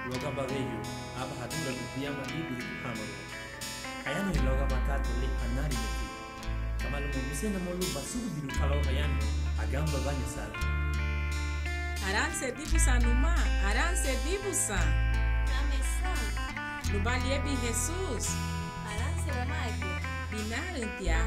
loga baveyo aba hadura biyama bibi hamaro kayano loga matatu li anari yaki kama lumu misena molu basugu bidu kalau kayano agamba banya sala Aranse dibusa numa, aranse dibusa. Namesa. Lubaliebi Jesus. Aranse ramage. Binarentia.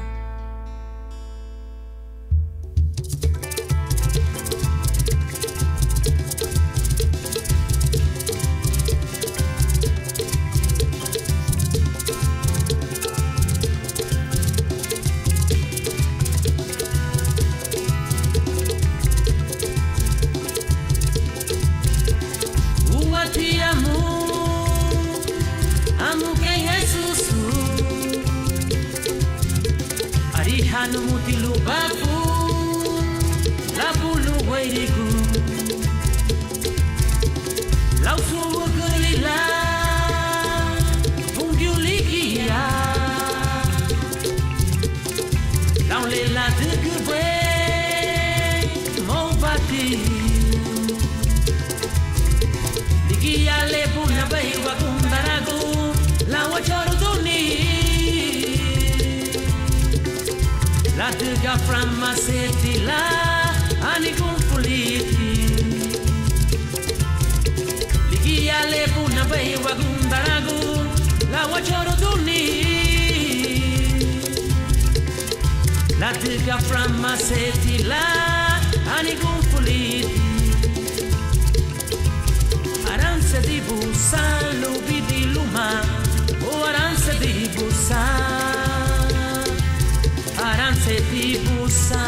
Hanu mutilu babu labulu wairigu lausu gelila ungiuligia laulela degebe mobati ligia lebu nabai wakumbaragu lawachoro duni La tega framma seti la ani confuliti Ligia le puna bei wagumbaragu la wachoro duni La tega framma seti la ani confuliti Aranze di busa lubi di luma o aranze di busa Aranse di busa,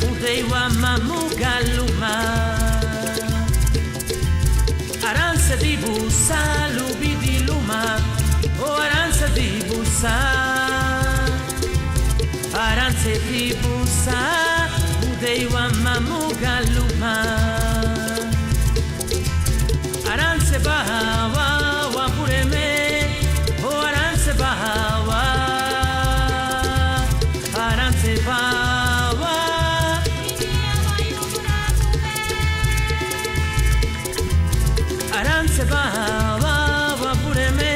udeiwa mamugaluma. Aranse di busa, lubi di luma. Oh, aranse di busa. Aranse di busa, udeiwa mamugaluma. Aranse bahawa, wapureme. Oh, aranse bahawa. Aranse bahawa wapureme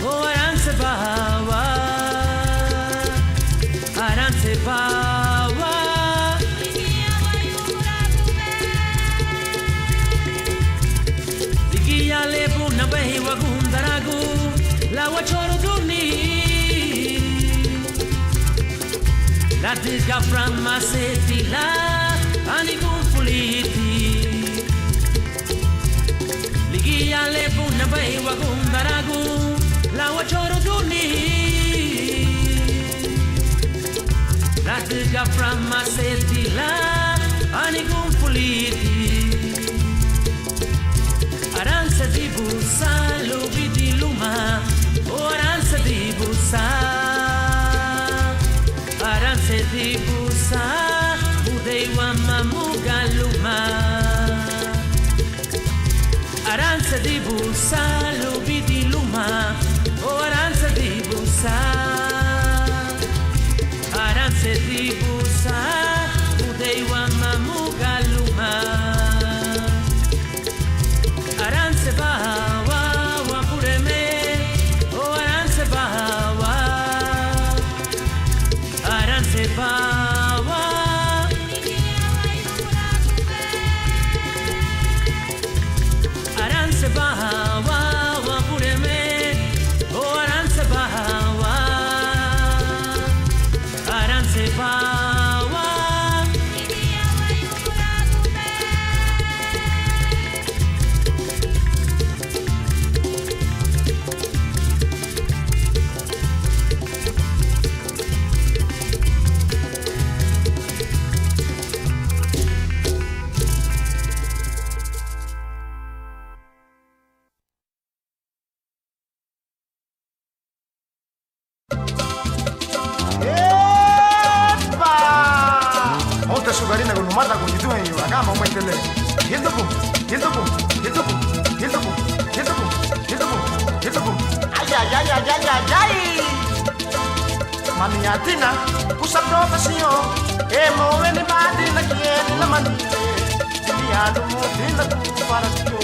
oh aranse bahawa aranse bahawa Ligia lebu nabehi wagundaragu la wachoro duni La diga framma seti la ani confuliti Ligia le puna bei wagumbaragu la wachoro duni La diga framma seti la ani confuliti Aranze di busa lubi di luma o aranze di busa Aranze di busa, udeiwa mamugaluma Aranze di busa, lubi di luma Oh, aranze di busa Aranze di busa, udeiwa mamugaluma Aranze bahawa, wapureme Oh, aranze bahawa Aranse bawa Aranse bawa wapureme Oh aranse bawa Aranse bawa Sugarina con numata con tu e la cama un tele. Hit the boom, hit the boom, hit the boom, hit the boom, hit the boom, hit the boom, hit the boom. Ay ay ay ay ay ay ay. Maniatina, usa profession. E mo veni badi na kieni la mani. Diano mo dina tu para tu.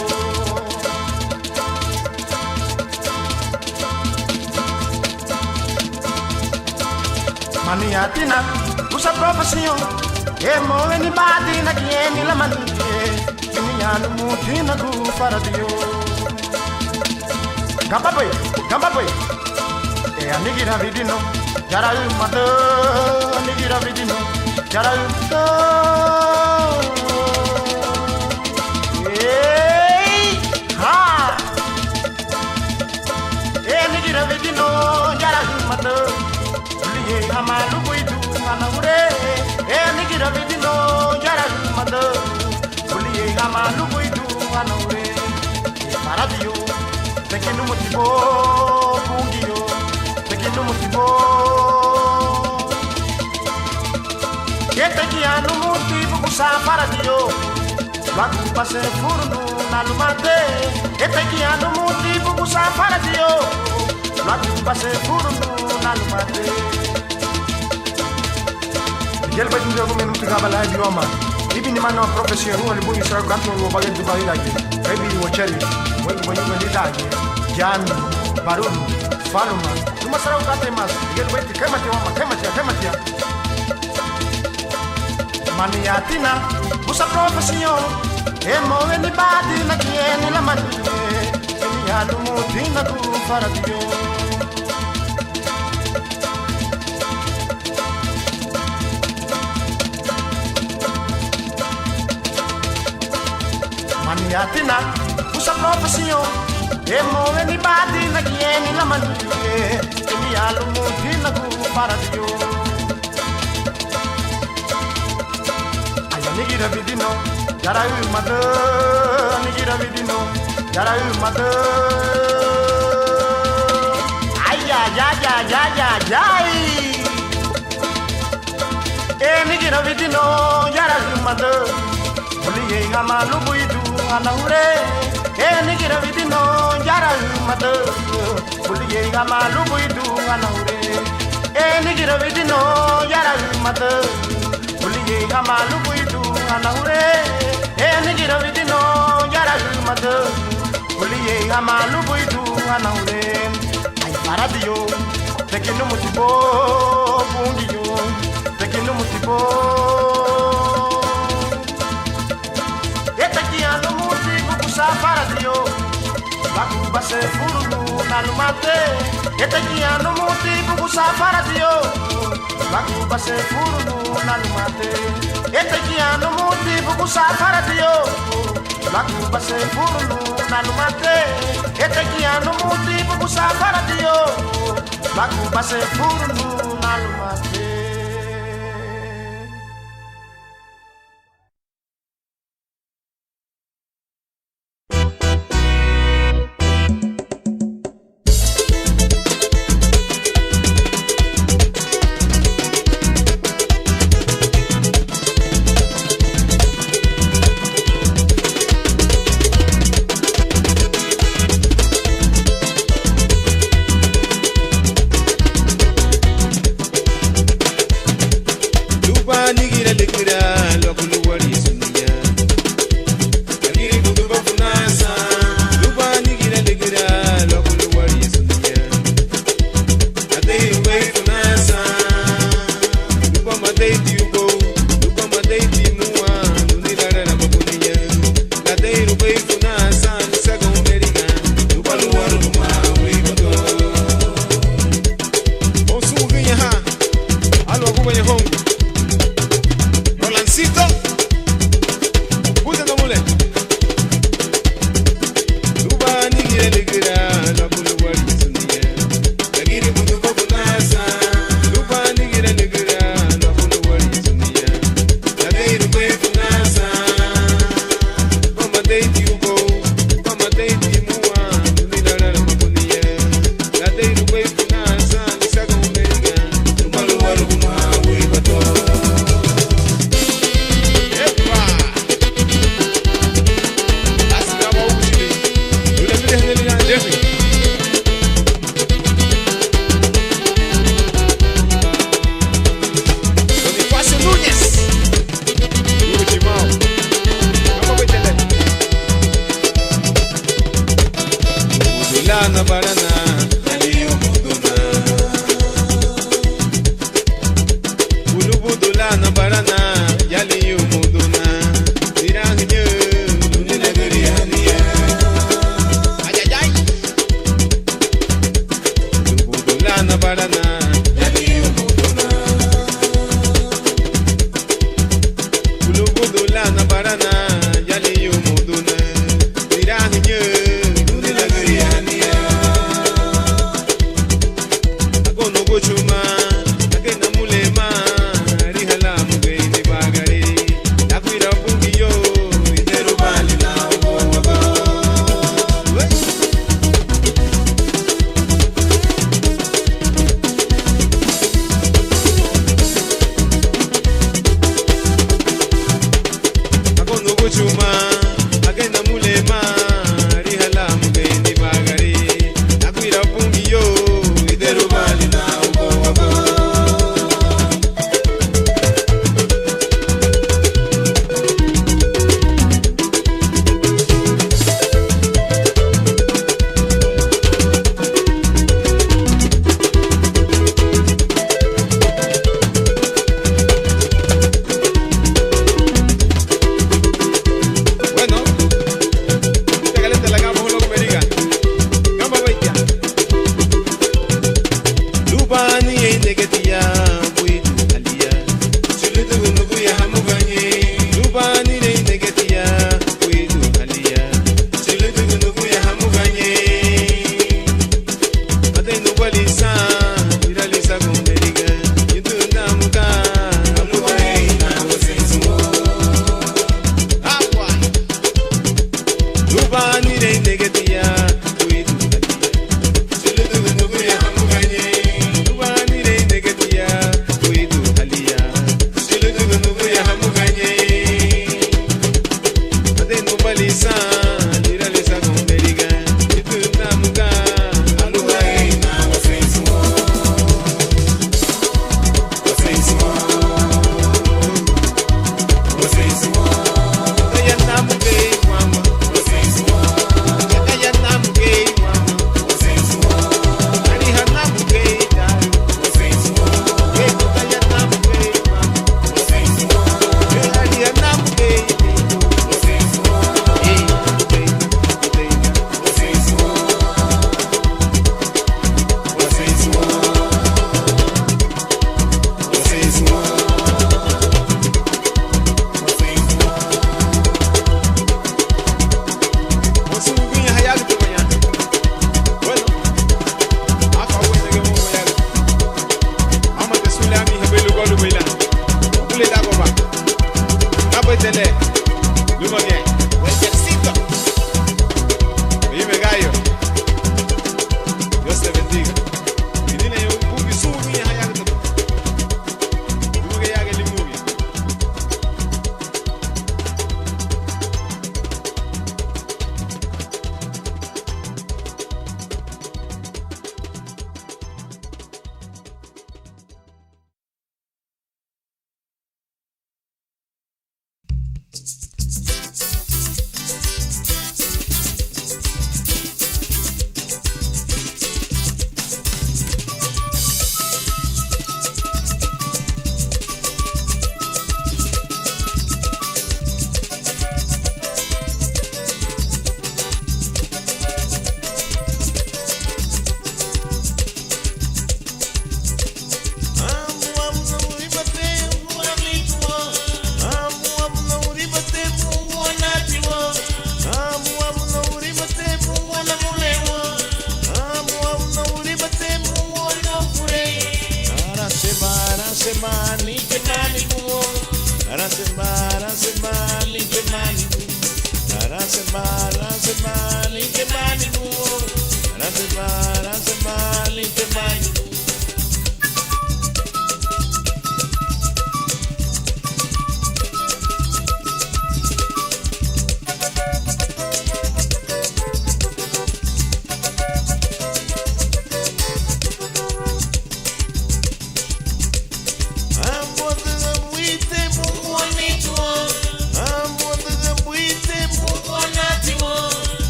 Maniatina, usa profissão. E moe ni badi na kieni la manie. Iniano mutina gu faradio. Gamba boy. E anigira vidino. Jara mato, anigira vidino. Jara to. Hey, ha. E anigira vidino. Jara mato. Liye amalu boidu anagure. E anigira vidino. Jara mato. Liye amalu boidu anagure. Faradio. Pequeno motivo, punguio, pequeno motivo. Que pequeno motivo cusa para dio. Lagu pase furno na lumate. Que pequeno motivo cusa para dio. Lagu pase furno na lumate. Gel ba dingo men mutiga bala di roma. Ibi ni mano professeur wala bu isra gatno wo bagal du bari lagi. Ebi wo cheri. When you lagi, Jan, Barun, Faluma, you must have got a mask. Get wait to come at you. Maniatina, who's a profession? Emo anybody like any lamani, any Alumutina to Faradio. Maniatina. Usa profissão, e moe ni badi na kieni la manie, e mi alumu dina gu faradio. Aya nigira vidino, jara mado, nigira vidino, jara mado. Aya ya. E nigira vidino, jara mado. Uliye amalu buidu anaure. E nigira vidino jara mado. Uliye amalu buidu anaure. E nigira vidino jara mado. Uliye amalu buidu anaure. E nigira vidino jara mado. Uliye amalu buidu anaure. Ay faradio, pequeno motivo, bungiyo, pequeno motivo. Faradio, lagu base furulu nalumate. Etekiano motivo kusa faradio, lagu base furulu nalumate. Etekiano motivo kusa faradio, lagu base furulu nalumate. Etekiano motivo kusa faradio, lagu base furulu nalumate.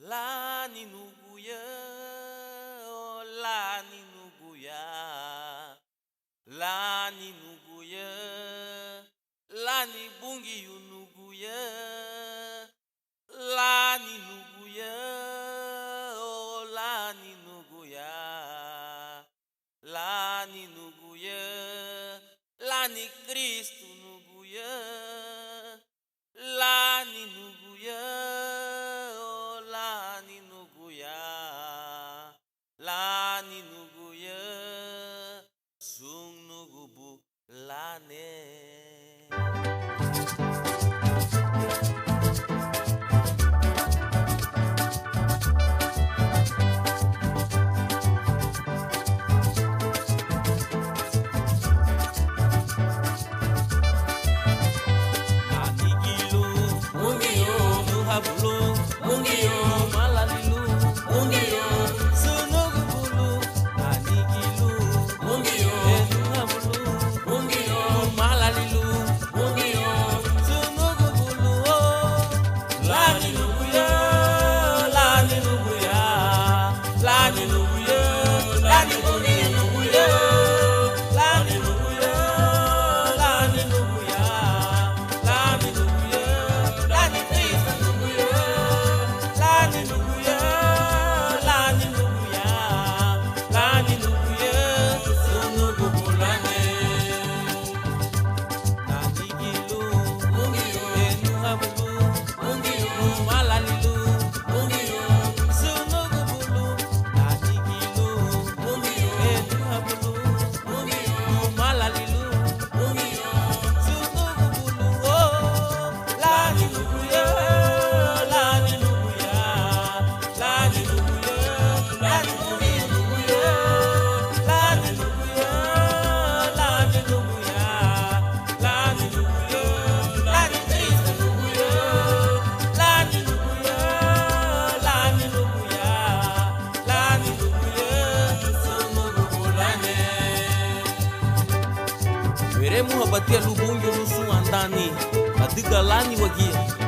Lani nuguya, oh lani nuguya, lani nuguya, lani bungi yunuguya, lani nuguya, oh lani nuguya, lani nuguya, lani Kristu nuguya, lani nuguya. Lani nuguya, sung nugubu lane. galani wagia.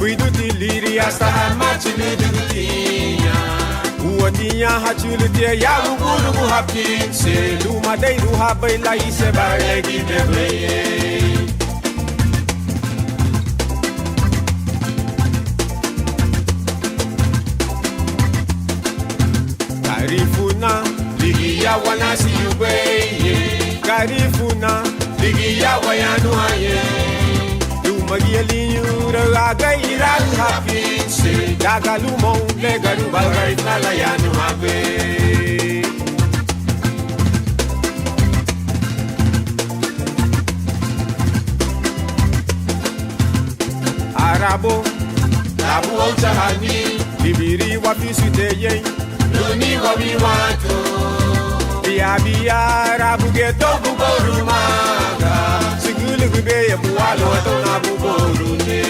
Kuiduti liri hasta hamachili dugutinha Uotinha hachulutia ya ugurugu hapinse Luma deiru habaila ise barlegi debleye Karifuna ligiya wanasi ubeye Karifuna ligiya wayanu haye Magialinyura agaira hapinse Dagalumon legaru balgai nalayanu habe Arabo Labu ochahani Bibiri wapisuteye Luni wabiwato Biya Arabu geto buborumaga Sigulugu ya buwalo to na buborune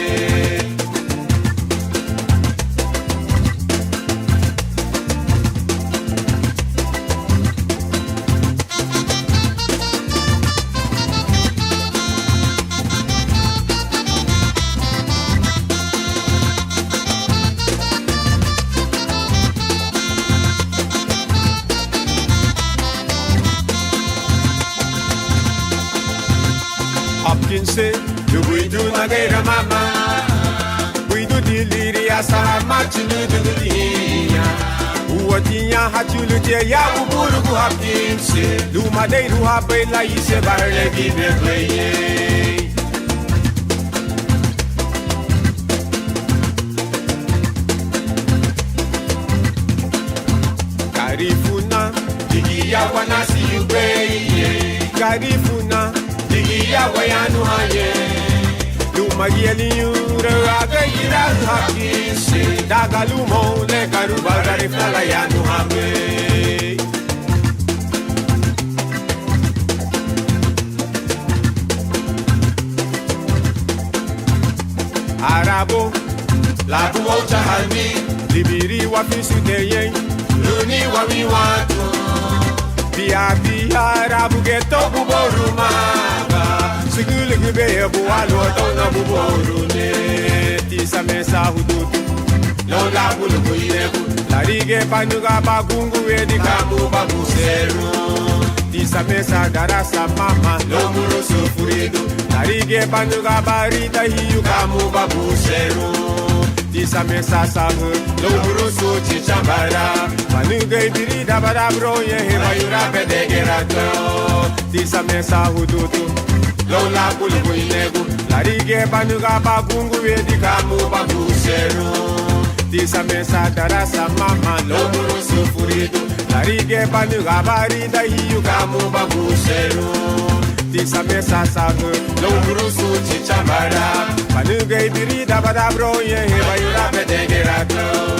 Hopkinse, you do na gera mama. We do diliri asa machinu dugutinha. Uotinha hachulutia ya uburugu Hopkinse. Luma deiru habaila ise barlegi debleye. Karifuna, digiya wanasi ubeye. Karifuna. Digiya wayanu haye Lumagielinyura agaira hapinse Dagalumo le karuba garifala yanu habe Arabo Labu ochahani Libiri wapisuteye Luni wawiwato Biya Arabu geto buborumaga Sigulugu beye buwalo tona buborune Tisa mesa hudutu Lola bulugu irebu Larige panuga bagungu edi kamu babuseru Tisa mesa garasa mama Lomuro sufuridu Larige panuga barita hiyu kamu babuseru Tisa mesa sabu Lomuro suchi chambara Manuga ibiri dabara broye Hema yura pedegerato Tisa mesa hudutu Lola bulugu inegu Larige panuga bagungu edi kamu babuseru Tisa mesa darasa mama Lomuro sufuridu Larige panuga barita hiyu kamu babuseru Tisa mesa sabu Lomuro suchi chambara Manuga ibiri dabara broye Hema yura pedegerato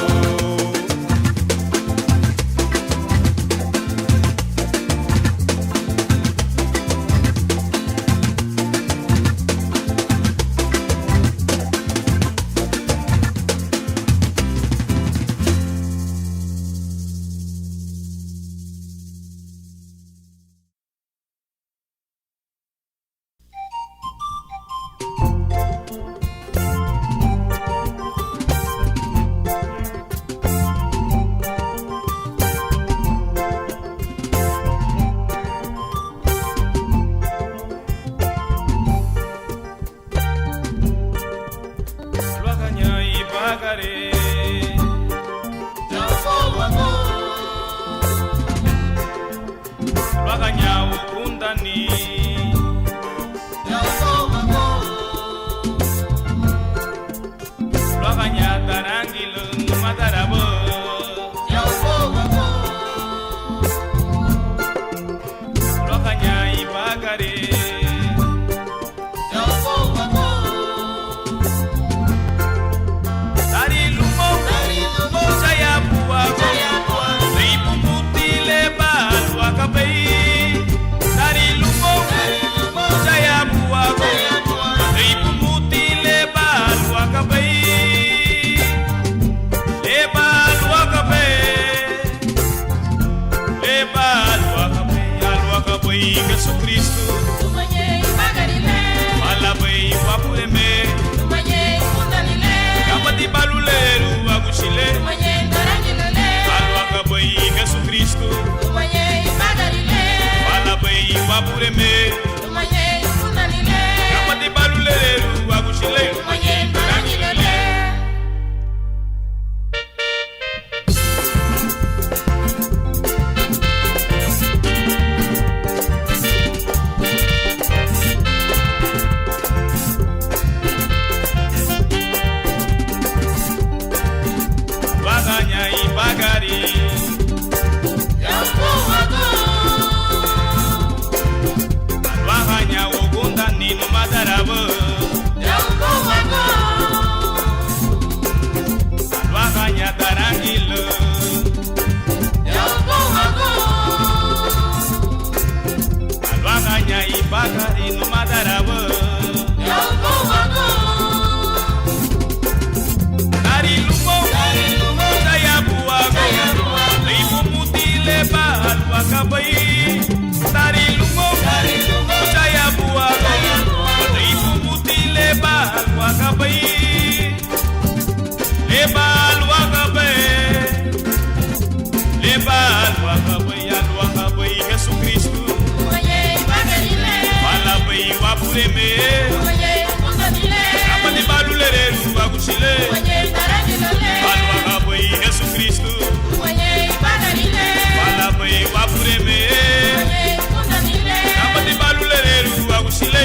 Eba wapureme Amani balulere lubagushile Balwa kaboi Yesu Kristu Balaboi wapureme Amani balulere lubagushile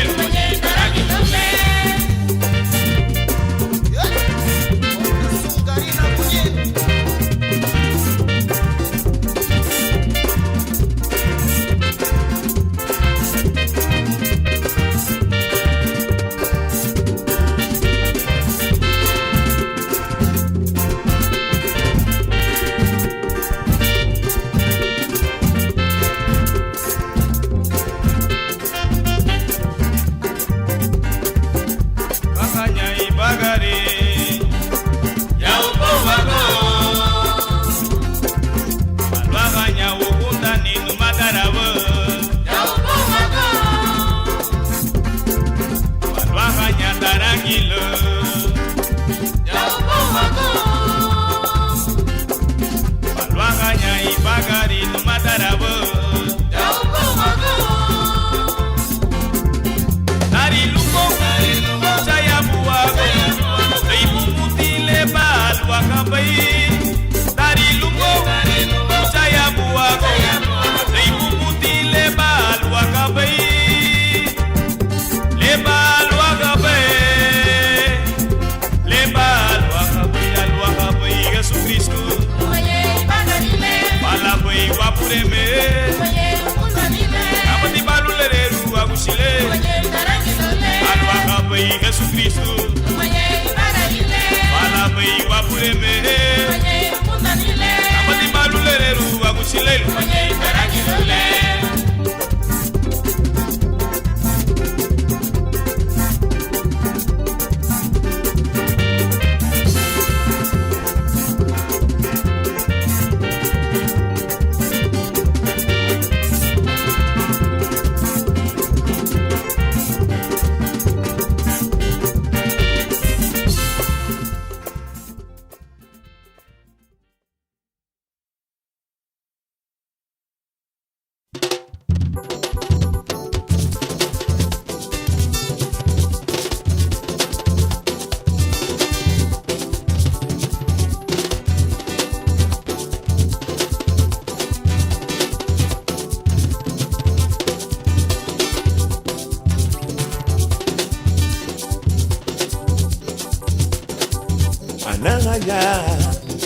Anangaya,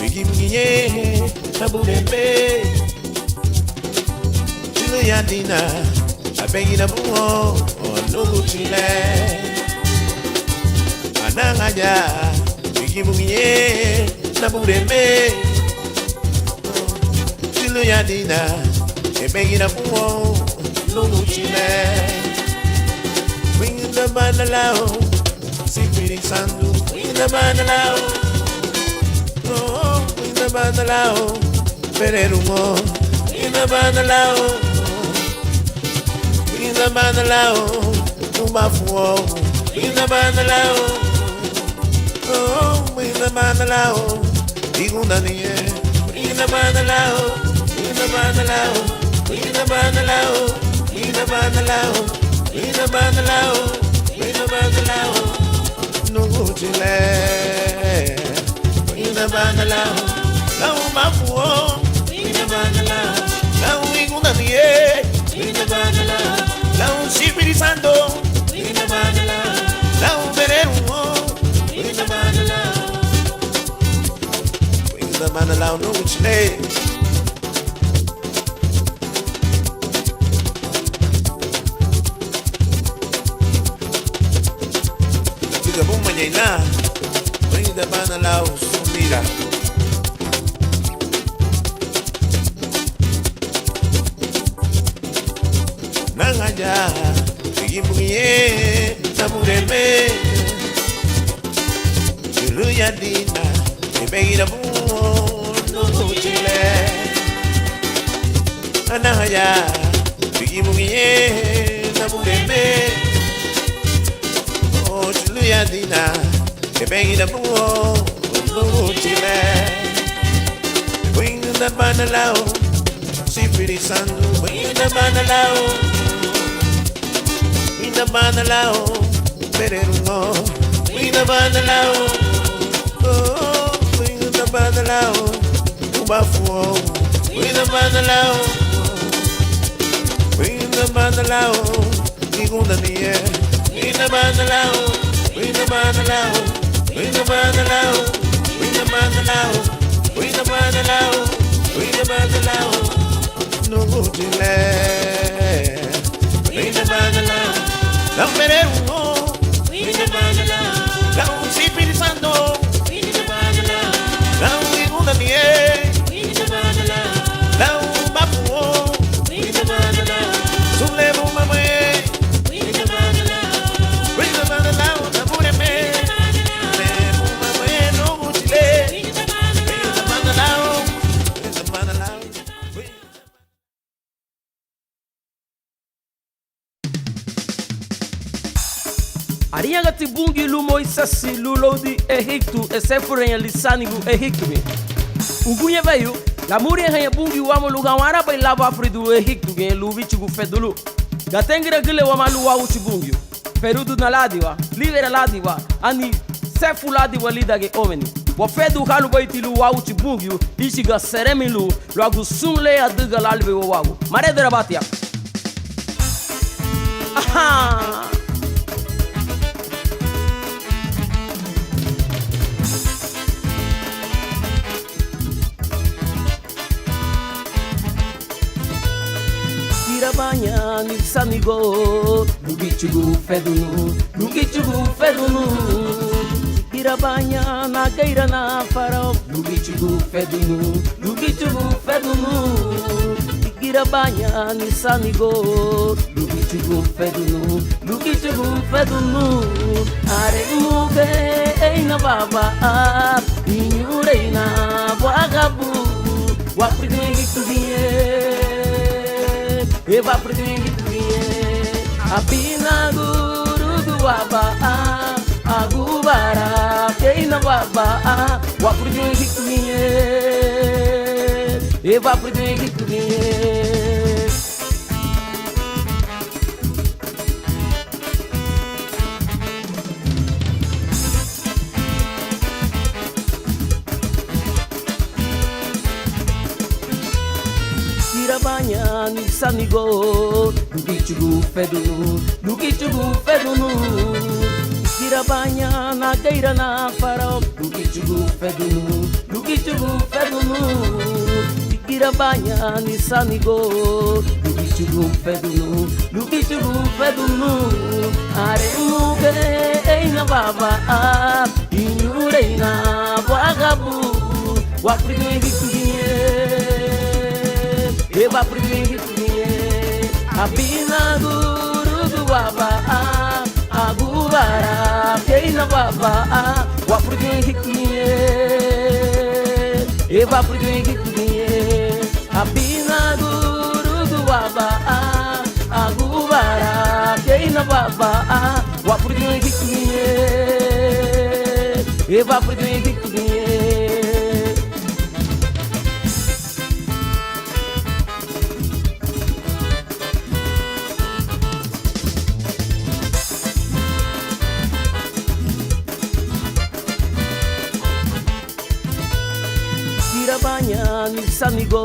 bigimye, nabulembe. Chile yadina, abengi na buo, onugu chile. Anangaya, bigimye, nabulembe. Chile yadina, abengi na buo, onugu chile. Bring the banalao, sipiri sandu, bring the banalao. In the bandalao, pererumo. In the bandalao, in the bandalao, tumafuo. In the bandalao, oh, in the bandalao, igunanie. In the bandalao, in the bandalao, in the bandalao, in the bandalao, in the bandalao, in the bandalao, no chile. In the bandalao, la umafuo. In the bandalao, la uigunanie. In the bandalao, la usipirizando. In the bandalao, la ubererumo. In the bandalao, in the bandalao, no chile. Diga bom mañana, in the bandalao. Mira. Nangaya, bigimye, namureme. Luyadina, ebegi na buo, no chile. Nangaya, bigimye, namureme. Oh, luyadina, ebegi na buo. Chile, bring the banalao, sipiri sandu, bring the banalao, Wina banalao, pererungo. Wina banalao, oh, wina banalao, ubafuo. Wina banalao, wina banalao, iguna niye. Wina banalao, wina banalao, wina banalao, wina banalao, wina banalao, wina banalao, no dile. Wina banalao, la pererungo. Wina banalao, la un Espírito Santo. Wina banalao, la un iguna niye. Wina banalao, la un bafuo. Wina banalao, sulevo mamae. Wina banalao, wina banalao, namureme. Sulevo mamae, no dile. Wina banalao, wina banalao. Ariangati bungi lumo isasi lulodi ehiktu esefurenha lisanigu ehiktumi. Ugunye veio, la muri hanha bungi wamo lugawara bai lava afridu ehiktu gen luvichigu fedulu. Gatengira gile wamalu wa uchibungi. Perudu na ladiwa, livera ladiwa, ani sefu ladiwa lidage omeni. Wa fedu halu baitilu wa uchibungi, ishiga seremilu, loagu sunle adiga lalve wawu. Maredera batia. Aha! Banha ni sanigo, lugichugu fedunu, lugichugu fedunu. Banha na geira na farol, lugichugu fedunu, lugichugu fedunu. Banha ni sanigo, lugichugu fedunu, lugichugu fedunu. Are muge eina baba, inyureina wagabu, wapridingi tudie. Eva pridingi tuye, apina guru duaba, agubara keina baba, wa pridingi tuye, Eva pridingi tuye. Banha ni sanigo, lugichugu fedunu, lugichugu fedunu. Banha na geira na farol, lugichugu fedunu, lugichugu fedunu. Banha ni sanigo, lugichugu fedunu, lugichugu fedunu. Are muge eina baba, inyureina wagabu, wapridingi tudie. Eva pridingi tudie, apina guru duaba, agubara keina baba, wa pridingi tudie. Eva pridingi tudie, apina guru duaba, agubara keina baba, wa pridingi tudie. Eva pridingi tudie. Banha ni sanigo,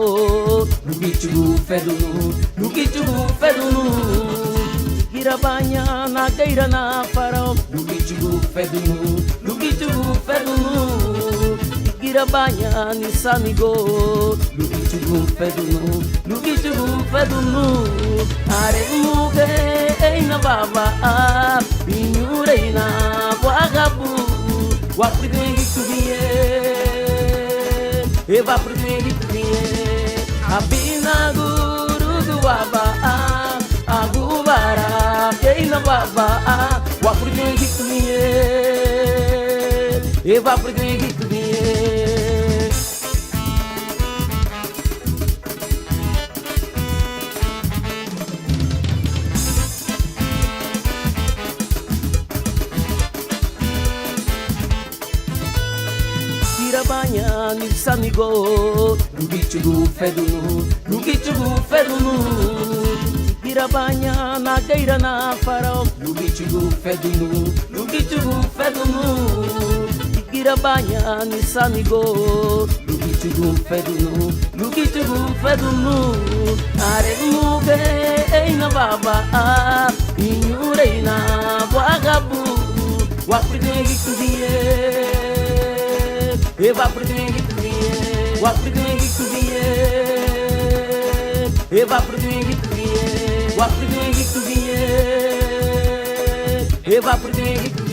lugichugu fedunu, lugichugu fedunu. Banha na geira na farol, lugichugu fedunu, lugichugu fedunu. Banha ni sanigo, lugichugu fedunu, lugichugu fedunu. Are muge eina baba, inyureina wagabu, wapridingi tudie. Eva pridingi tudie, apina guru duaba, agubara keina baba, wa pridingi tudie. Eva pridingi tudie. Banha ni sanigo, lugichugu fedunu, lugichugu fedunu. Girabanya na geira na farol, lugichugu fedunu, lugichugu fedunu. Girabanya ni samigo, lugichugu fedunu. Are muge eina baba, inyure na wagabu, wapridegi kudie, eva pridegi kudie, wapridegi kudie, eva pridegi kudie, wapridegi kudie, eva pridegi kudie.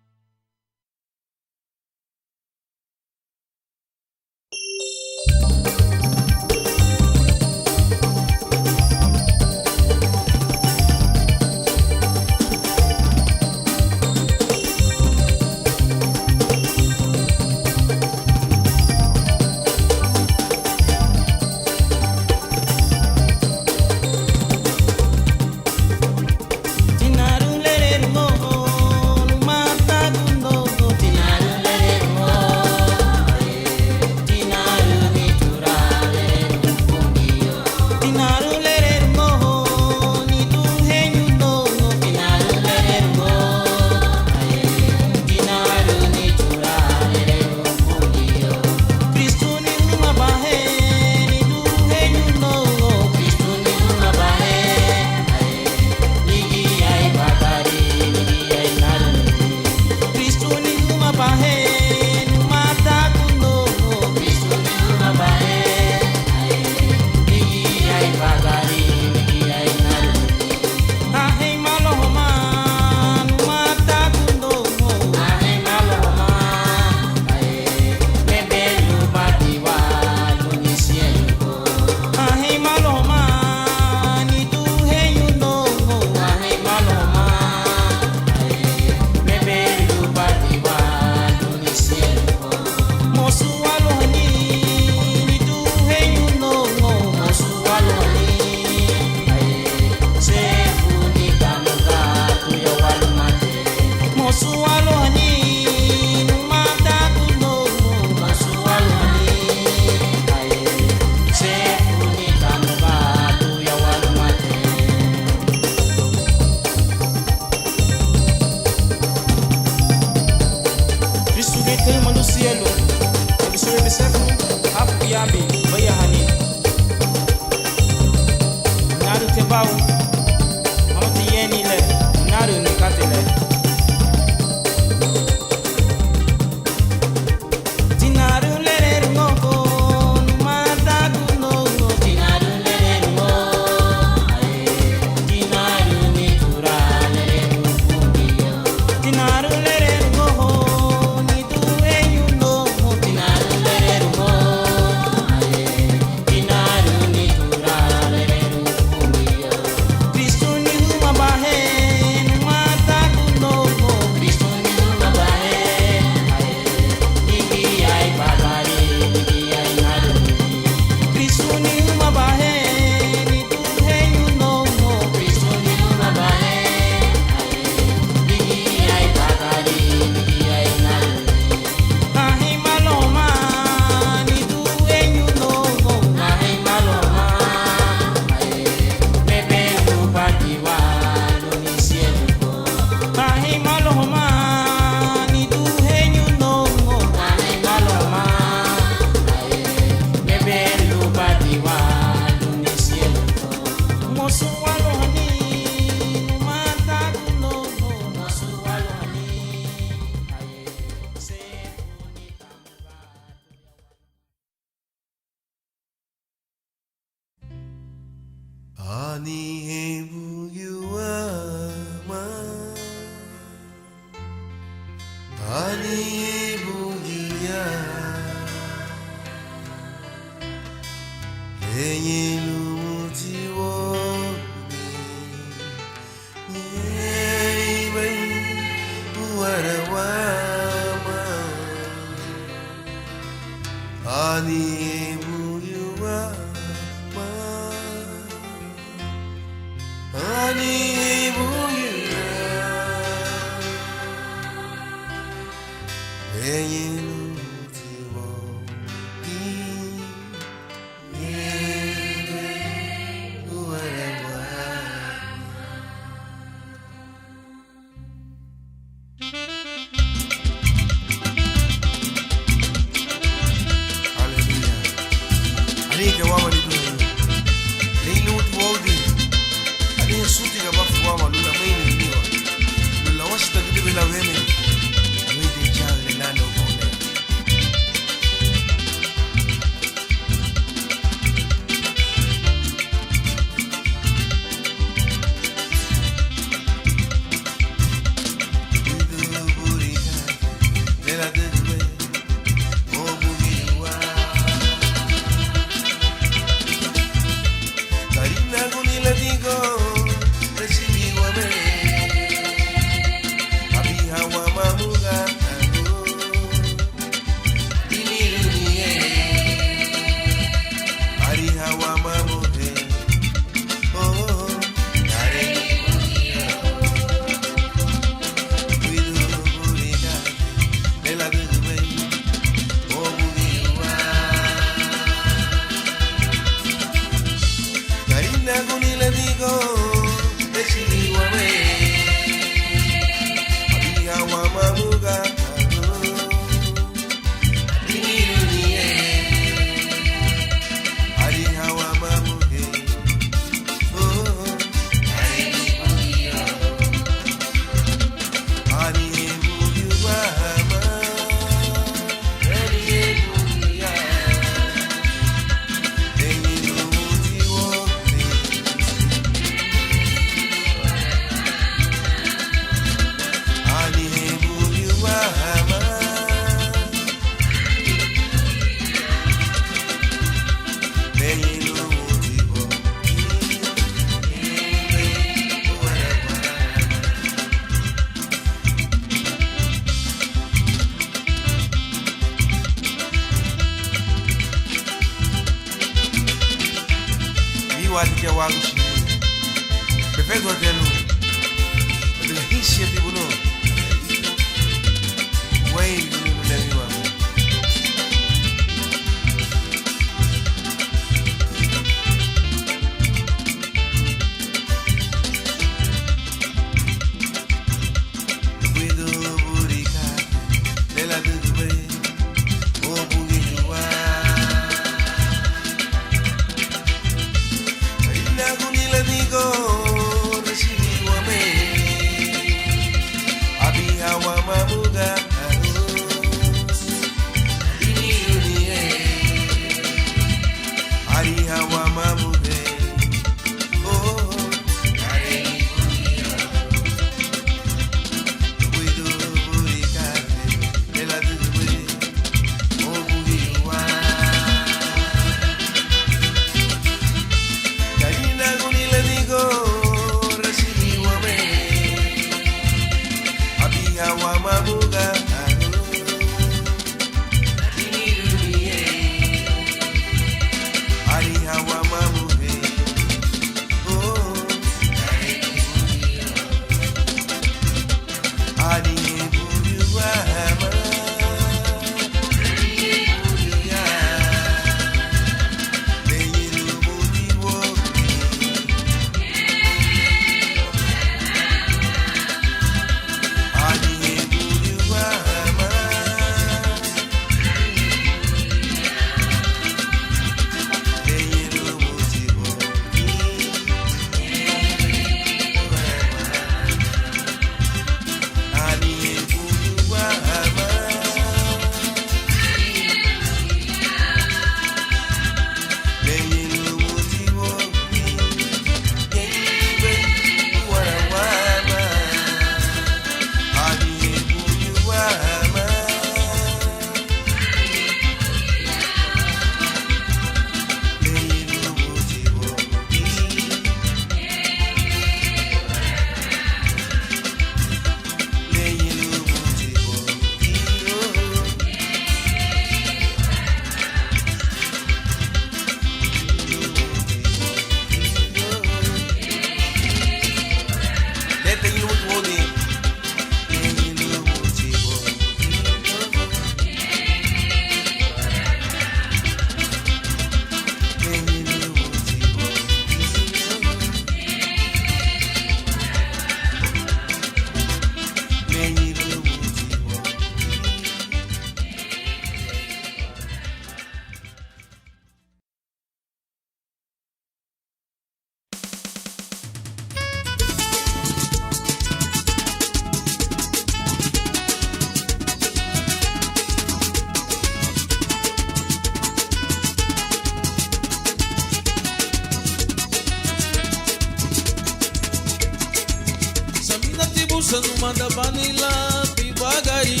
Busa no manda banila pibagari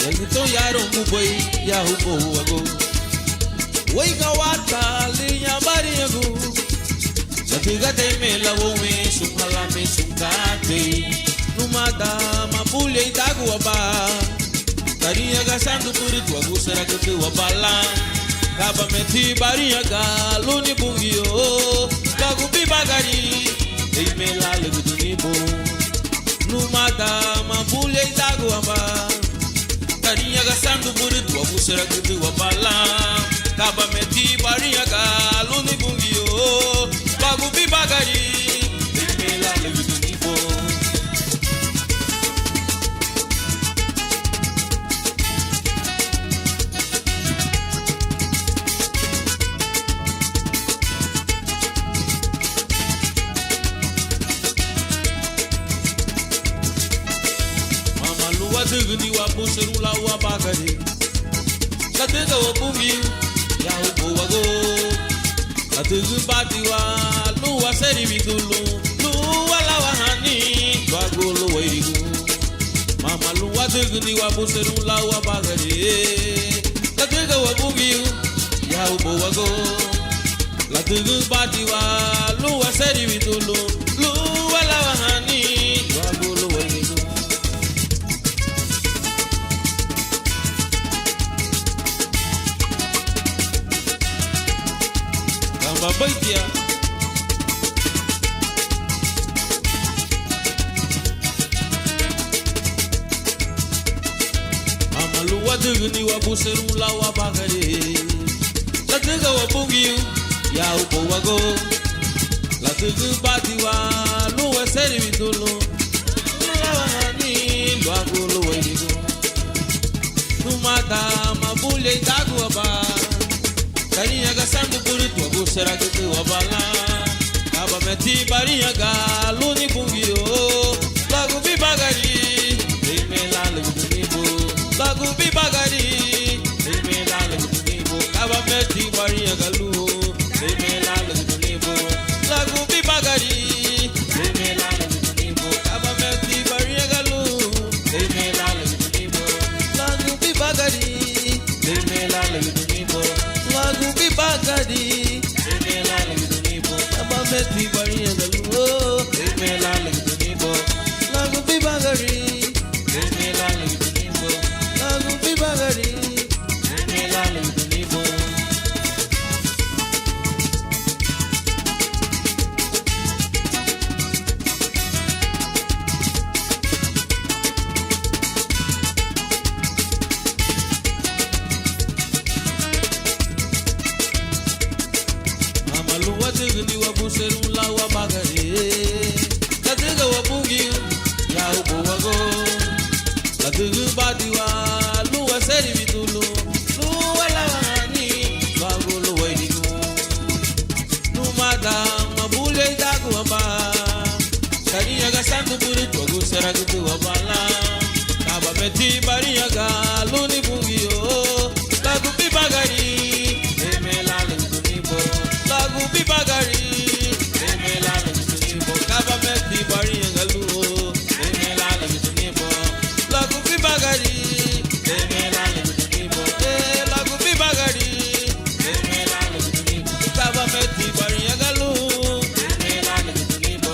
Ele to yaro muboi ya hubo ago Wai kawata linya bari ago Satiga te me la wome sumhala me sungate Numada mapulya itago aba Tarinha gastando por tua gusera que tu abala Kaba meti barinha galuni bungio Lagu bibagari Ei me la legu do nibo Numada mapulya itago aba Tarinha gastando por tua gusera que tu abala Kaba meti barinha galuni bungio Lagu bibagari Ei me la legu do nibo Ni wa buseru la wa bagari Katega wa bungi ya ubo wago Kategu bati wa luwa seri vitulu Luwa la wa hani Wago lo wairigu Mama luwa ni wa buseru la wa bagari Katega wa bungi ya ubo wago Kategu bati wa luwa seri vitulu Luwa la wa hani Wago lo wairigu Babaitia Amaluwa dugni wa buseru la wa bagare La tuga wa bungiu ya upo wago La tugu bati wa luwa seri vitulu La wa hani luago luwa iligo Numata mabulya itagu aba Carinha gastando por tua gusera que tu abala Kaba meti barinha galuni bungio Lagu bibagari Ei me la legu do nibo Lagu bibagari Ei me la legu do nibo Kaba meti barinha galu Ei me la legu do nibo Lagu bibagari Ei me la legu do nibo Kaba meti barinha galu Ei me la legu do nibo Lagu bibagari Ei me la legu do nibo Lagu bibagari Eme la legu do nibo Kaba meti barinha da luo Eme la legu do nibo Lagu bibagari Eme la legu do nibo Lagu bibagari Eme la legu do nibo Ni wa buseru la wa bagare Katega wa bungi ya ubo wago Katega bati wa luwa seri vitulu Luwa la wani Wago luwa iligu Numada mabule itagu wamba Kariya gastando puri tuagu sera kutu wabala Kaba meti bariya galuni bungi yo Lagu bibagari Eme la legu do nibo Lagu bibagari Eme la legu do nibo Kaba meti barinha galu Eme la legu do nibo Lagu bibagari Eme la legu do nibo Lagu bibagari Eme la legu do nibo Kaba meti barinha galu Eme la legu do nibo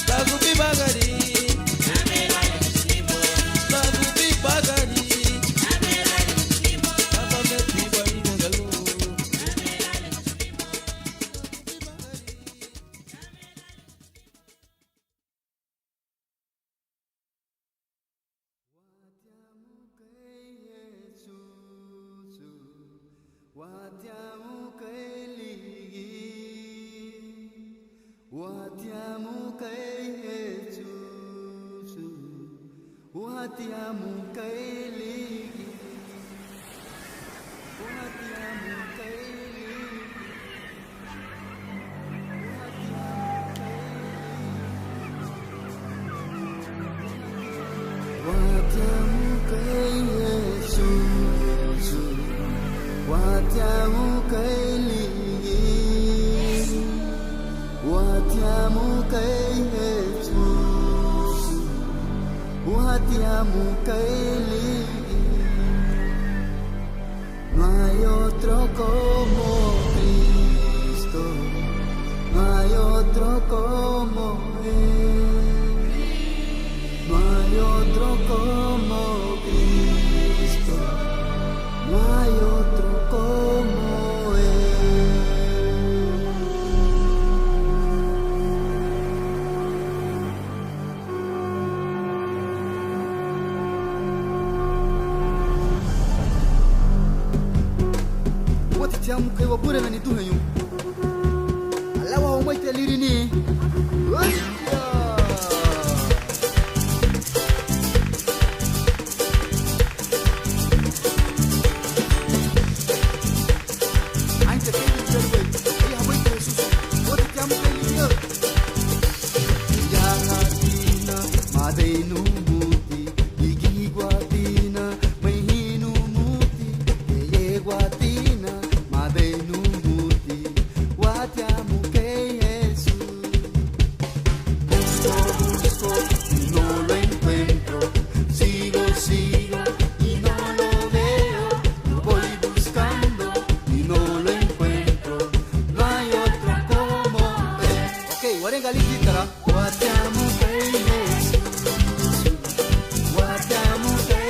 Lagu bibagari Eme la legu do nibo Lagu bibagari Eme la legu do nibo Kaba meti barinha galu Mukaili, no hay otro como Cristo, no hay otro como Él, no hay otro como Cristo, no hay otro como Él. Tiamu kai wa pure meni tu hayu alawa o mai te liri ni ai te kai te serve ai ha mai te susu o te tiamu kai liri ya ngatina madeinu muti igi guatina mai hinu muti ye guatina Madenu muti, watiamu que Jesús. Busco y no lo encuentro. Sigo y no lo veo. Lo voy buscando y no lo encuentro. No hay otro como él. Ok, warenga likitara. Watiamu que Jesús. Watiamu que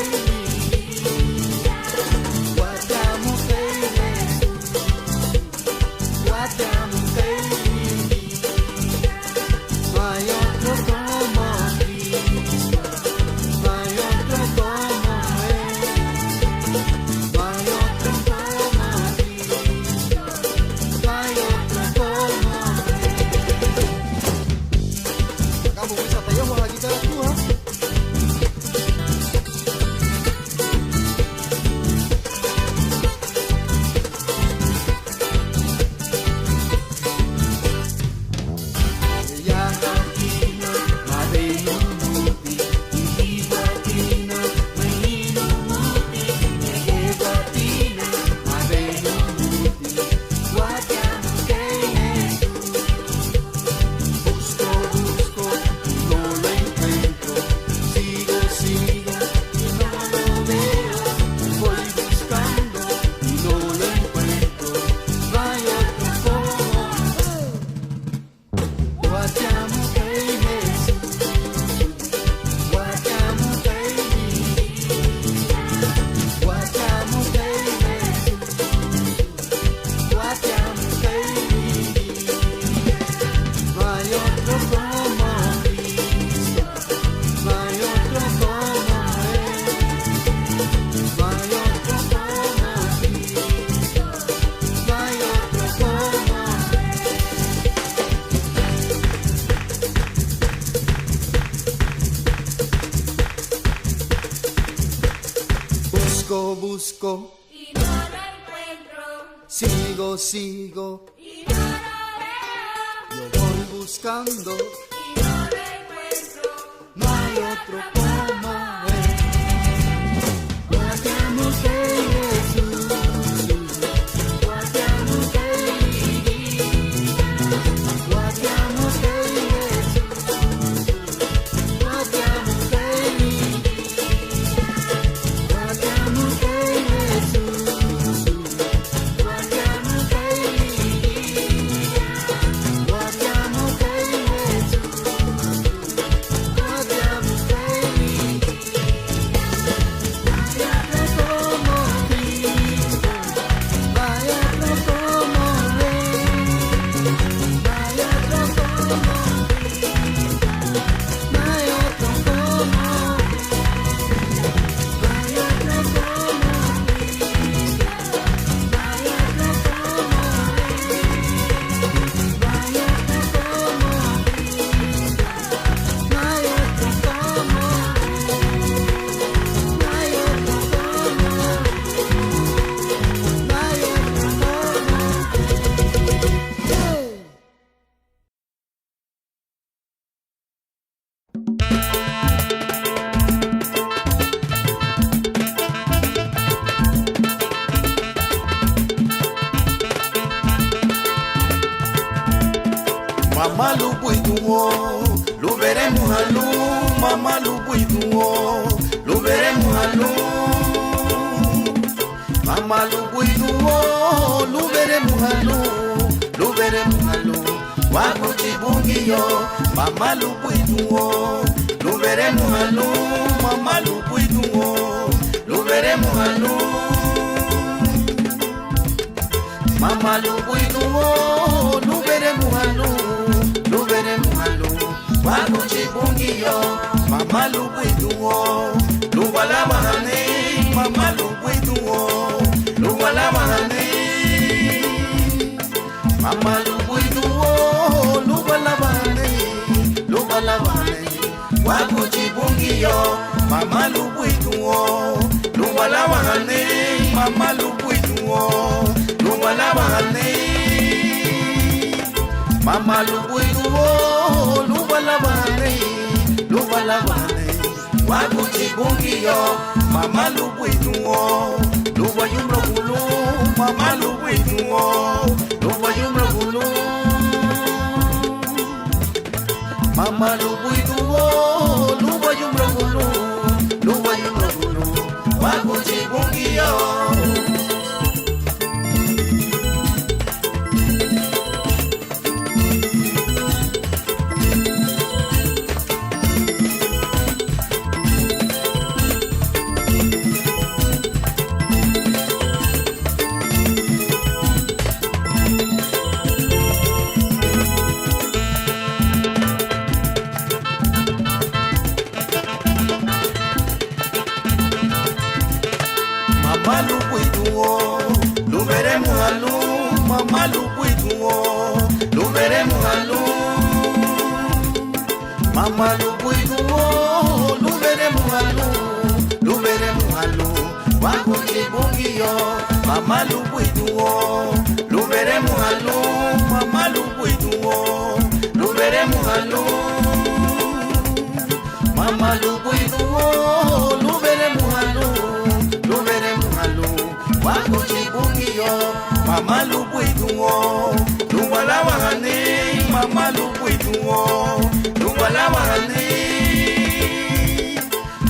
busco y no lo encuentro. Sigo y no lo veo. Lo voy buscando y no lo encuentro. No hay otro como él. Guatiamo que Jesús, guatiamo que guatiamo que Jesús, guatiamo que guatiamo que Jesús, guatiamo que guatiamo que Jesús, guatiamo Mama lubu iduwo, lu veremos a lu, mama lubu iduwo, lu veremos a luz. Mamá lu buiduo, lu veremos a luz, lu veremos a luz. Wago chibungio, mamá lu buiduo, lu veremos a luz. Mamá lu buiduo, lu veremos a luz. Mamá lu buiduo, lu veremos a luz, lu veremos a luz. Wago chibungio, mamá lu buiduo, lu walabahane, mamá lu buiduo, lu walabahane. Mamá lu buiduo, lu walabahane, lu walabahane. Wago chibungio, mamá lu buiduo, lu walabahane, mamá lu buiduo, lu walabahane. Mamá lu buiduo, lu walabahane, lu walabahane. Wago chibungio, mamá lu buiduo, lu wayumbro bulu, mamá lu buiduo, lu wayumbro bulu. Mamá lu buiduo, lu wayumbro bulu, lu wayumbro bulu. Wago chibungio. Mamá lu buiduo, lu veremos a luz. Mamá lu buiduo, lu veremos a luz. Mamá lu buiduo, lu veremos a luz, lu veremos a luz. Wago chibungio, mamá lu buiduo, lu veremos a luz. Mamá lu buiduo, lu veremos a luz. Mamá lu buiduo, lu veremos a luz, lu veremos a luz. Wago chibungio, mamá lu buiduo, lu walabahane, mamá lu buiduo, lu walabahane.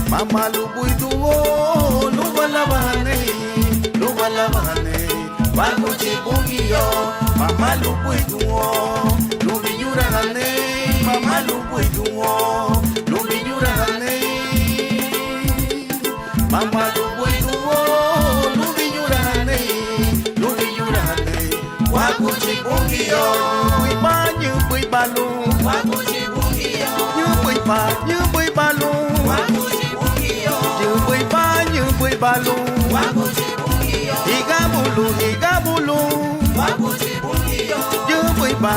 Mamá lu buiduo, lu walabahane, lu walabahane. Wago chibungio, mamá lu buiduo, lu viñurahane, mamá lu buiduo, lu viñurahane. Mamá lu buiduo, lu viñurahane, lu viñurahane. Wago chibungio, bui ba như bui ba lu. Wago chibungio, như bui ba lu. Wago chibungio, như bui ba lu. Wago chibungio, higabulu higabulu. Wago chibungio, như bui ba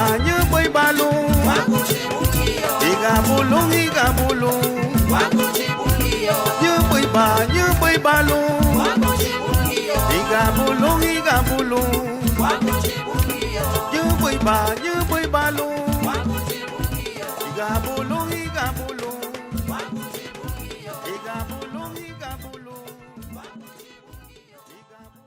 lu. Wago chibungio, higabulu higabulu. Wago chibungio, như bui ba lu. Wago chibungio, higabulu higabulu. Wago chibungio, như bui ba lu. Wago chibungio, higabulu higabulu. Wago chibungio, higabulu higabulu. Wago chibungio, higabulu.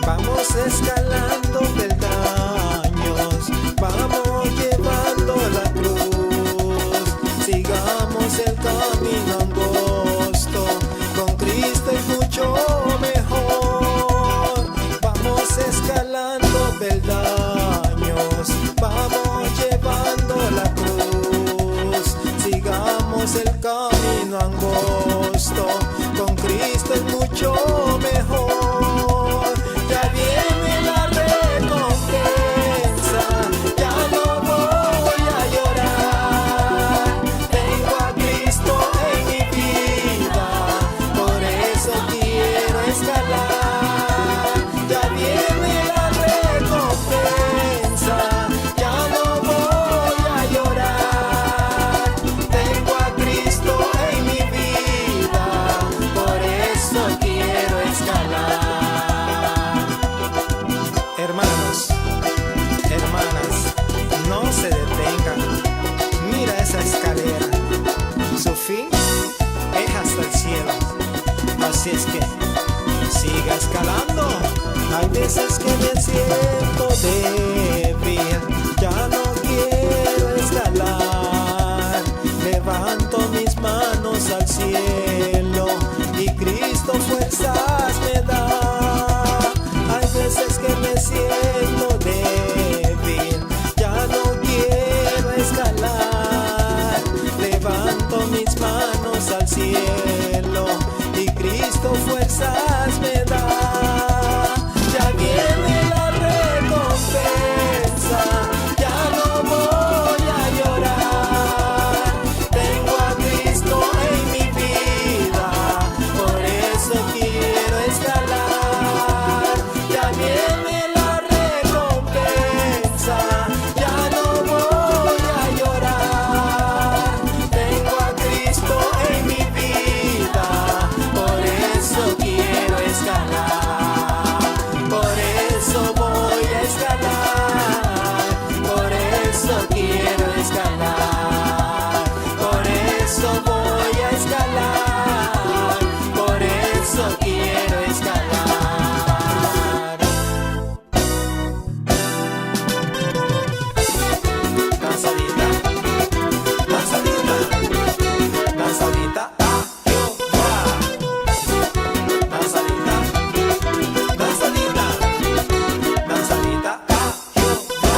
Vamos escalando peldaños, vamos llevando la cruz. Sigamos el camino angosto, con Cristo es mucho mejor. Vamos escalando peldaños, vamos llevando la cruz. Sigamos el camino angosto, con Cristo es mucho mejor. Ya viene la recompensa, ya no voy a llorar. Tengo a Cristo en mi vida, por eso quiero escalar. Ya viene la recompensa, ya no voy a llorar. Tengo a Cristo en mi vida, por eso quiero escalar. veces que me siento débil, ya no quiero escalar. Levanto mis manos al cielo y Cristo fuerzas me da. Hay veces que me siento débil, ya no quiero escalar. Levanto mis manos al cielo y Cristo fuerzas me da. Ya viene la recompensa, ya no voy a llorar. Tengo a Cristo en mi vida, por eso quiero escalar. Ya viene la recompensa, ya no voy a llorar. Tengo a Cristo en mi vida, por eso quiero escalar. Por eso voy a escalar, por eso quiero escalar. Por eso voy a escalar, por eso quiero escalar. Danzadita, danzadita, danzadita a Jehová. Danzadita, danzadita, danzadita a Jehová.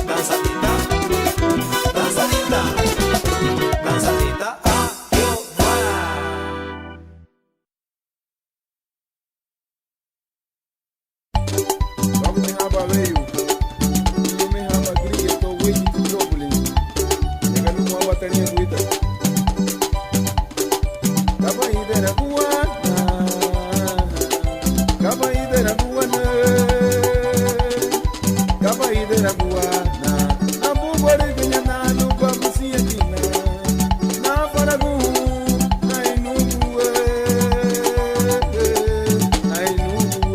Danzadita, danzadita, danzadita a Jehová. Bago may haba veio, hindi may haba gri, ito way dito globally. Yang ano mo bateria kuita. Kaba idera kuana, kaba idera kuana, kaba idera kuana. Ambu bore kenya na lupa musia kina, na paragu, na inuwe, na inuwe.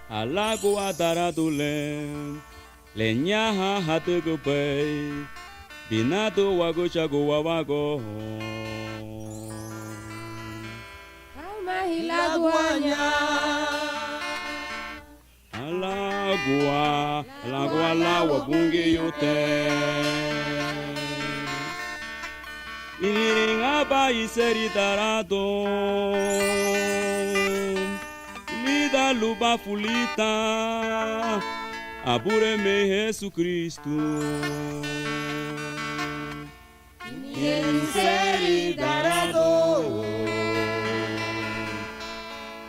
Alagoa daradule, lenyaha hatugupe, binado wago chago wago. Alagua, alagua la wabungi yote. Iniringa ba iseri darado. Lida luba fulita, abure me Jesus Cristo. Iseri darado.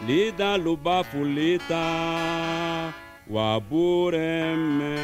Lida luba fulita, wabure me.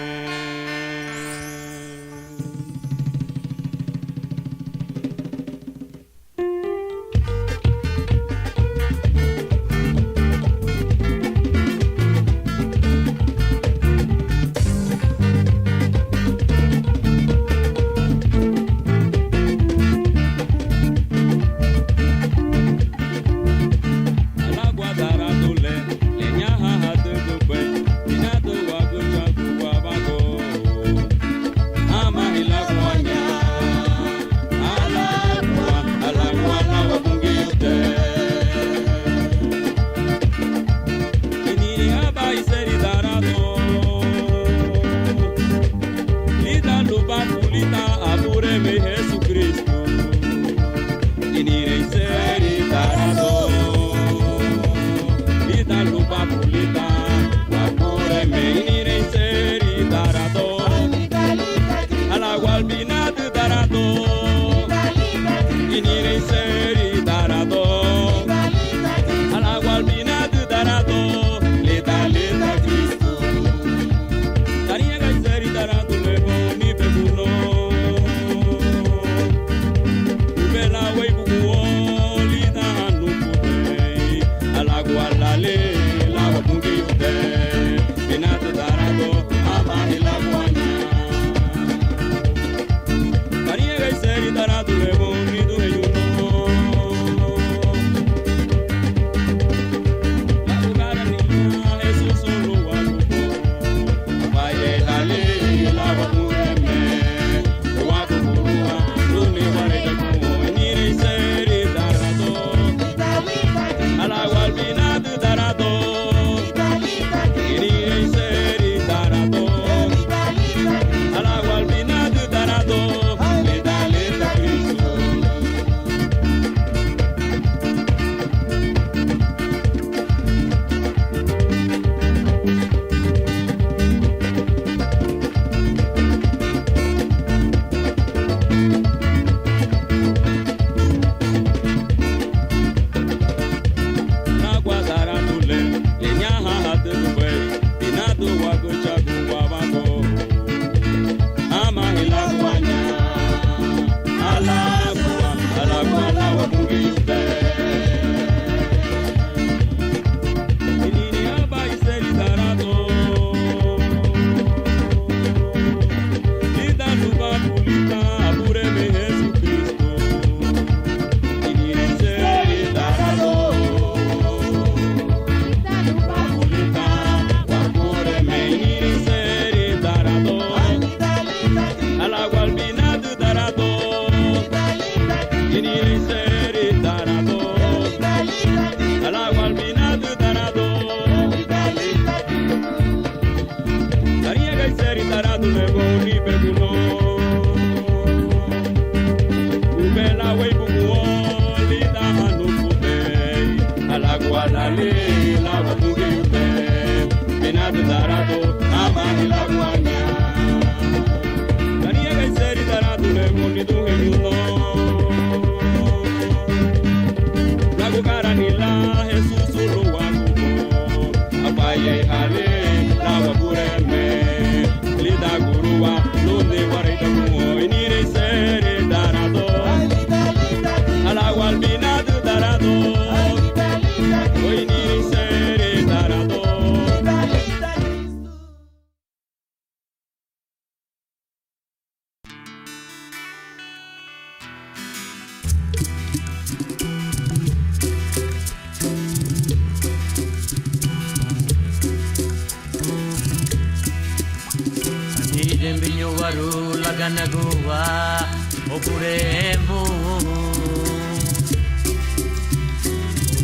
waru lagana goa opuremo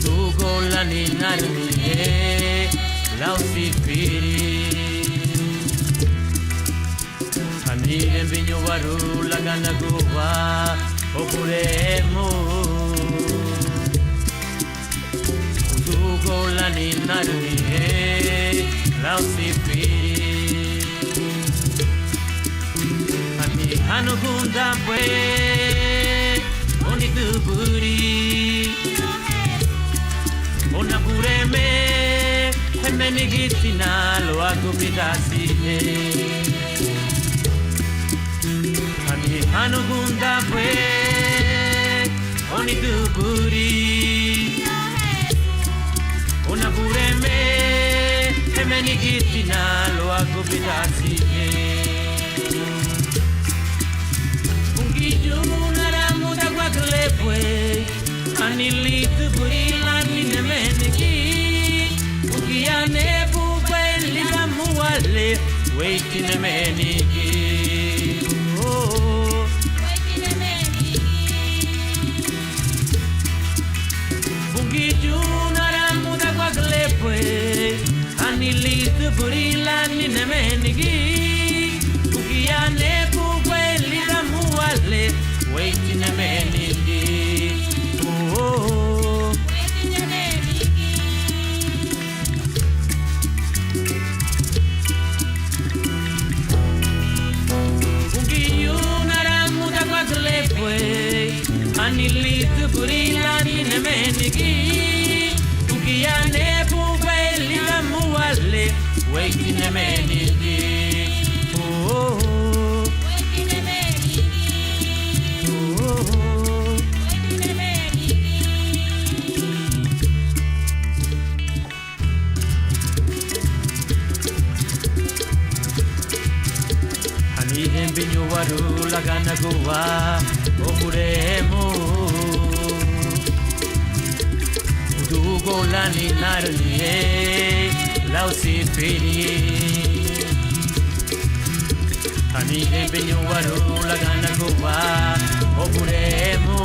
Dugo la ninarnie la usipiri Anire vinyo waru lagana goa opuremo Dugo la ninarnie la usipiri Hanugunda pwe Oni duburi Ona pureme Hemeni gitina lo agupidasi Ani hanugunda pwe Oni duburi Ona pureme Hemeni gitina lo agupidasi Anilitu burila nine meniki Ukiane bubeli la muale Waitine meniki Waitine meniki Bungiju naramuda kwa glepwe Anilitu burila nine meniki Ukiane bubeli la muale Waitine meniki Anilitu burila nine meniki Ukiane bubeli la muale Waitine meniki Waitine meniki Waitine meniki Anihim binyo waru lagana goa Opuremo Udugo la ninarnie La usipiri Anihim binyo waru lagana goa Opuremo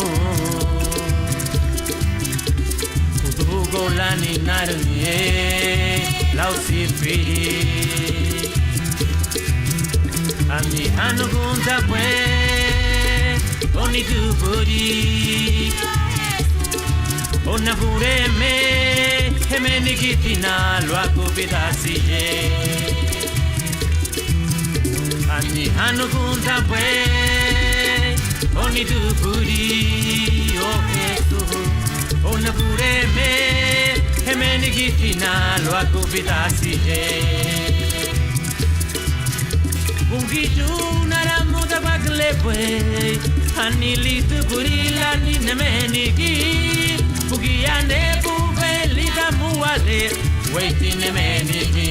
Udugo la ninarnie La usipiri Ami hanugunta pwe Oni duburi Ona pureme Hemeni gitina lo agupidasi Ani hanugunta pwe Oni duburi Oh Jesús Ona pureme Hemeni gitina lo agupidasi Bungiju naramuda baglepwe Anilitu burila nine meniki Bugiane bubeli da muale Waitine meniki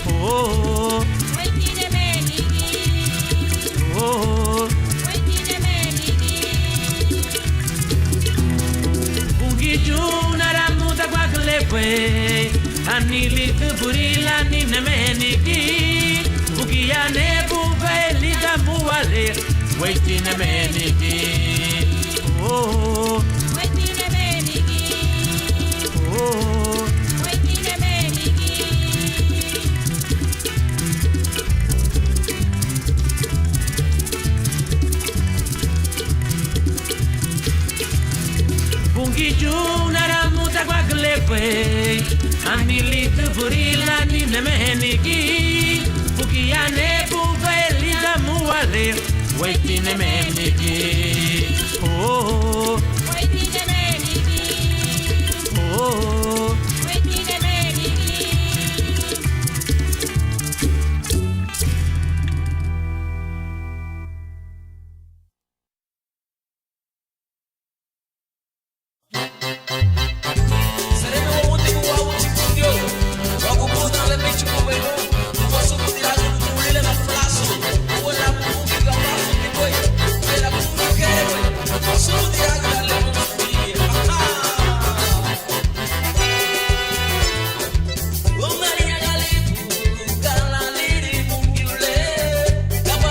Oh Waitine meniki Oh Waitine meniki Bungiju naramuda baglepwe Anilitu burila nine meniki Ukiane bubeli da muale Waitine meniki Oh Waitine meniki Oh Waitine meniki Bungiju naramuta kwa glepwe Anilitu burila nine meniki Ukiane bubeli da muale Waitine meniki Oh Waitine meniki Oh Waitine meniki Sereno wa wote kwa wote kungyo Wakubuda le mechi kubeno Wasu kutiraji kutumulile na flaso Uwela kukunga mafu kibwe Uwela kukunga kewe Wasu kutiraji na lemo msukie Umaria galibu Kala liri mungile Kapa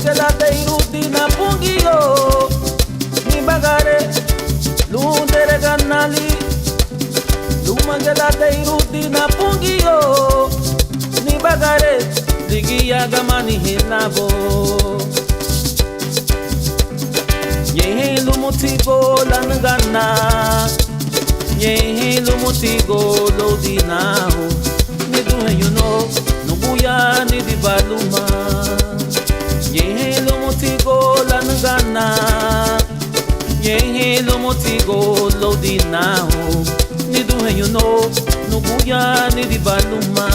Geladeiro di Napungio, ni bagare, l'undere ganali. Luma geladeiro di Napungio, ni bagare, di gia gamani hinabo. Yehe lumutigo lanagana, yehe lumutigo lodinao. Ni duhe you know, nubuya ni di baluma. Yehe motigo lanagana, yehe motigo lodinao. Ni duhe you know, nubuya ni di baluma.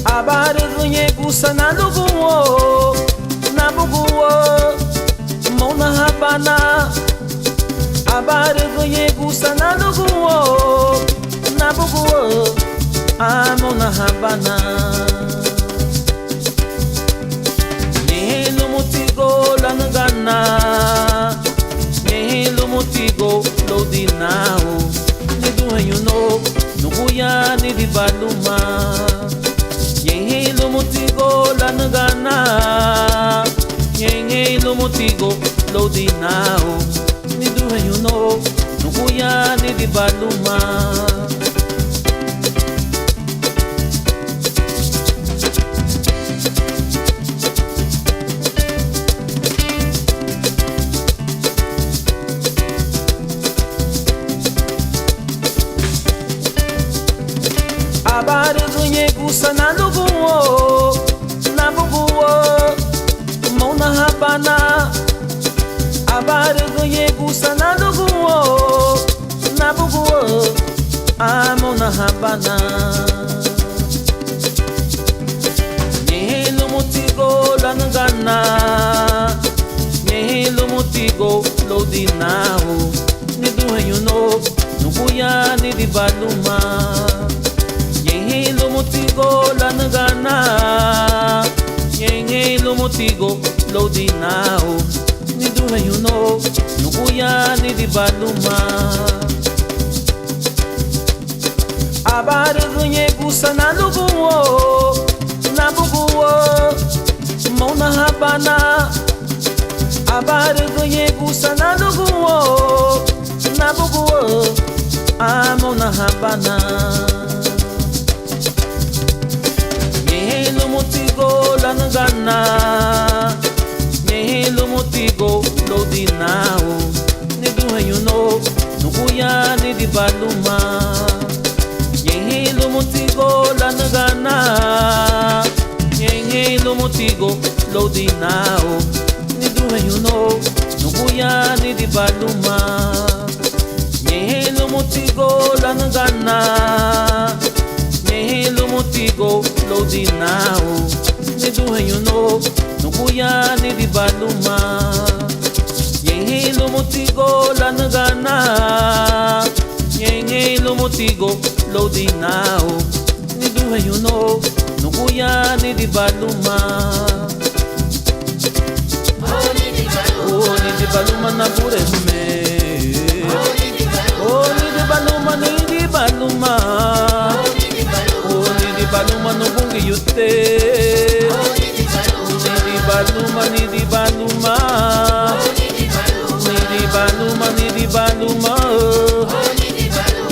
Abare gunye gusa na luguwo, na buguwo, mona habana. Abare gunye gusa na luguwo, na buguwo, mona habana. Yehe lumutigo lanagana, yehe lumutigo lodinao. Ni duhe you know, nubuya ni di baluma. Yehe lumutigo lanagana, yehe lumutigo lodinao. Ni duhe you know, nubuya ni di baluma. Abare gunye gusa na luguwo, na buguwo, mona habana. Abare gunye gusa na luguwo, na buguwo, mona habana. Yehe lumutigo lanagana, yehe lumutigo lodinao. Ni duhe you know, nubuya ni di baluma. Yehe lumutigo lanagana, yehe lumutigo lodinao. Ni duhe you know, nubuya ni di baluma. Abare gunye gusa na luguwo, na buguwo, mona habana. Abare gunye gusa na luguwo, na buguwo, mona habana. Yehe lumutigo lanagana, yehe lumutigo lodinao. Ni duhe you know, nubuya ni di baluma. Yehe lumutigo lanagana, yehe lumutigo lodinao. Ni duhe you know, nubuya ni di baluma. Yehe lumutigo lanagana, yehe lumutigo lodinao. Ni duhe you know, nubuya ni di baluma. Yehe lumutigo lanagana, yehe lumutigo lodinao. Ni duhe you know, nubuya ni di baluma. Oh ni di baluma na bureme. Oh ni di baluma, ni di baluma. Oh ni di baluma no bungi yute. Ni di baluma, ni di baluma. Ni di baluma, ni di baluma.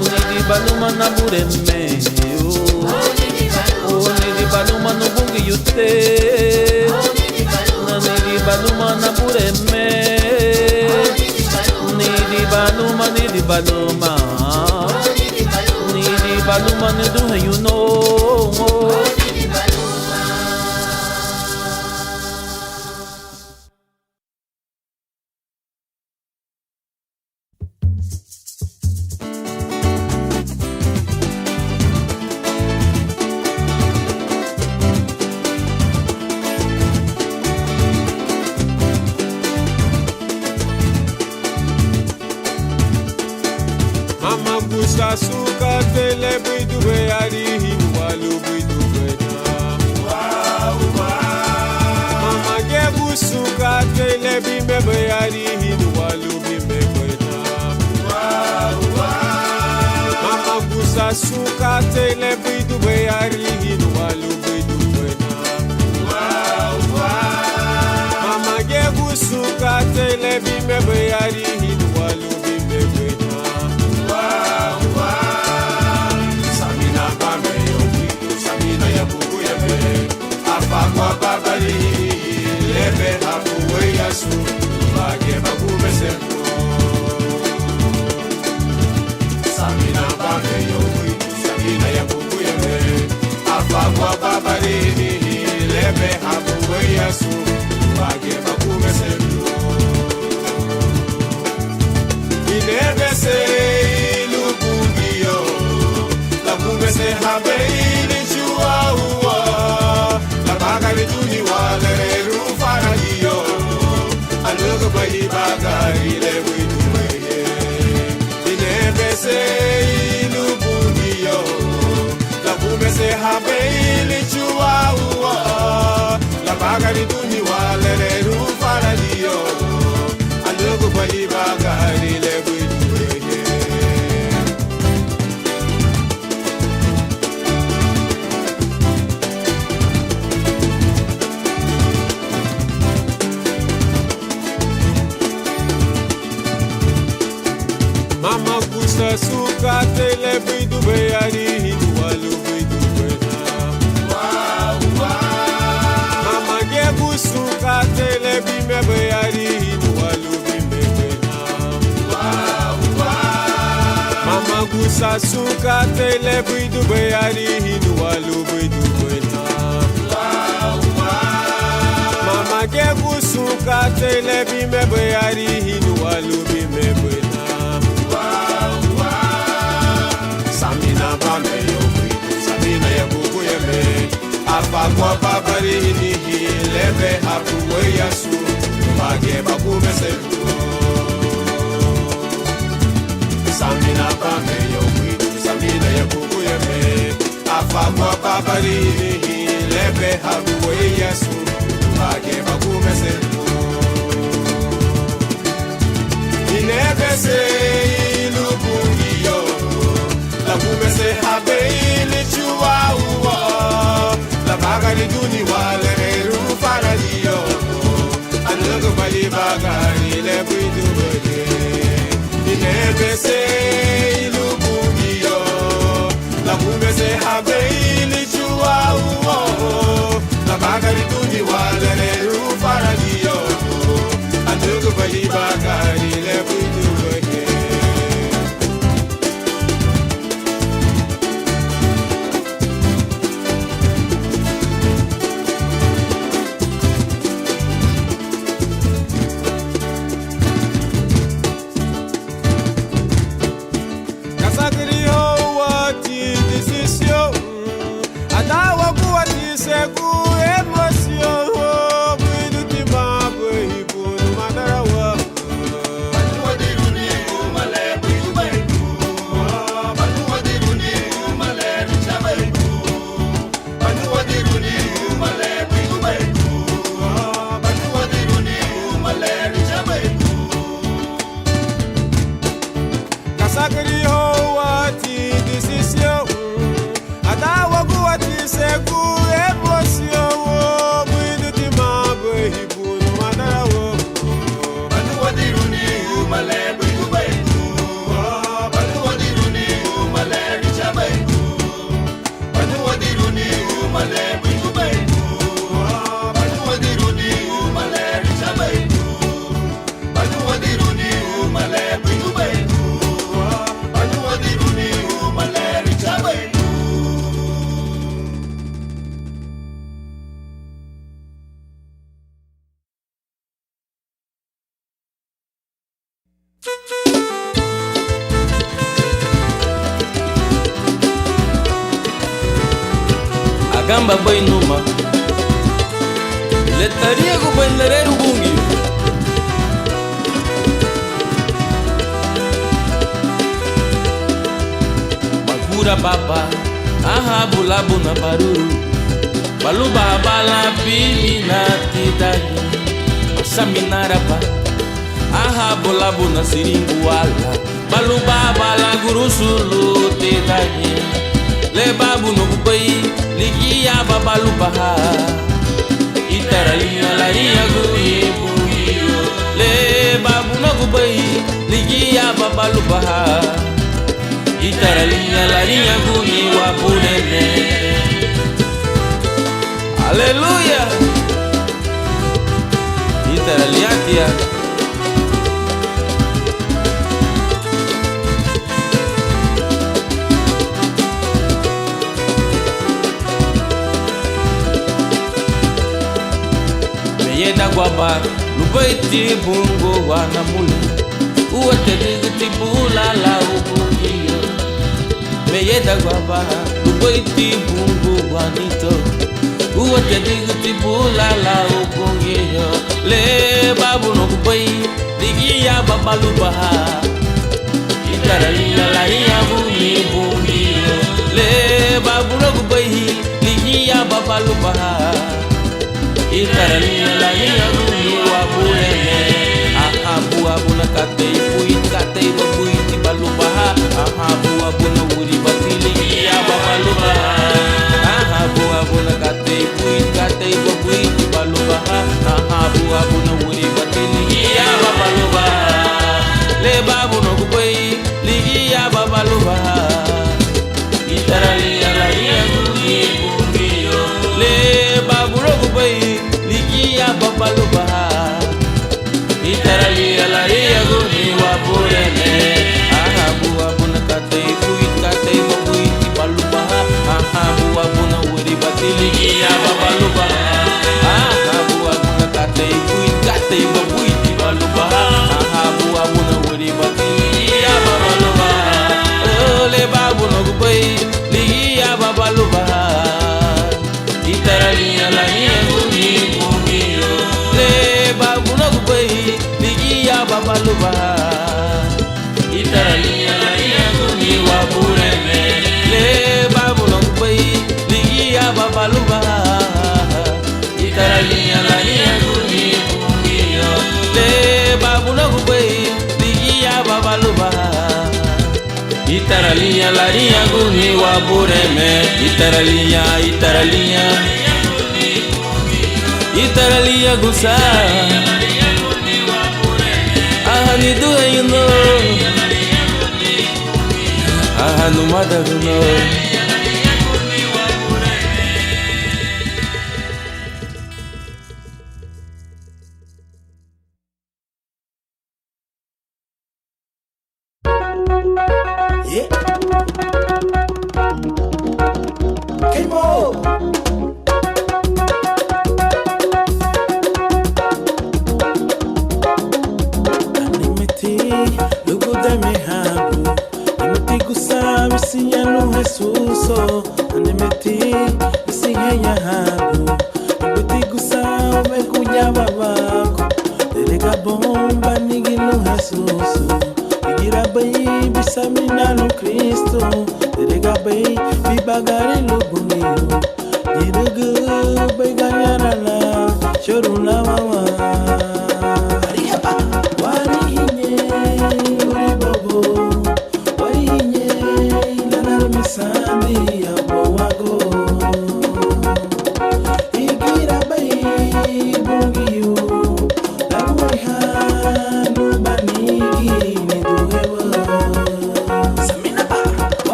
Ni di baluma na bureme. Oh ni di baluma no bungi yute. Ni di baluma na bureme. Ni di baluma, ni di baluma. Ni di baluma ni duhe you know. sasuka tele bidu beari hinwalu bidu bena. Mama gebu suka tele bime beari hinwalu bime bena. Mama gusa suka tele bidu beari hinwalu bidu bena. Mama gebu suka tele bime beari hinwalu bime bena. Samina bame yokitu, samina ya buku ya me. Afakwa babali, lebe hapuwe yasu, bage bakume sempo. Samina bame yokitu, samina ya buku ya me. Afakwa babali, lebe hapuwe yasu, bage bakume sempo. Inebe se se habeili chua uwa la bagari tuni wale rufara hiyo alugo bayi bagari le witu weye inebe se ilubungiyo la kume se habeili chua uwa la bagari tuni wale rufara hiyo alugo bayi bagari le witu suka tele bidu beari hinwalu bidu bena. Mama gebu suka tele bime beari hinwalu bime bena. Mama gusa suka tele bidu beari hinwalu bidu bena. Mama gebu suka tele bime beari hinwalu bime bena. Samina bame yokitu, samina ya buku ya me. Afakwa babari hinihi, lebe hapuwe yasu, bage bakume sempo. Samina bame yokitu, samina ya buku ya me. Afakwa babari hinihi, lebe hapuwe yasu, bage bakume sempo. Inebe se ilubungiyo la kume se habeili chua uwa la bagari duni wale rufara hiyo anugo bali bagari le bidu bede inebe se ilubungiyo la kume se habeili chua uwa la bagari duni wale rufara hiyo anugo bali bagari le bidu bede. Gamba boy numa letaria go bandere bungi Luga baba, aha bulabu na baruru. Baluba bala pili na tidagi. Saminaraba, aha bulabu na siringu wala. Baluba bala gurusulu tidagi. Le babu no kupai, ligia babalubaha. Itaralia laria gui buio. Le babu no kupai, ligia babalubaha. Itaralia laria gui wapulene. Aleluya. Itaralia tia. Yeda guaba, lubaiti bungo wanamule. Uwate digiti bula la ubungiyo. Me yeda guaba, lubaiti bungo wanito. Uwate digiti bula la ubungiyo. Le babu no kubai, digiya babalubaha. Itaralia la iya bungiyo. Le babu no kubai, digiya babalubaha. Itaralia la ia guni wa bulene. Aha bua buna katei puit katei babuit balubaha. Aha bua buna wuri batili ia babalubaha. Aha bua buna katei puit katei babuit balubaha. Aha bua buna wuri batili ia babalubaha. Le babu no kubai ligi ia babalubaha. Itaralia la ia guni bungiyo. Le babu no kubai ligia babalubaha. Itaralia la ia guni wa bulene. Aha bua buna katei puit katei babuit balubaha. Aha bua buna wuri batili ia babalubaha. Aha bua buna katei puit katei babuit balubaha. Aha bua buna wuri batili ia babalubaha. Ole babu no kubai ligia babalubaha. Itaralia la ia guni bungiyo. Le babu no kubai ligia babalubaha. Itaralia la ia guni wa bureme. Le babu no kubai ligia babalubaha. Itaralia la ia guni bungiyo. Le babu no kubai ligia babalubaha. Itaralia la ia guni wa bureme. Itaralia Itaralia gusa. Ahani duha yuno. Ahanu madaguno. Yeah. Came on. Lugu de mi habu, nimeti kusami siyanu Jesuso. Nimeti siyanya habu, nimeti kusami kunya babako. Delega bomba nigilu Jesuso, igira bay bisamina lu Kristo. Delega bay bibagari lubuniyo, jirugu bay ganyara la choruna mama.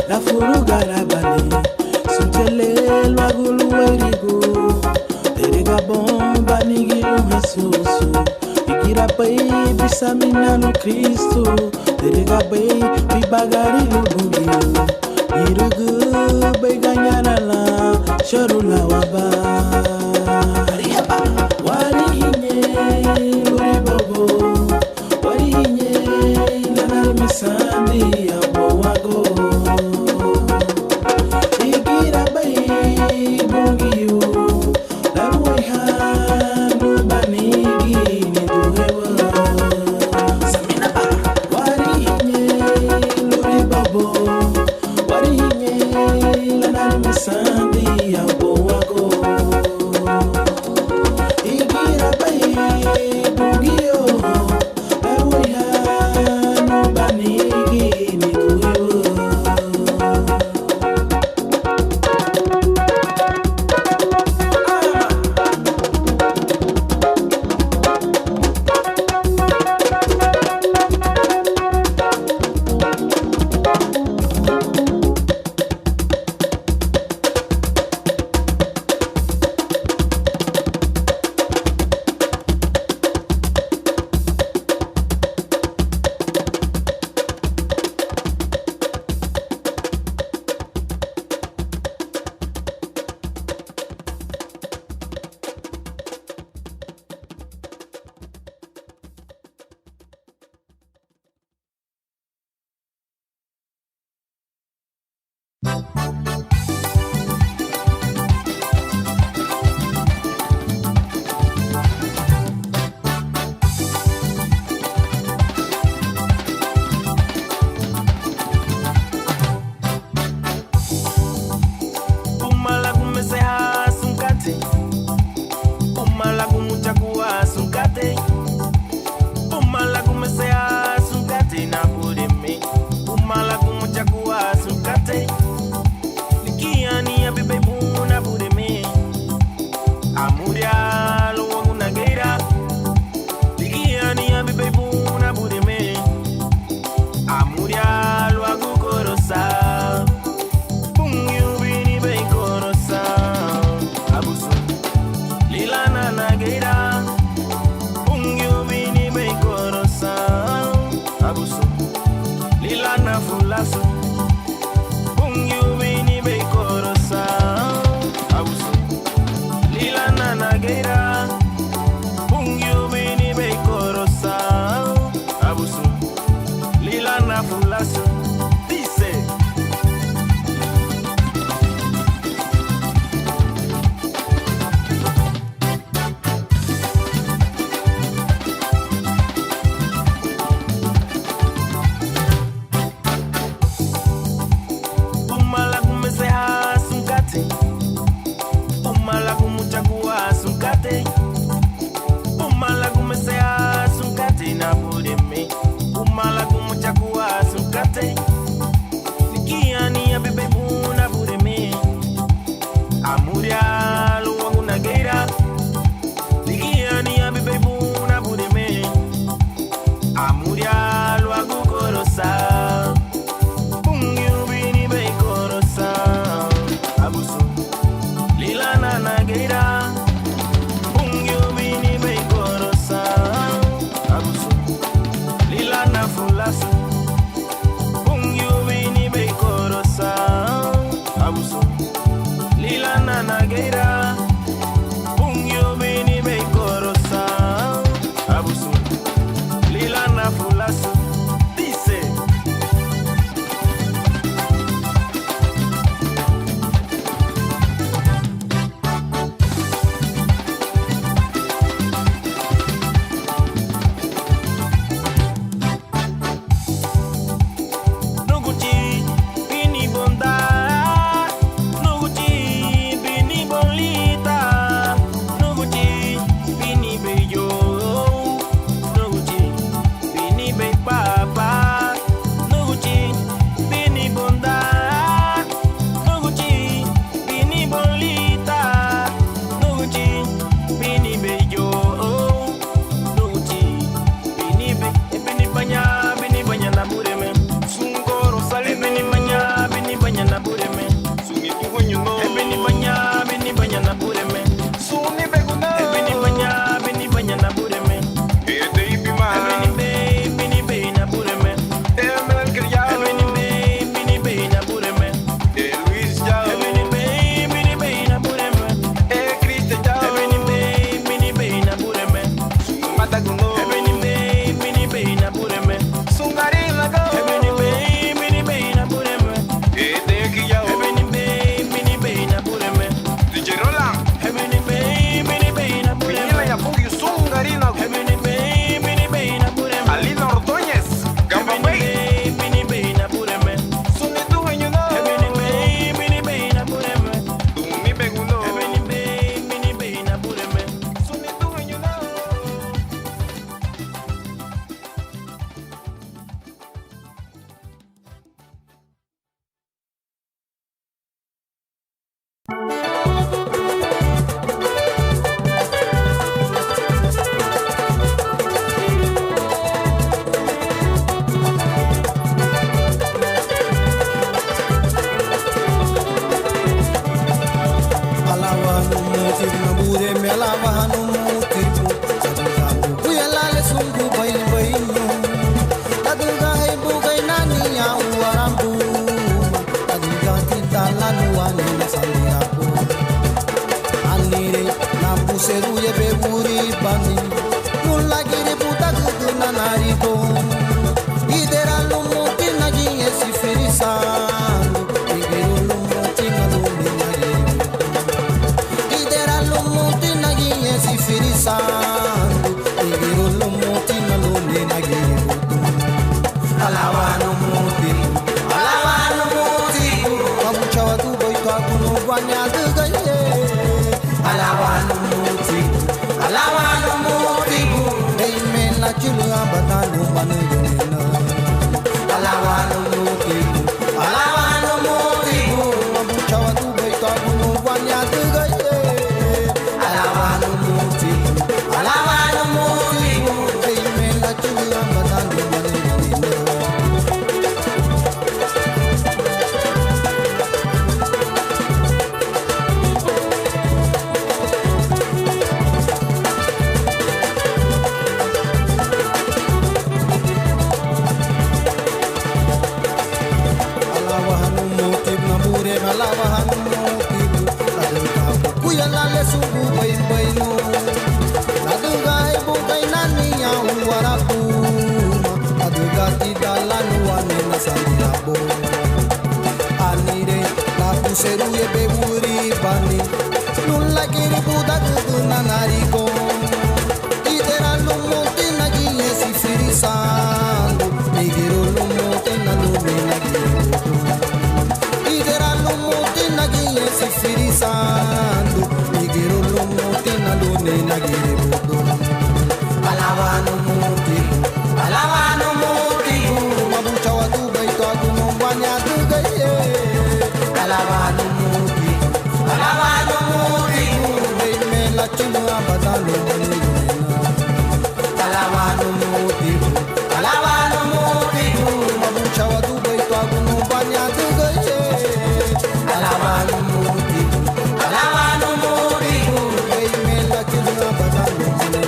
La furu garabale, suntele lwagulu werigo. bay bisa minano Cristo Derega bay bi bagari lubungiyo Irugu bay ganyana la Shorula waba Wari hinye luri bobo Wari hinye lanar misandi abo wago Igira bay bungiyo Laruwe hanu banigi ni duhewa Samina ba Wari hinye luri bobo Wari hinye lanar misandi abo wago Igira bay bungiyo Laruwe hanu banigi ni duhewa Umala kumeseha sunkate Umala kumuchakua sunkate Umala kumeseha sunkate na budeme Umala kumuchakua sunkate Nikiani ya bibe buna budeme Amuria lo wangu nageira Nikiani ya bibe buna budeme Amuria lo wangu korosa Fulaso Ungu bini be korosa Abuso Lila nanageira Ungu bini be korosa Abuso Lila na fulaso Dice Umala kumuchakua sunkate Umala kumesea sunkate na budeme Umala kumuchakua sunkate Nikiani ya bibe buna budeme Amuria lo wangu nageira Nikiani ya bibe buna budeme Amuria lo wangu korosa Nageira Ungu bini be korosa Abuso Lila na fulaso Ungu bini be korosa Abuso Lila na nageira Ungu bini be korosa Abuso Lila na fulaso Dice seruye beburi bani nulla giri puta guduna narigo idera lumuti nagi esi ferisandu igiru lumuti ngalumi nagi idera lumuti nagi esi ferisandu igiru lumuti ngalumi nagi alawanu muti kabuchawa tu boy kakunu banya dugaye alawanu muti hey men la chulu abadanu manu yena alawanu muti kabuchawa tu boy kakunu banya dugaye alawanu muti hey men la chulu abadanu manu yena anire la puseruye beburi bani nulla kiri puta guduna nariko idera lumuti nagi esi firisandu igiru lumuti nalumi nagi idera lumuti nagi esi firisandu igiru lumuti nalumi nagi alawanu muti mabuchawa tu baito akuno banya dugaye alawanu muti hey men la chulu abadanu manu alawanu muti mabuchawa tu baito akuno banya dugaye alawanu muti hey men la chulu abadanu manu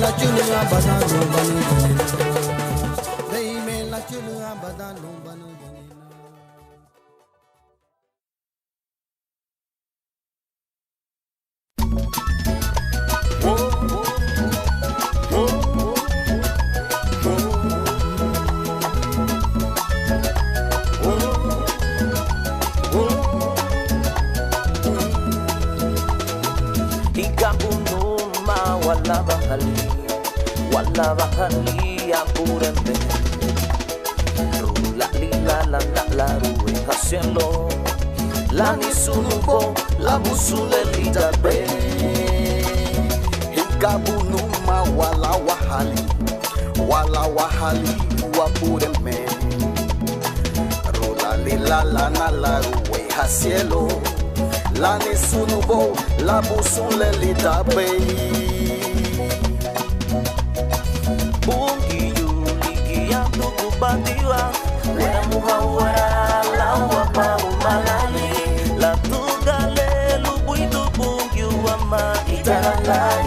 la chulu abadanu manu hey men la chulu abadanu manu wala bahali apúrenme la rué haciendo la ni sunubo la busulelita be Hikabunuma wala wahali wapureme rola lila lana la ruwe hacielo la ni sunubo la busulelita be Bandiwa, wera muhawara, lawa pa umalali, la tugale, lubuitu bungi wama, itarala.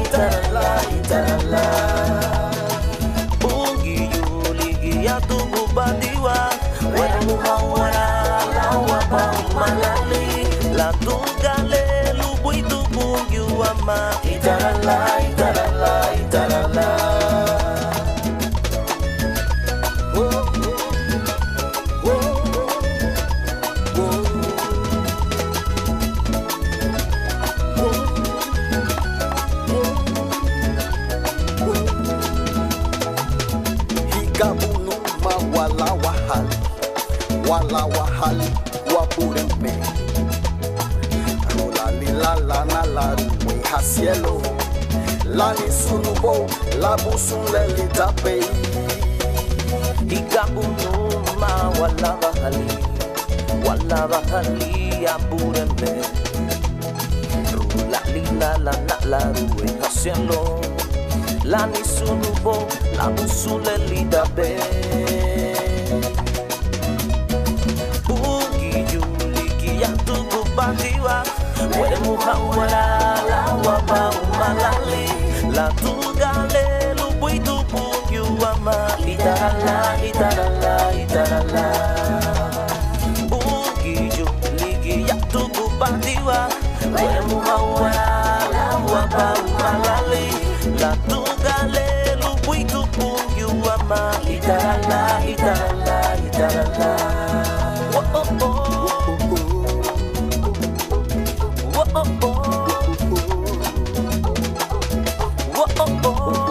Bungi yuligi ya tugu bandiwa, wera muhawara, lawa pa umalali, la tugale, lubuitu bungi wama, itarala. Wala wahali wapureme rola lila lana la ruwe hacielo la ni sunubo la busulelita be Hikabunuma wala bahali apúrenme rola lila la ruwe haciendo la ni sunubo la busulelita be Bandiwa, were muhawara, lawa pa umalali, la tugale, lubuitu bungi wama, itarala. Bungi La tugale lupui tupungi wama itarala itarala itarala. Oh oh oh. Oh oh oh. Oh oh oh.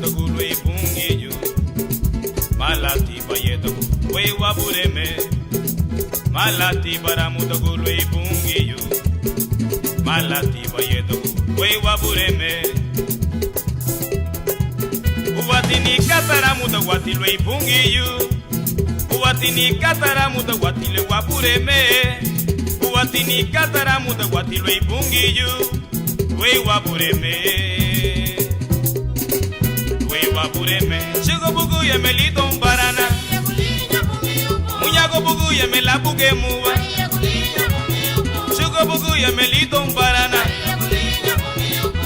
mutagulu ipungiyu malati bayeto we wabureme malati bara mutagulu ipungiyu malati bayeto we wabureme uwatini katara mutagwati we ipungiyu uwatini katara mutagwati le wabureme uwatini katara mutagwati we ipungiyu we wabureme Chico bugu ye melito mbarana Muñago bugu ye melabuge muwa Chico bugu ye melito mbarana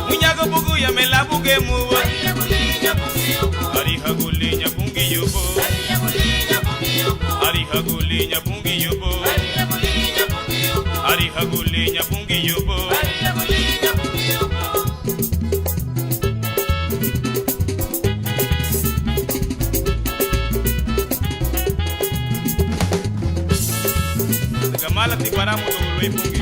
Muñago bugu ye melabuge muwa Ariha gulinya bungi yubo Ariha gulinya bungi yubo Ariha gulinya bungi yubo Malati para mutagulu ipungi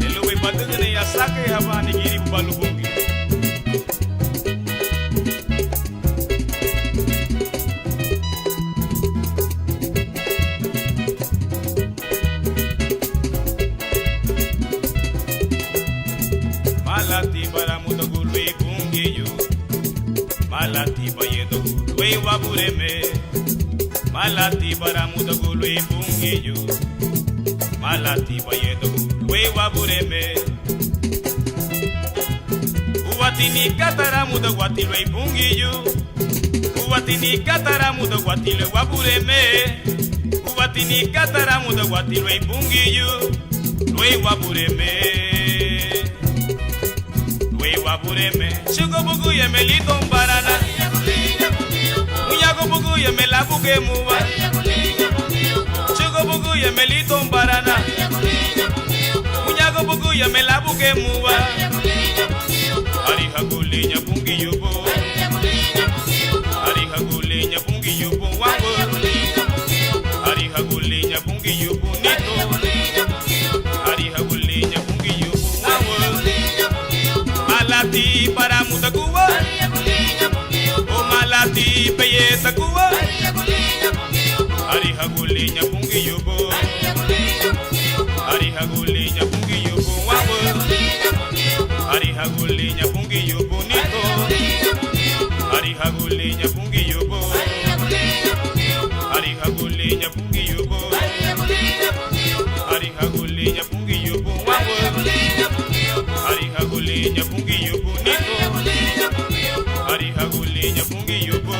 lelo we badagane ya sake habani giri balu bungi malati para mutagulu ipungi yu malati bayedo we wabureme malati para mutagulu ipungiyu malati bayedo we wabureme uwatini katara mutagwati we ipungiyu uwatini katara mutagwati le wabureme uwatini katara mutagwati we ipungiyu we wabureme Chico bugu ye melito mbarana Muñago bugu ye melabuge muwa Chico bugu ye melito mbarana Muñago bugu ye melabuge muwa Ariha gulinya bungi yubo Ariha gulinya bungi yubo wango Ariha gulinya bungi yubo nito Ariha gulinya bungi yubo wango Malati para mutakuwa O malati peye takuwa Ariha gulinya bungi yubo Ariha gulinya bungi yubo wango Ariha gulinya bungi yubo nito Ariha gulinya bungi yubo Ariha gulinya bungi yubo Ariha gulinya bungi yubo wango Ariha gulinya bungi yubo nito Ariha gulinya bungi yubo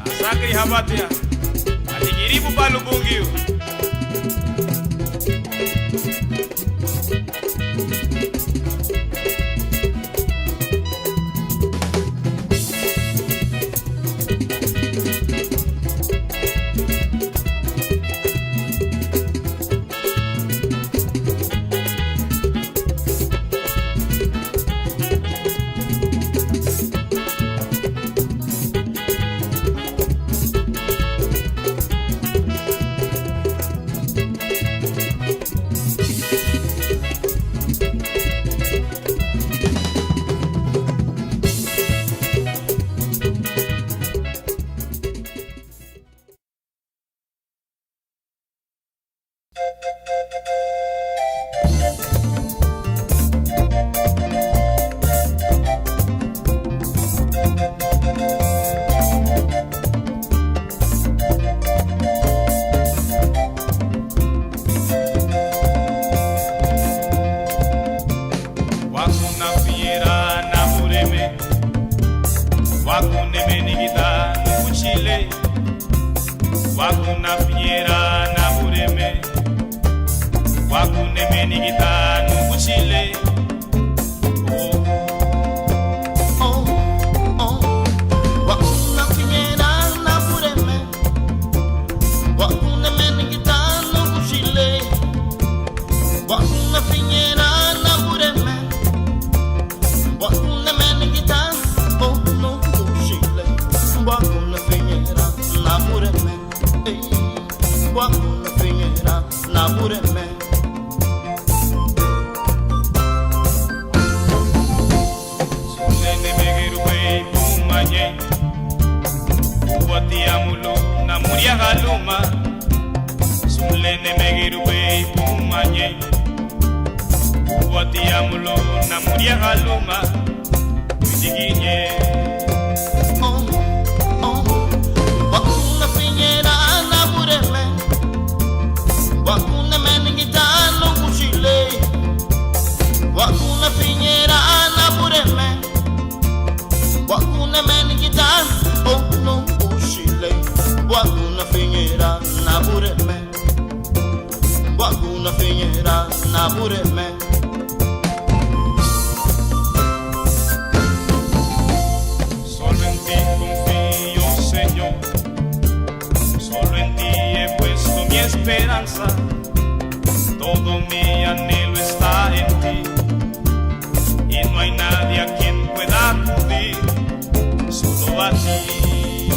Asake habatia atigiribu balu bungi Wakuna fiera na bureme Wakune menigita nukuchile Wakuna fiera na bureme Wakune menigita nukuchile Wakuna fiera na bureme Wakune menigita nukuchile Wakuna fiera na bureme Wakuna fiera bureme. Sulene megiru bei pumanye Watiamulo na muria galuma Sulene megiru bei pumanye Watiamulo na muria galuma Ujiginye Wakuna piñera na bureme. Wakuna meningitano kushile. Wakuna piñera na bureme. Wakuna meningitano no kushile. Wakuna piñera na bureme. Wakuna piñera na bureme. Solo en ti confío, Señor. Solo en ti he puesto mi esperanza. Todo mi anhelo está en ti. Y no hay nadie a quien pueda acudir. Solo a ti.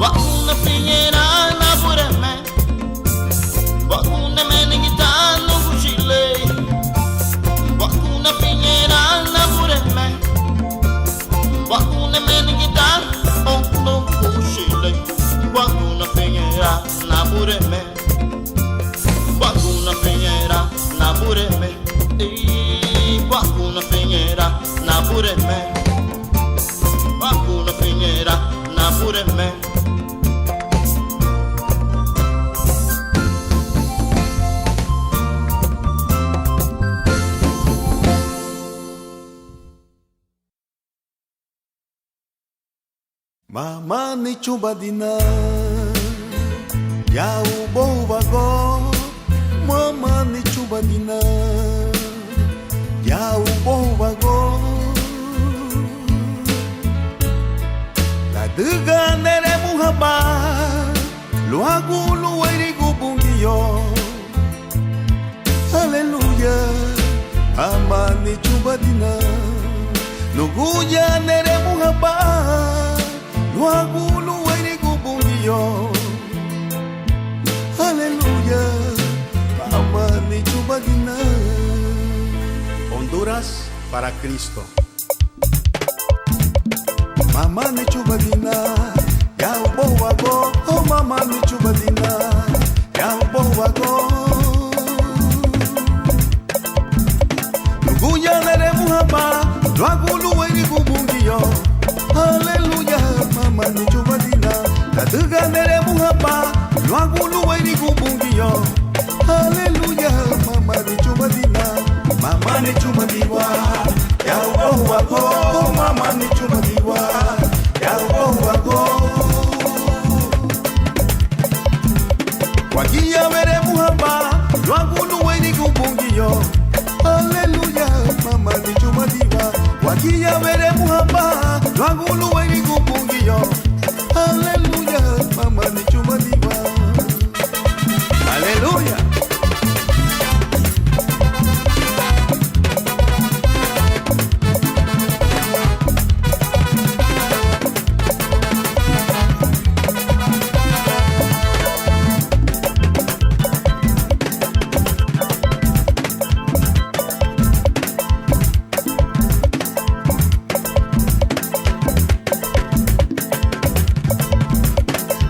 Wakuna piñera na bureme. Wakuna meningitano kushile. Wakuna piñera na bureme. Wakuna meningitano no kushile. Wakuna piñera na bureme. Wakuna piñera na bureme. Wakuna piñera na bureme. Wakuna piñera na bureme. Mama ni chubadina ya ubo vago. Mama ni chubadina ya ubo vago. La duga nere muhaba lo hago lo erigo bungiyo. Aleluya. Mama ni chubadina no guya nere muhaba. Luagulu erigo bungiyo. Aleluya. Mama ni chubadina. Honduras para Cristo. Mama ni chubadina. Ya ubo wago. Oh mama ni chubadina. Ya ubo wago. Luguya nere muhaba. Luagulu erigo bungiyo. Aleluya, mama ni chubadina. La duga nere muhaba, lo agulu erigo bungiyo. Aleluya, mama ni chubadina. Mama ni chubadiwa, ya ubo wako. Mama ni chubadiwa, ya ubo wako. Wakia were muhaba, lo agulu erigo bungiyo. Aleluya, mama ni chubadiwa. Wakia were muhaba, lo agulu erigo bungiyo. Aleluya, mama ni chubadiwa. Aleluya.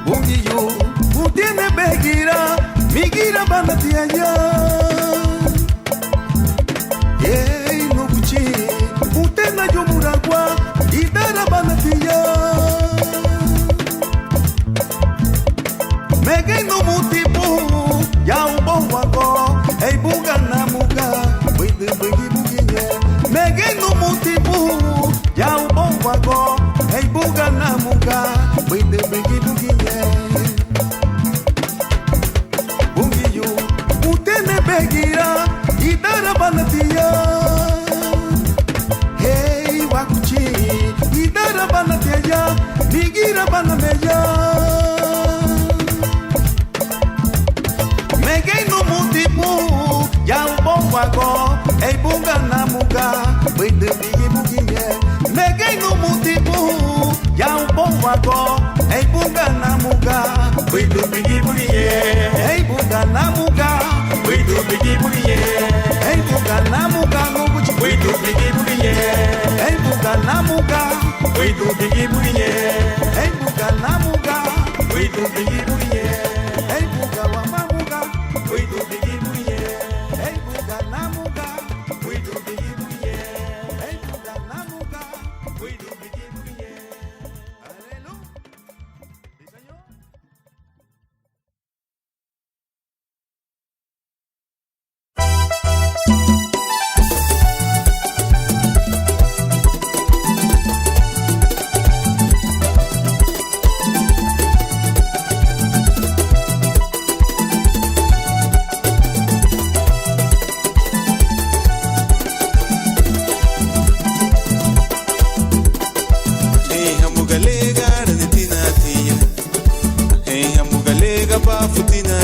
Bungiyo, utiene begira, migira banatianya. Yei no buchi, utena jomuragwa, idara banatia. Mege no mutipu, ya ubo wako, ei buga na muga, bidi bigi buginye. Mege no mutipu, ya ubo wako, ei buga na muga, bidi bigi buginye. Bungiyo, utene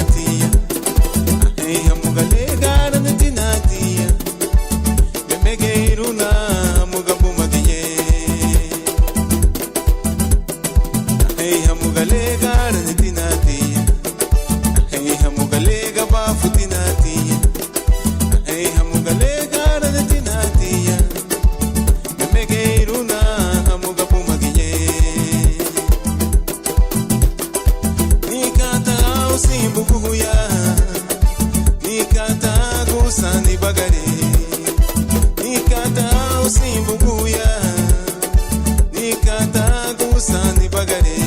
tinatia. Hey, hamugale gara na tinatia. Bemege iruna hamugabu magiye. Hey, hamugale gara na tinatia. Hey, hamugale gabafu tinatia. Hey, hamugale gara na tinatia. Bemege iruna hamugabu magiye. Nikata usimbu kuhuya. Nikata kusani bagare. Nikata usimbu kuhuya. Nikata kusani bagare.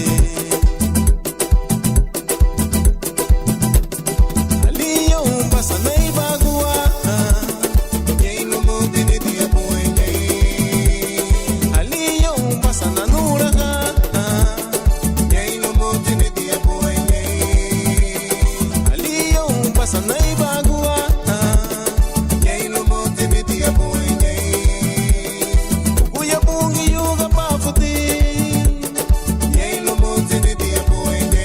Aliyo umbasa na ibagua. Yeinu mutini dia puenye. Aliyo umbasa na nuraga. Yeinu mutini dia puenye. Aliyo umbasa na ibagua. Yeinu mutini dia puenye. Ukuya bungi yuga bafuti. Yeinu mutini dia puenye.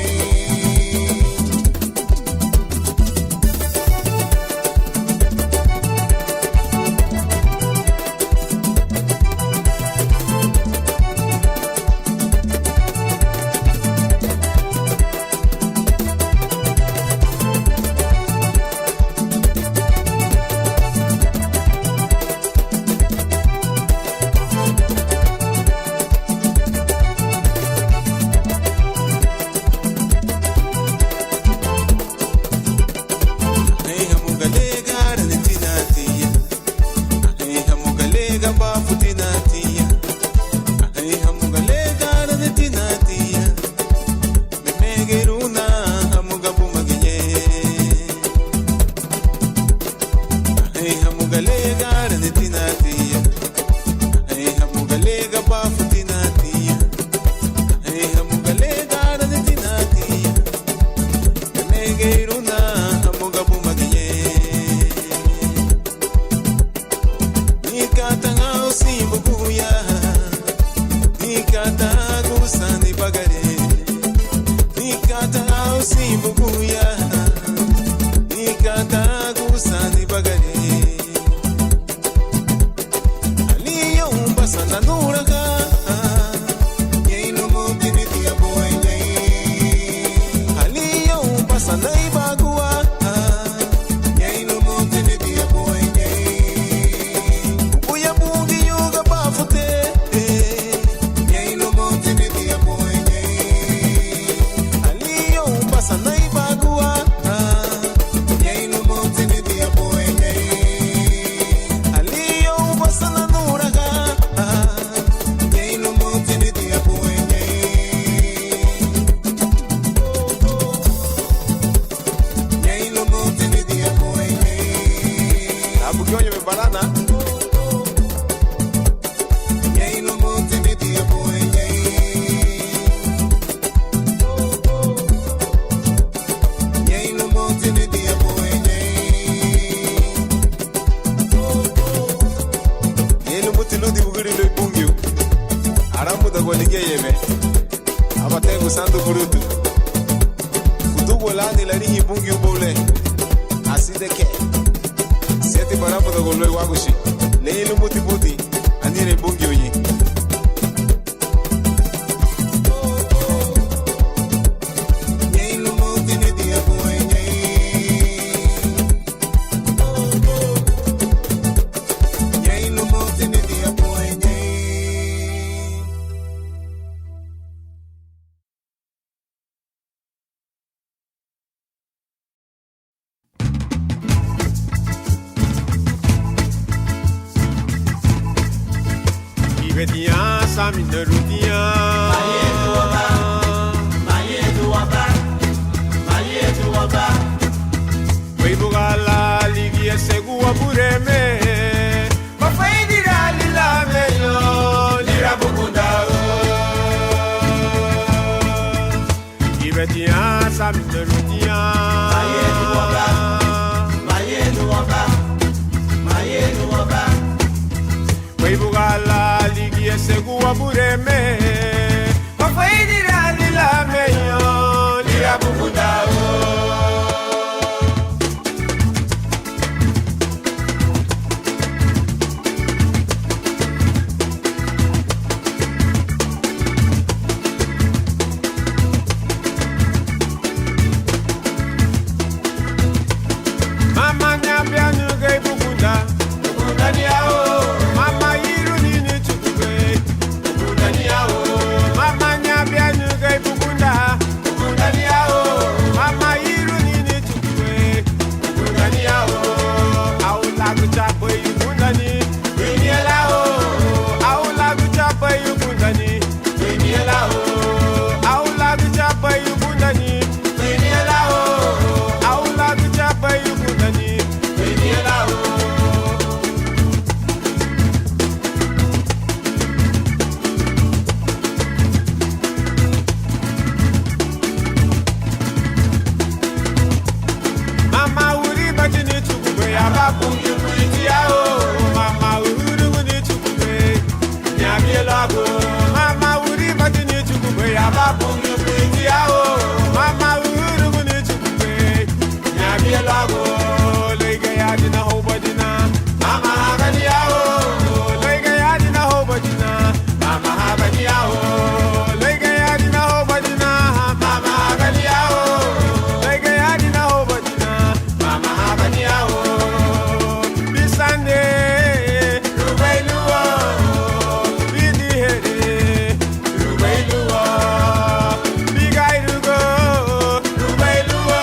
Hey, hamugale gara na tinatia. Hey, hamugale gabafu tinatia. Hey, hamugale gara na tinatia. Bemege iruna hamugabu magiye. Hey, hamugale gara na tinatia. Hey, hamugale gabafu tinatia. Hey, hamugale gara na tinatia. Bemege iruna hamugabu magiye. Nikata ngao simbu kuya. Nikata kusani bagare. Nikata ngao simbu kuya. Nikata kusani bagare. Aliyo umbasa na nuraga. Yeinu mutini dia puenye. Aliyo umbasa na ibagua. Yeinu mutini dia puenye. Ukuya bungi yuga bafute. Yeinu mutini dia puenye. Aliyo umbasa na ibagua. Yeinu mutini dia puenye. Aliyo umbasa na nuraga. Yeinu mutini dia puenye. Yeinu mutini dia puenye. Abukionye mebalana. Yeinu mutini dia puenye. Yeinu mutini dia puenye. Yeinu mutinu di bugiri lo ibungio. Aramu da gwalige yeme. Abatengu sandu kurutu. Kutubo lani la nihi bungio bole. Aside ke. Seti baramu da golwe wagushi. Leilu muti puti. Anire bungio yi. Yeinu mutini dia puenye. Yeinu mutini dia puenye. Ibetia sami nerutia. Weibugala ligi esegua bureme. Mafaidira lila meyo lira bukundao. Ibetia sami nerutia. Weibugala ligi esegua bureme. Mafaidira lila meyo lira bukundao. abapungi mwiti yao mama uhuru ni chukube nyabie lago mama uri mati ni chukube abapungi mwiti yao mama uhuru ni chukube nyabie lago lege yadi na hobadina mama hagani yao lege yadi na hobadina mama hagani yao lege yadi na hobadina mama hagani yao lege yadi na hobadina mama hagani yao bisande rubailuwa bidi hede rubailuwa bigairugo rubailuwa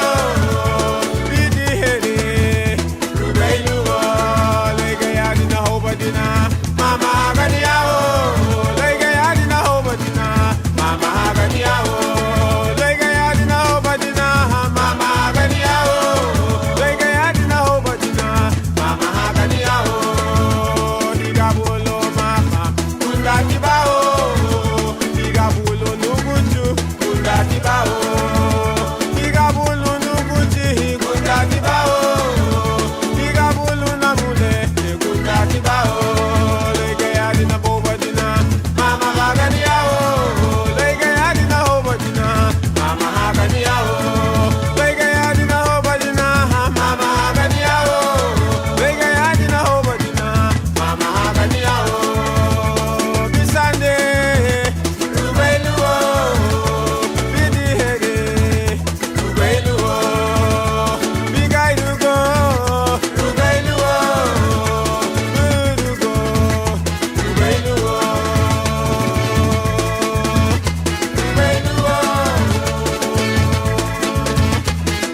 bidi hede rubailuwa lege yadi na hobadina mama hagani yao lege yadi na hobadina mama hagani yao lege yadi na hobadina mama hagani yao lege yadi na hobadina mama hagani yao digabulo mama kundati bao digabulo nugunju kundati bao digabulo nugunji kundati bao digabulo namule kundati bao lege yadi na hobadina mama hagani yao lege yadi na hobadina mama hagani yao lege yadi na hobadina mama hagani yao lege yadi na hobadina mama hagani yao bisande rubailuwo bidi hege rubailuwo bigairugo rubailuwo burugo rubailuwo rubailuwo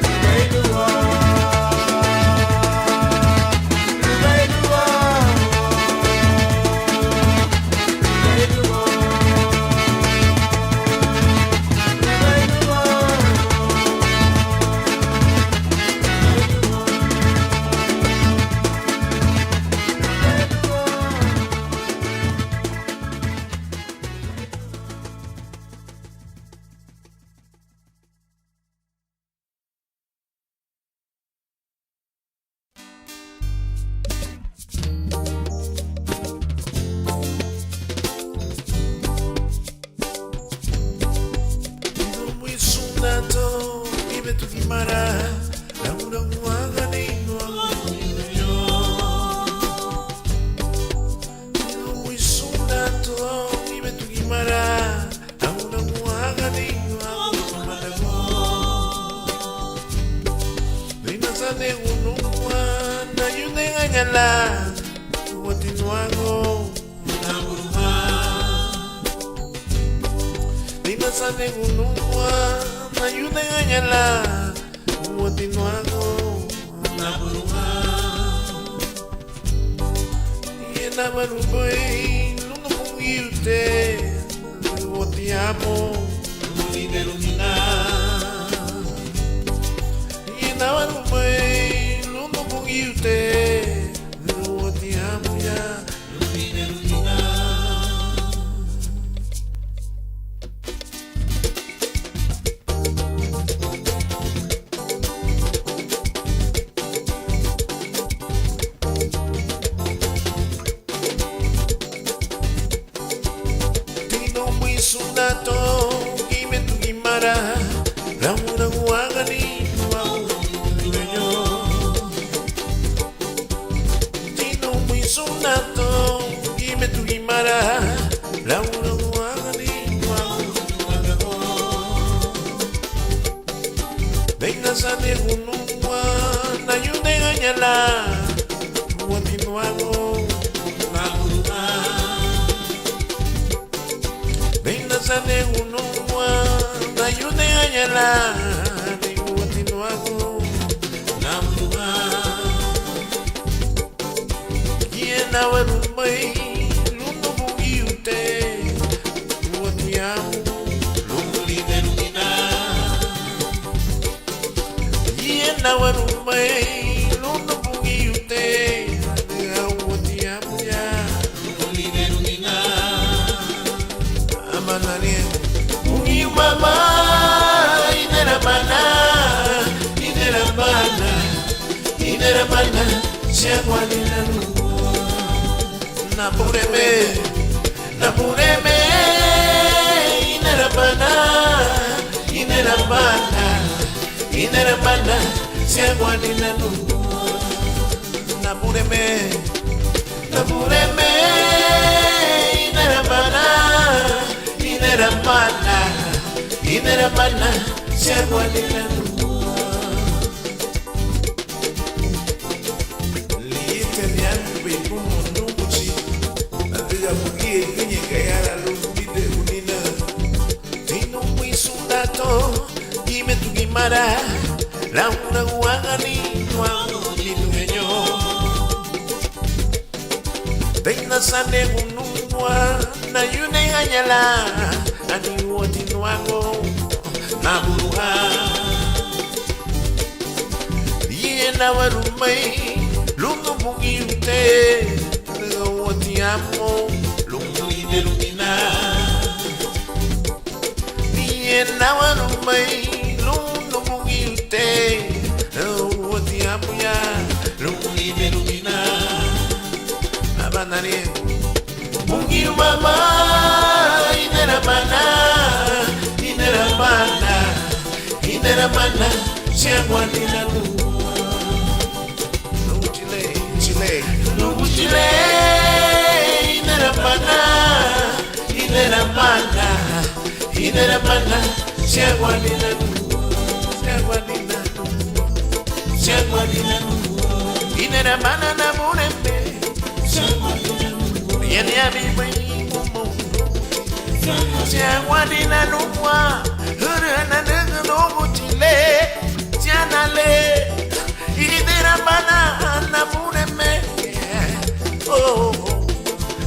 rubailuwo Muy sunato, vive tu quimara, la una muaga ni no yo. Muy sunato, vive tu quimara, la una muaga ni no malago. Nina sane unua, na yune nganyala, watinuago, na buruha. Nina sane unua, na yune nganyala, watinuago, na buruha. Yena baruboi, lungo mungiute, watiamo, lumine lumina. Yena baruboi, lungo mungiute, watiamo ya, lumine lumina. Tino muy sunato, gime tu gimara, ramuna guagani, yo. Tino muy sunato, gime tu gimara, ramuna guagani, venga sane unua, na yune ganyala, watinuago, na buruga. Venga sane unua, na yune ganyala, watinuago, na buruga. Yena warumbai, lundo bugiute, watiamu, lungo lide lumina. Yena warumbai, lundo bugiute, watiamu ya, lungo lide lumina. Amanane, ugi mama, inera mana, inera mana, inera mana. siagwanina nuwa. Napureme, napureme, inerabana, inerabana, inerabana, siagwanina nuwa. Napureme, napureme, inerabana, inerabana, inerabana, siagwanina nuwa. Dime tu guimara, la una guagani, nuango linueño. Venga sane unua, na yune hanyala, ani wati nuango, na buruha. Yena warumai, lungo mungi ute, lungo wati amo, lungo ide lumina. Yena warumai, lungo mungi ute, lungo wati amo ya, lungo ide lumina. Abanare, mungi mama, inerabana, inerabana, inerabana, siagwanina nuwa. Chile, inerabana, inerabana, inerabana, siagwanina nuwa, siagwanina nuwa, siagwanina nuwa, inerabana na murembe, siagwanina nuwa, yene ya bibi mumu, siagwanina nuwa, hurana nugu chile, sianale, inerabana na murembe. Oh,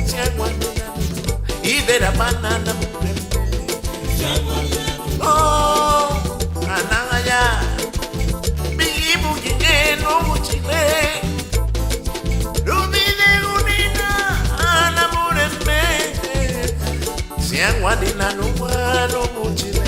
siagwanina nuwa, inerabana na murembe. Oh, anaya, bibu gine no chile, lumine unina, anamureme, siagwanina nuwa no chile.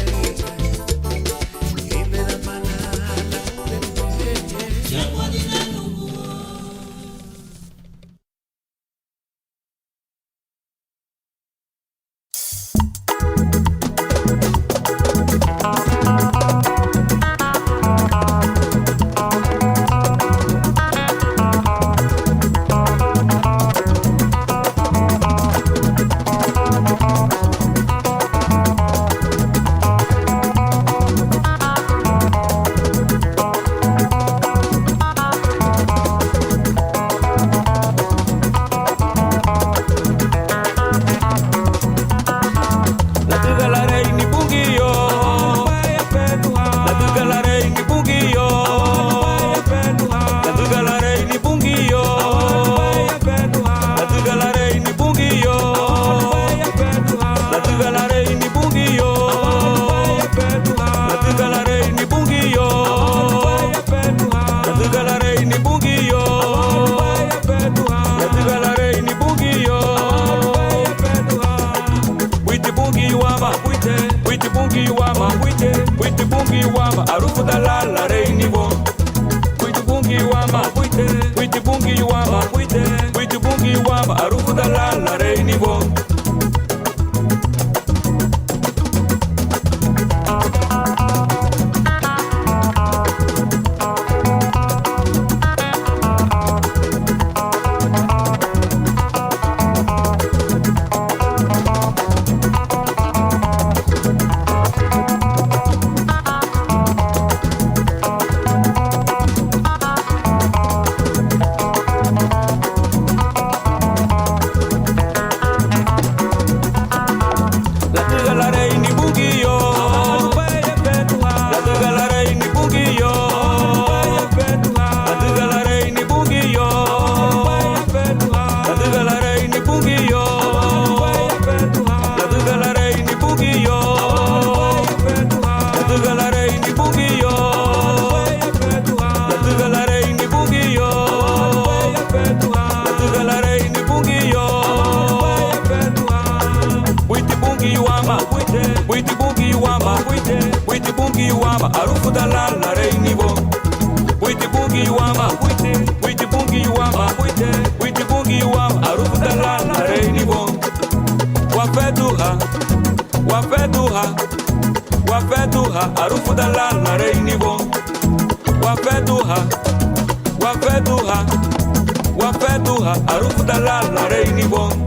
bungi wama arufu dalala reinibo. Witi bungi wama, witi bungi bungi wama witi bungi wama arufu dalala reini bon wafeduha arufu dalala reini bon wafeduha arufu dalala reini bon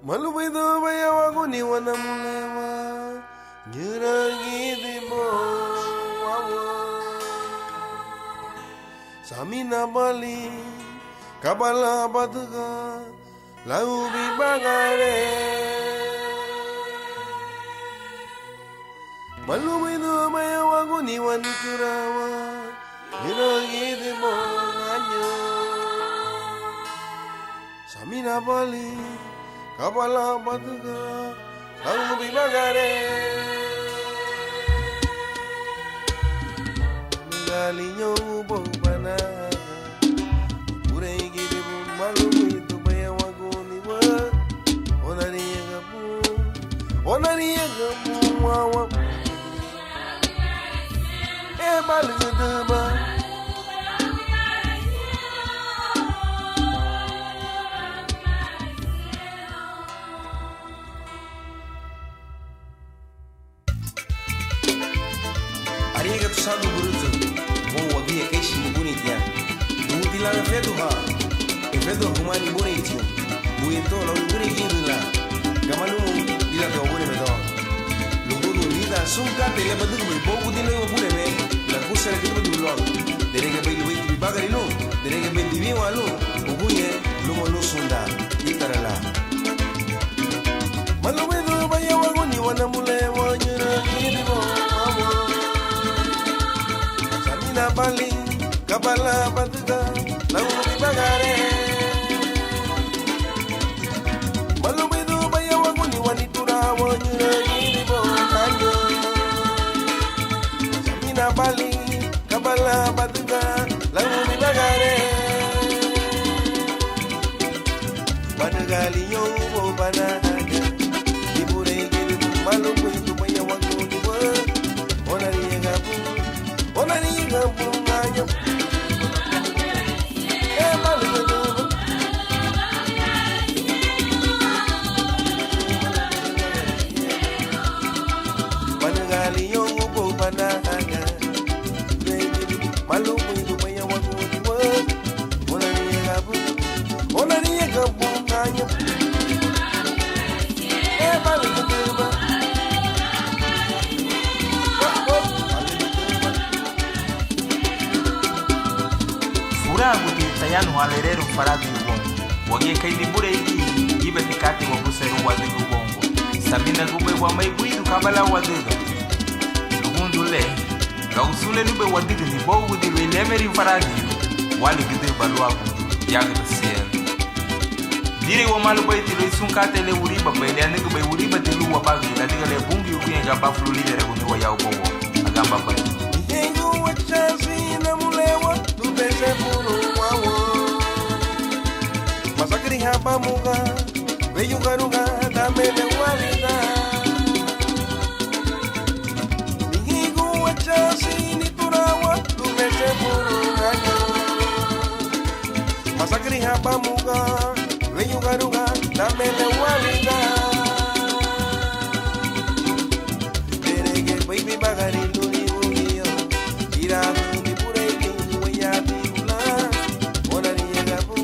Malubido baya wago ni wanamulewa nyeragi mo wawo Samina bali kabala batuga laubi bagare Malubido baya wago ni wanikurawa nyeragi mo anyo Samina bali Kabala batuga, ang bibagare. Galing yung ubong panaga, uray gilibong malumit, tubayang wagoniwa. Onariya ka po, wawa. Balik sa daba. Beto kumani bonito. Buito la uguri irla. Gamalu dila to bone beto. Lugudu nida sunka tele badu me bogu dile wo bune me. La kusa ke badu lo. Derege be wi bi bagari lo. Derege be divi walu. Uguye lumo lo sunda. Ikarala. Malu bedo baya waguni wana mule wanyira kiribo. Samina bali kabala batuga. La uri bagare. Malubidu baya waguni wanitura wanyura kiribo kanyo. Samina bali kabala batuga la uri bagare. Banagali yobo banaga. Ibure kiribo malubidu baya waguni wa. Onari gabu kanyo. Tayano alerero farado ubongo wage kaili bure ili ibe tikati wa buseru wa digu ubongo sabina gube wa maibuidu kabala wa diga lugundule gausule lube wa diga ni bogu di lemeri faradi wali gide balwagu yaga siel dire wa malu baiti lo isunkate le uriba bele ane gube uriba tilu wa bagi la diga le bungi ukuyenga baflu lidere gune wa yao bowo agamba ba Yengu wa chazi na mulewa tubeze muru Masakri hapa muga, beyuga ruga, dame me walida. Mihigu wachasi ni turawa, tumese muruganyo. Masakri hapa muga, beyuga ruga, dame me walida. Derege baby bagari luni ungiyo, ira mi pureke uya bibula, ona ni gabu.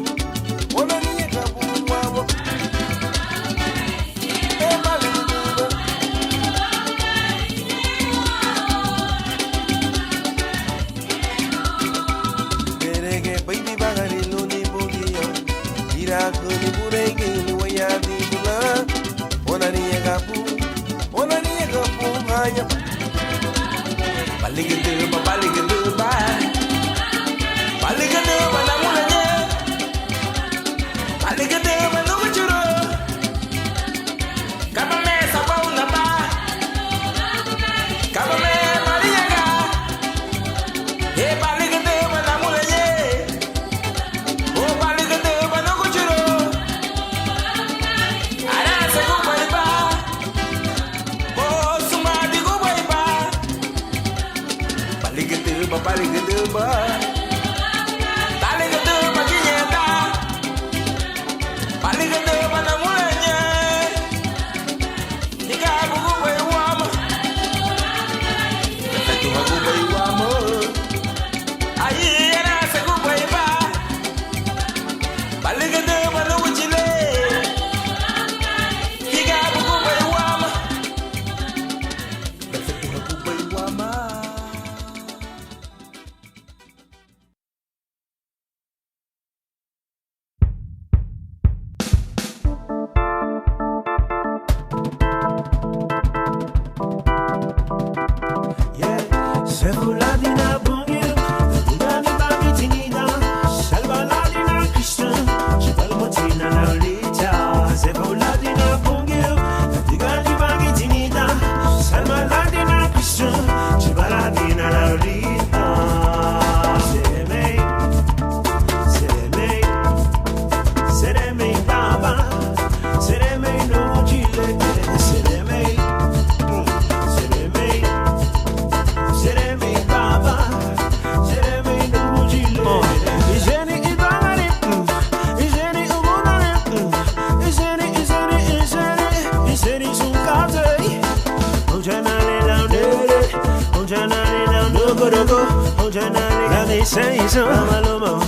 Say so, I'm a lomo.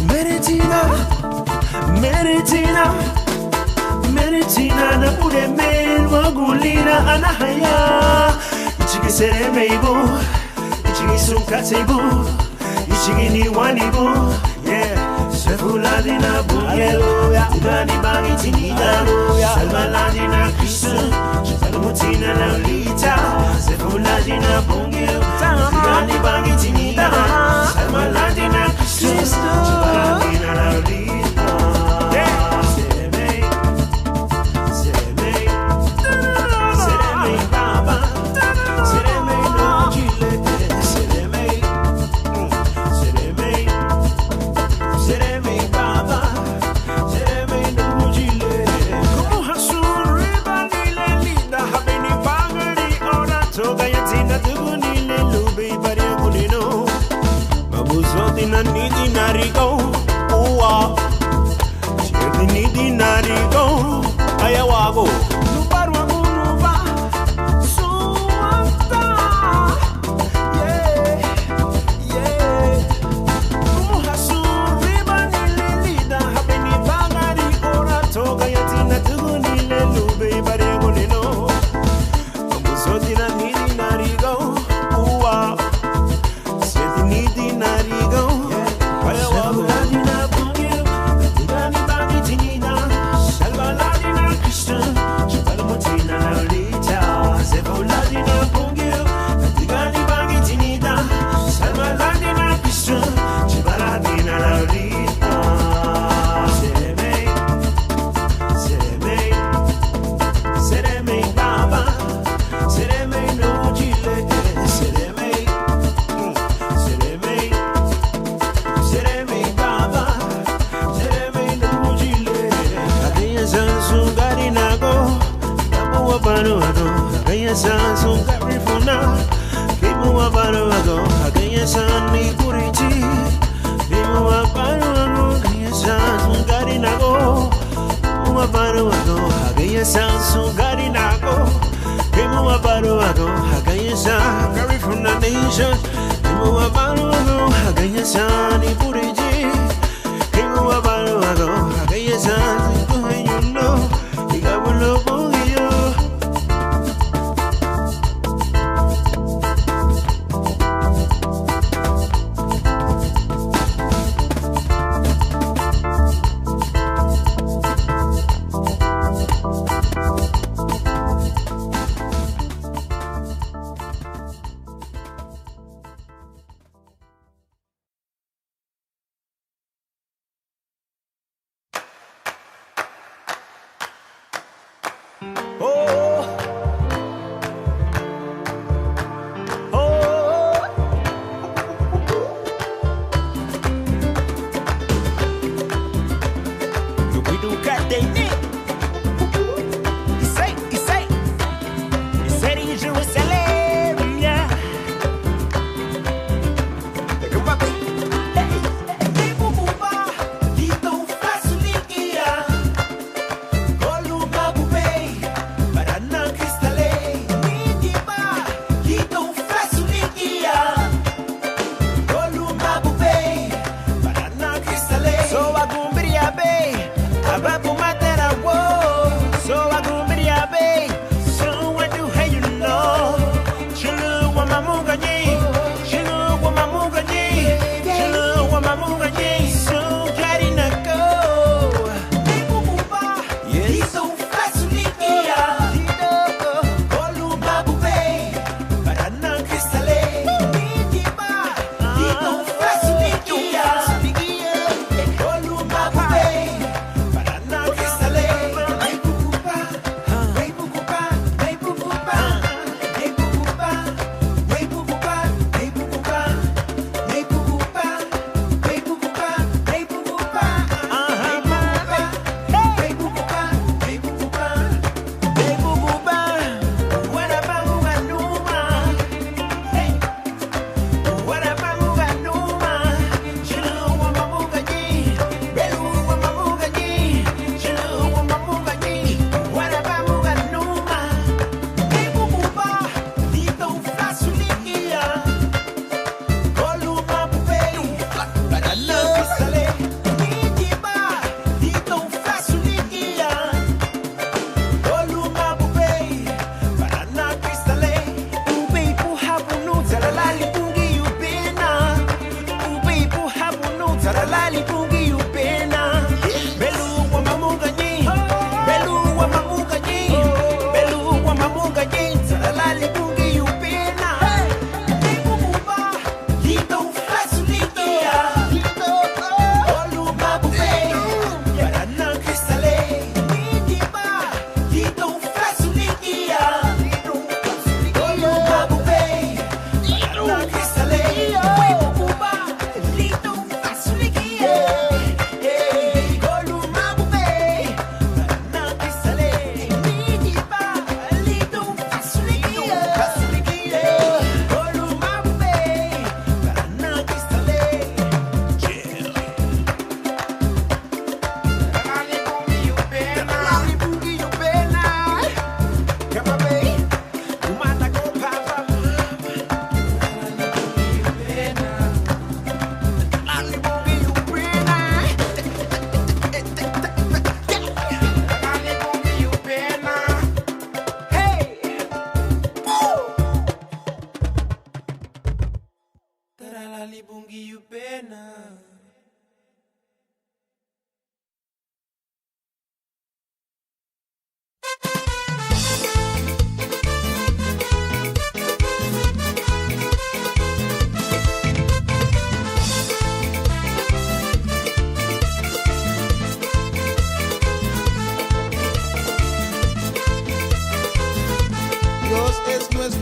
Meditating. Meritina na bude men wagulina anahaya Ichigi seremeibo Ichigi sunkateibo Ichigi ni wanibo Yeah Sefuladina bu Hallelujah Ugani bangi tinida Salmaladina Kristu Chipalumutina na lita Sefuladina bungi Ugani bangi tinida Salmaladina Kristu Chipaladina na lita Nidi narigo, uwa. Chirdi nidi narigo, ayawago. Nubaru agunuba, suwanta. Yeah, yeah. Kumuhasu riba nililida, habeni bangari ora toga yatina tugu nilelu bebare gonino. Mamusotina nidi narigo, uwa. Chirdi nidi narigo. Salvaladina bungiu, Tigani bangi tinina. Salvaladina Kristu, Chipalamutina na lita. Salvaladina bungiu, Tigani bangi tinina. Salvaladina Kristu, Chipaladina na lita. Sereme, sereme, sereme baba, sereme no chile, sereme, sereme. Sereme baba, sereme nujile. Agaya sansu gari nago, kamu wabaro ago. Agaya sansu gari funa, kamu wabaro ago. Agaya sani kuriji, kamu wabaro ago. Agaya sansu gari nago, kamu wabaro ago. Agaya sansu gari nago, kamu wabaro ago. Agaya san gari funa nation. Kamu wabaro ago, agaya sani kuriji. Kamu wabaro ago, agaya sani kuhayu no. Ikabulo bungiyo.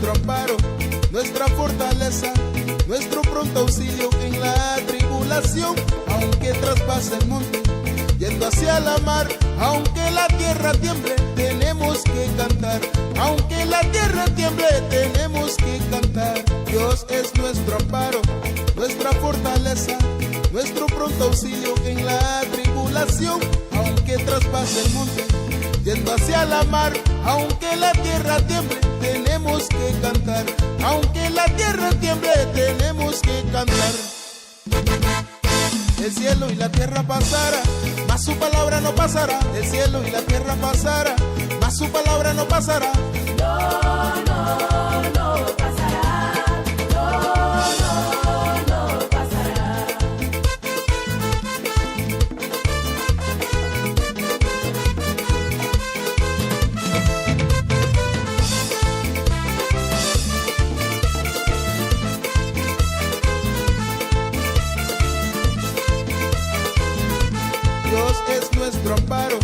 nuestro amparo, nuestra fortaleza, nuestro pronto auxilio en la tribulación. Aunque traspase el monte, yendo hacia la mar, aunque la tierra tiemble, tenemos que cantar. Aunque la tierra tiemble, tenemos que cantar. Dios es nuestro amparo, nuestra fortaleza, nuestro pronto auxilio en la tribulación. Aunque traspase el monte, yendo hacia la mar, aunque la tierra tiemble, tenemos que cantar. Aunque la tierra tiemble, tenemos que cantar. El cielo y la tierra pasará, mas su palabra no pasará. El cielo y la tierra pasará, mas su palabra no pasará. No pasará. No pasará. Dios es nuestro amparo,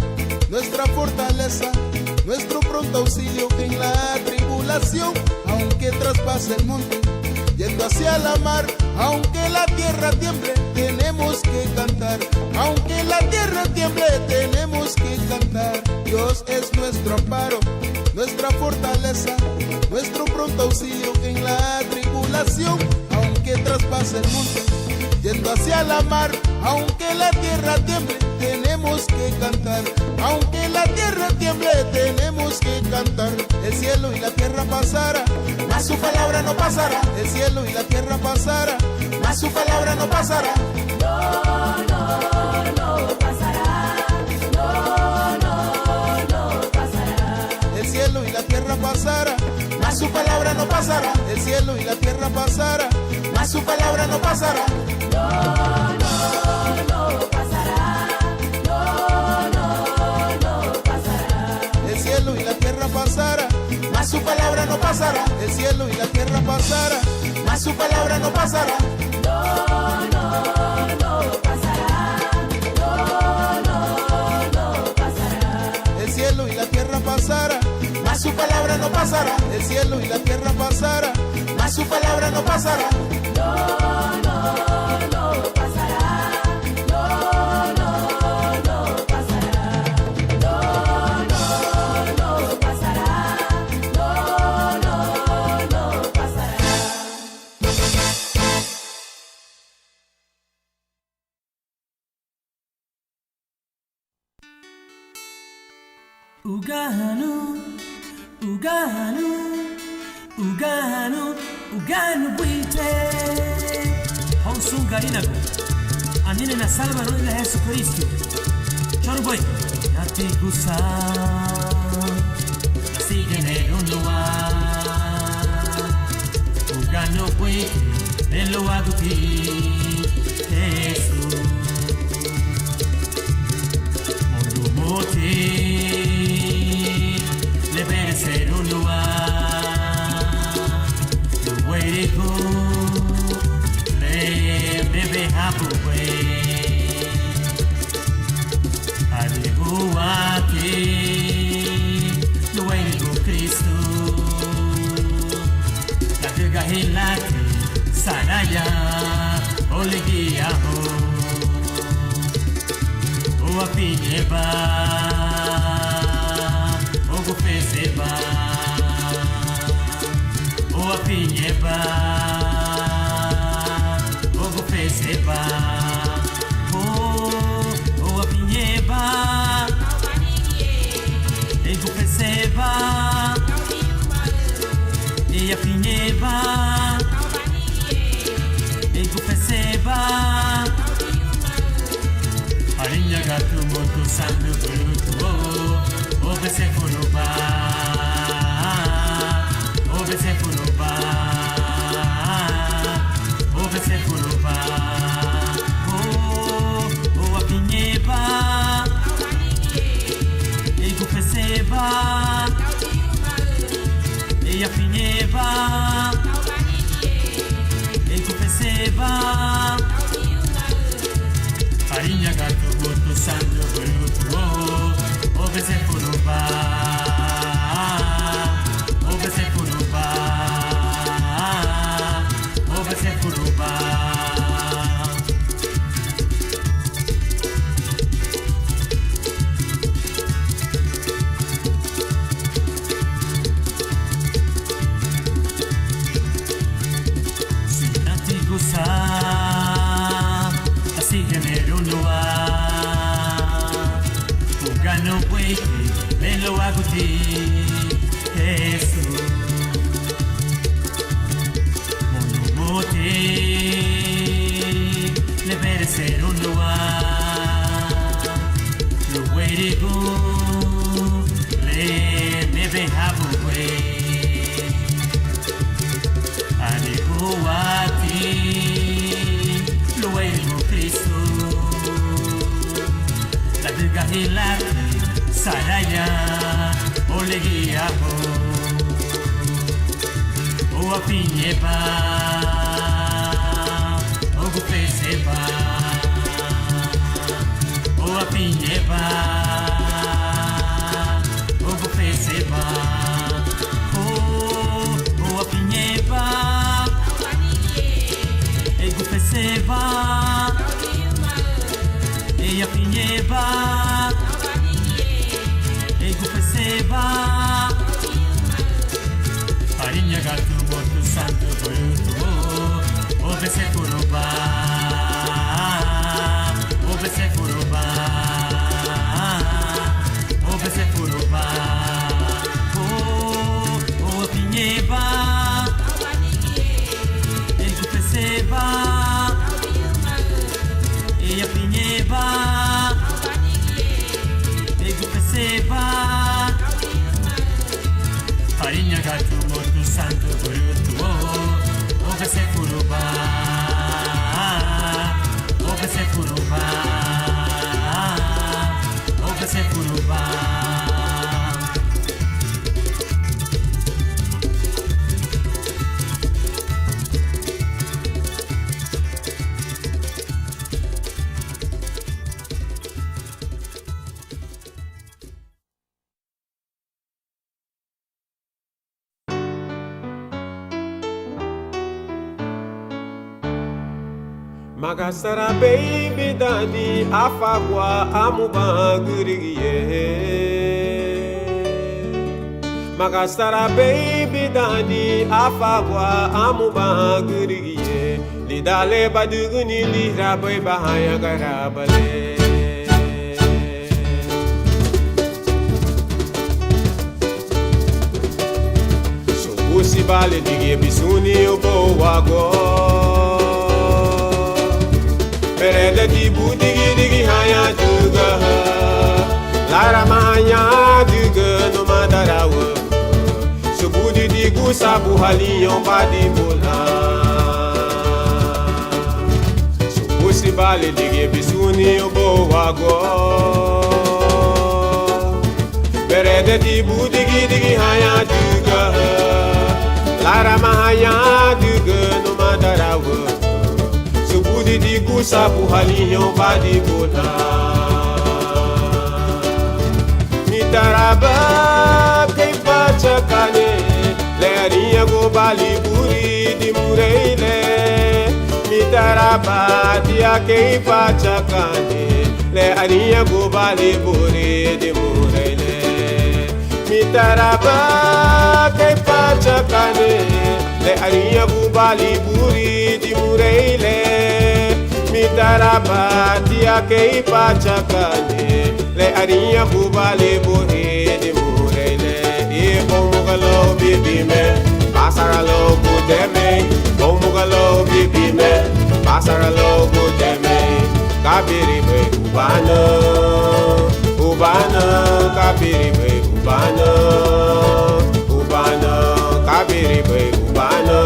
nuestra fortaleza, nuestro pronto auxilio en la tribulación. Aunque traspase el monte, yendo hacia la mar, aunque la tierra tiemble, tenemos que cantar. Aunque la tierra tiemble, tenemos que cantar. Dios es nuestro amparo, nuestra fortaleza, nuestro pronto auxilio en la tribulación. Aunque traspase el monte, yendo hacia la mar, aunque la tierra tiemble, tenemos que cantar. Aunque la tierra tiemble, tenemos que cantar. El cielo y la tierra pasará, mas su palabra no pasará. El cielo y la tierra pasará, mas su palabra no pasará. No pasará. No pasará. El cielo y la tierra pasará, mas su palabra no pasará. El cielo y la tierra pasará, mas su palabra no pasará. No pasará. No pasará. El cielo y la tierra pasará, mas su palabra no pasará. El cielo y la tierra pasará, mas su palabra no pasará. No pasará. No pasará. El cielo y la tierra pasará, mas su palabra no pasará. El cielo y la tierra pasará, mas su palabra no pasará. No pasará. No pasará. No pasará. No pasará. Uganu Buite Honsungarinago Anine na salva no ila Yesu Kristo Choro boy Nati gusa Nasigene unua Uganu Buite Nelo aguti Yesu Mondo moti Lebere ser unua Wego le bebe hapuwe Alibu ake no wego Cristo La dega hilate saraya olegia ho O apineba O gofeseba O apinheba, o gofeseba, o apinheba, e gofeseba, e apinheba, e gofeseba, arinha gato muito sangue bruto, o besefuruba. O apinheba E gufeseba E apinheba E gufeseba Farinha gato boto sangue bruto O besefuruba O besefuruba lelo aguti Jesus monomote le ser un lugar lo werigo le neve habwe ani huati lo werigo Cristo la diga hilati saraya olegia o apinyeba o gupeseba o apinyeba o gupeseba o apinyeba e gupeseba e apinyeba e gupeseba Arinya gatu motu santo goyuto obese kuruba obese kuruba obese kuruba o pinyeba e gupeseba e pinyeba e gupeseba Arinya gatu motu santo goyuto obese kuruba obese kuruba obese kuruba Magasara baby dani afagwa amubanguriye Magasara baby dani afagwa amubanguriye lidale baduguni lirabai bahaya garabale Subusi bale dige bisuni obo wago Perede tibu digi digi haya juga Lara mahanya juga no madarawa Subudi digu sabu hali yon badi bola Subusi bale digi bisuni obo wago Perede tibu digi digi haya juga Lara mahanya juga no madarawa Subudi digu sabu hali yon badi bola Mitaraba kay pachakane Le ariya go bali buri di mureile Mitaraba dia kay pachakane Le ariya go bali buri di mureile Mitaraba kay pachakane Le ariya go bali buri di mureile Mitaraba dia kei pachakane Le ariya bubale bohe de murele E bomugalo bibi me Pasaralo budeme Bomugalo bibi me Pasaralo budeme Kabiri be ubana Ubana kabiri be ubana Ubana kabiri be ubana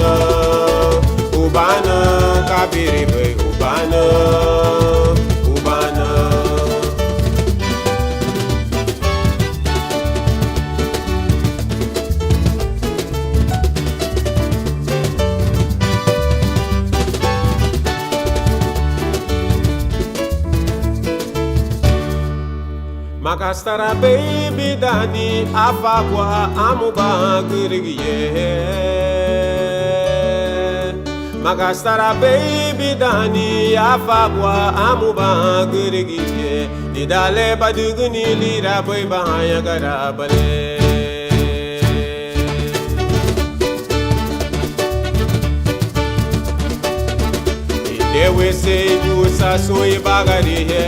Ubana kabiri be ubana Ubana Magastara baby dani afagwa amubanguriye Magastara baby dani afagwa amubanguriye Didale baduguni lira boy bahaya garabale Dewe se du sa soy bagari hai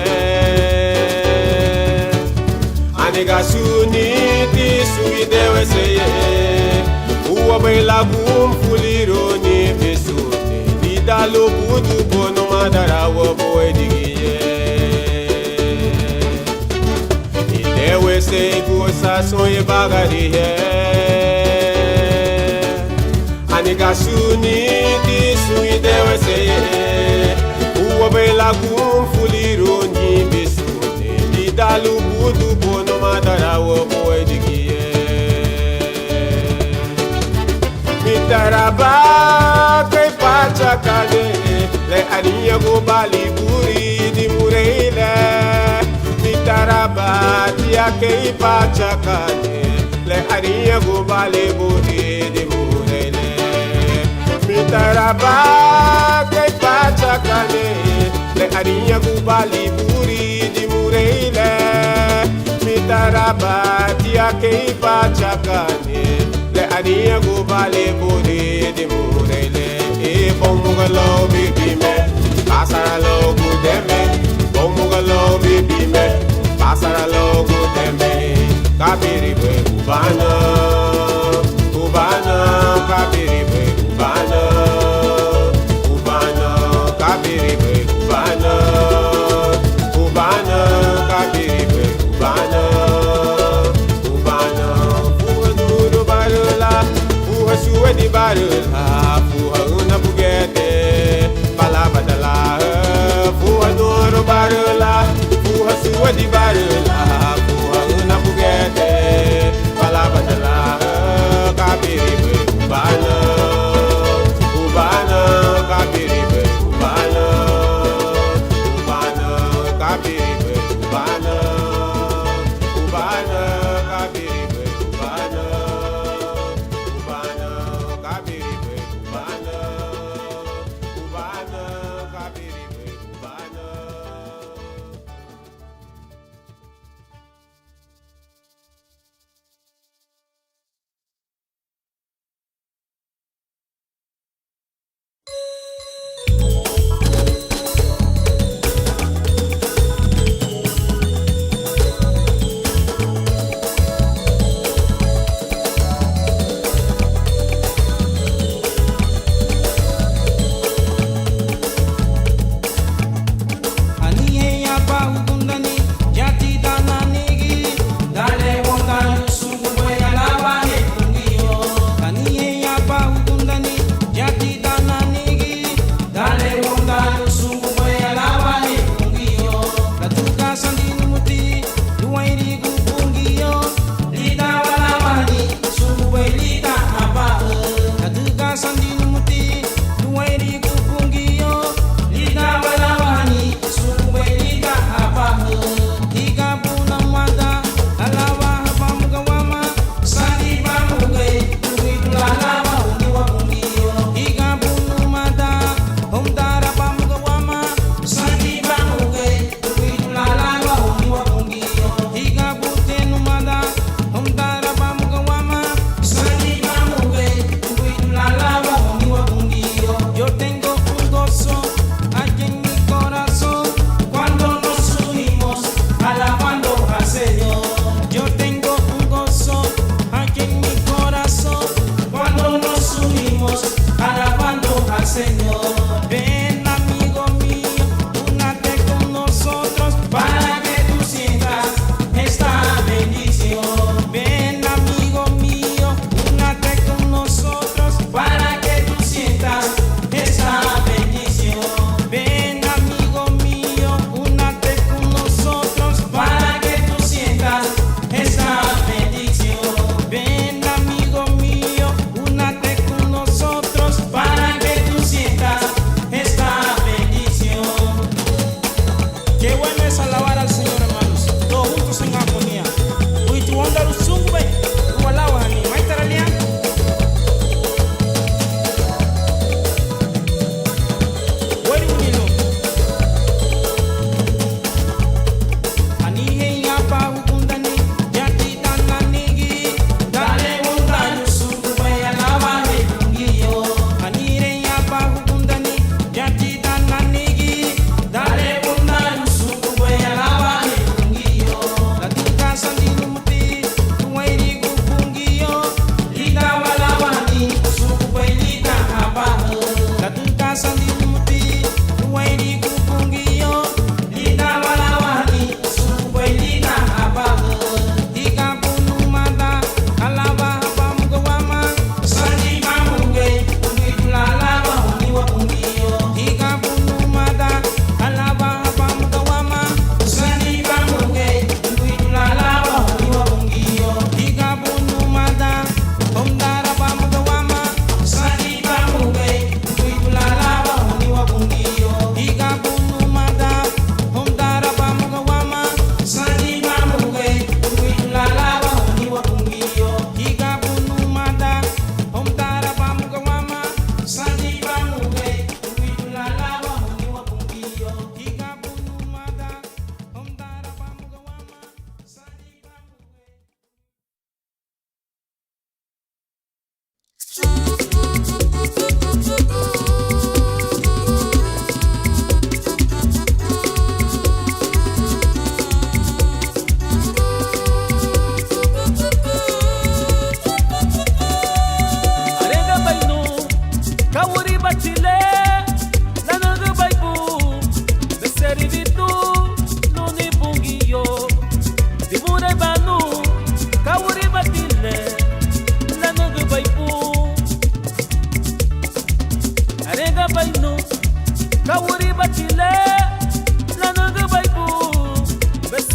Ane Aniga suniti suidewe seye Uwa baila fuliro ni besune Didalo budu bono madara wo boy digiye Idewe se gosa sonye bagari he Aniga suniti suidewe seye Uwa baila fuliro ni besune Dalu budu bono madara wo boy digiye Mitaraba kay pachakade Le aniya go bali buri di mureile Mitaraba tia kay pachakade Le aniya go bali buri di mureile Mitaraba kay pachakade Le aniya go bali buri di mureile Mitaraba tia kei pachakane Le aniya go bale buri di mureile E bomugalo bibi me Pasara logo deme Bomugalo bibi me Pasara logo deme Kabiri bwe ubana Ubana kabiri bwe ubana Ubana kabiri bwe ubana Ubana kabiri bwe ubana Ubana fuha duro barula Fuha suwe di barula Fuha una bugete Bala badala Fuha duro barula Fuha suwe di barula Fuha una bugete Bala badala Kabiri bwe ubana Ubana kabiri bwe ubana Ubana kabiri bwe ubana Ubana kabiri bwe ubana Ubana kabiri bwe ubana Ubana kabiri bwe ubana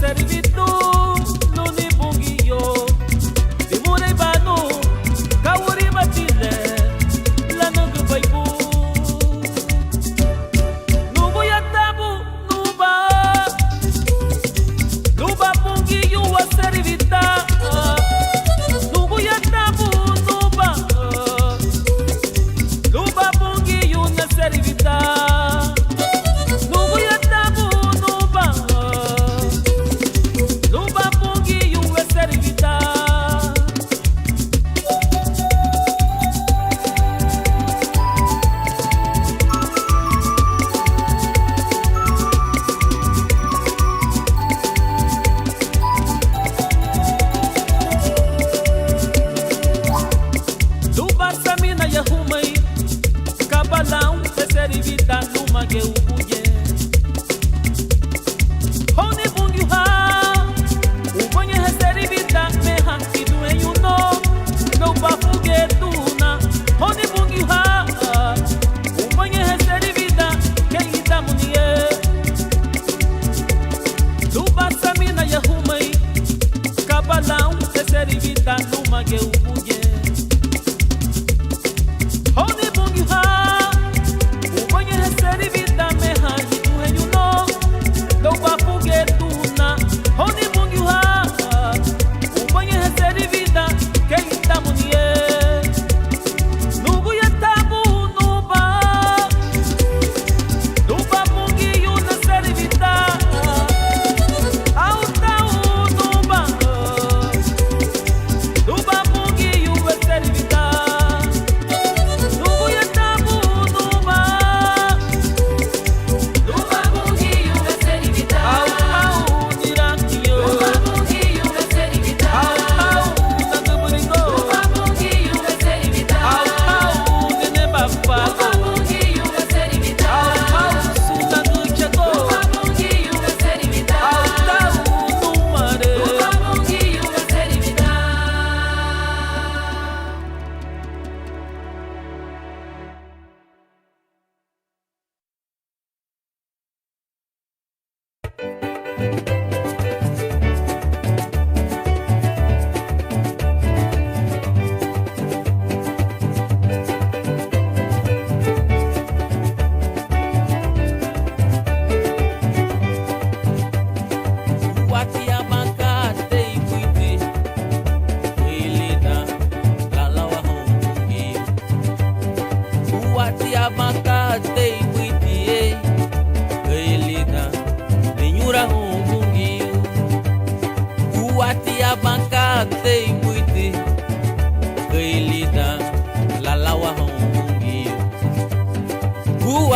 servitu no ni bungiyo dimure banu kawuri batile lanu gubaibu nubu yatabu nuba bungiyo wa servita nubu yatabu nuba bungiyo na servita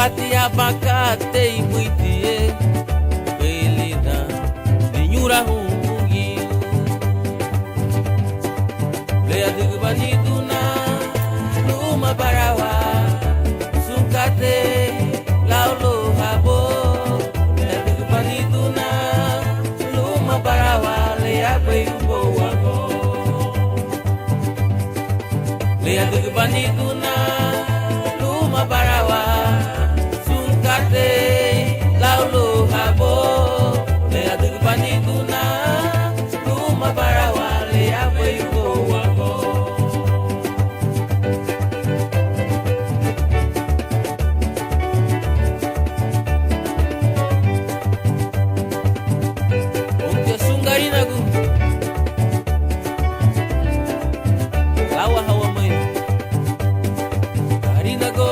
Ati abacate e muitie Belida Ninyura hungi Lea dugubaniduna Luma barawa Sukate Laulo habo Lea dugubaniduna Luma barawa Lea bayumbo wago Lea dugubaniduna Luma barawa Laulo habo Lea dugubaniduna Luma barawa Lea bayumbo wago Untia sungari nagu Lawa hawa mai Hari nago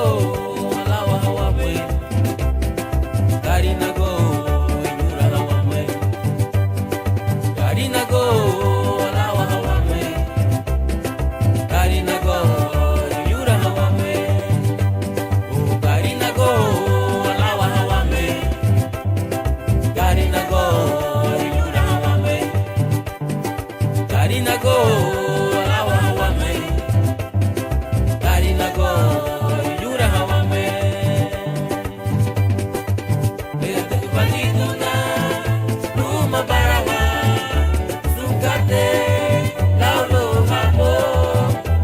Lawa hawa mai Garinago, inyura hawame. Garinago, alawa hawame. Garinago, inyura hawame. Oh, Garinago, alawa hawame. Garinago, inyura hawame. Garinago, alawa hawame. Garinago, inyura hawame. Dugubaniduna, Luma barawa, Sukate, Laulo habo.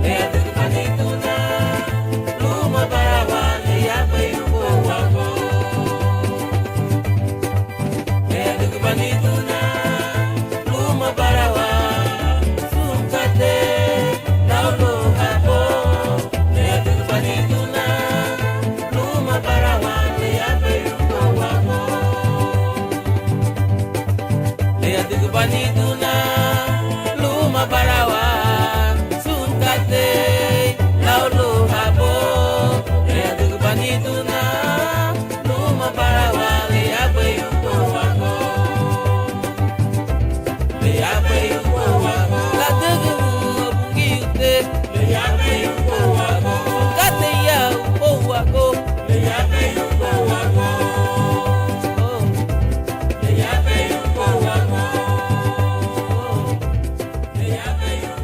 Lea dugubaniduna, Luma barawa, Lea bayumbo wago. Lea dugubaniduna, Lea tuku baniduna luma barawan sunkate laulo habo. Lea tuku baniduna luma barawan lea bayuko wako. Lea bayuko wako. La tuku bungi ute lea bayuko wako. Sunkate ya uko wako. Lea bayuko wako. Lea bayuko wako. Lea bayuko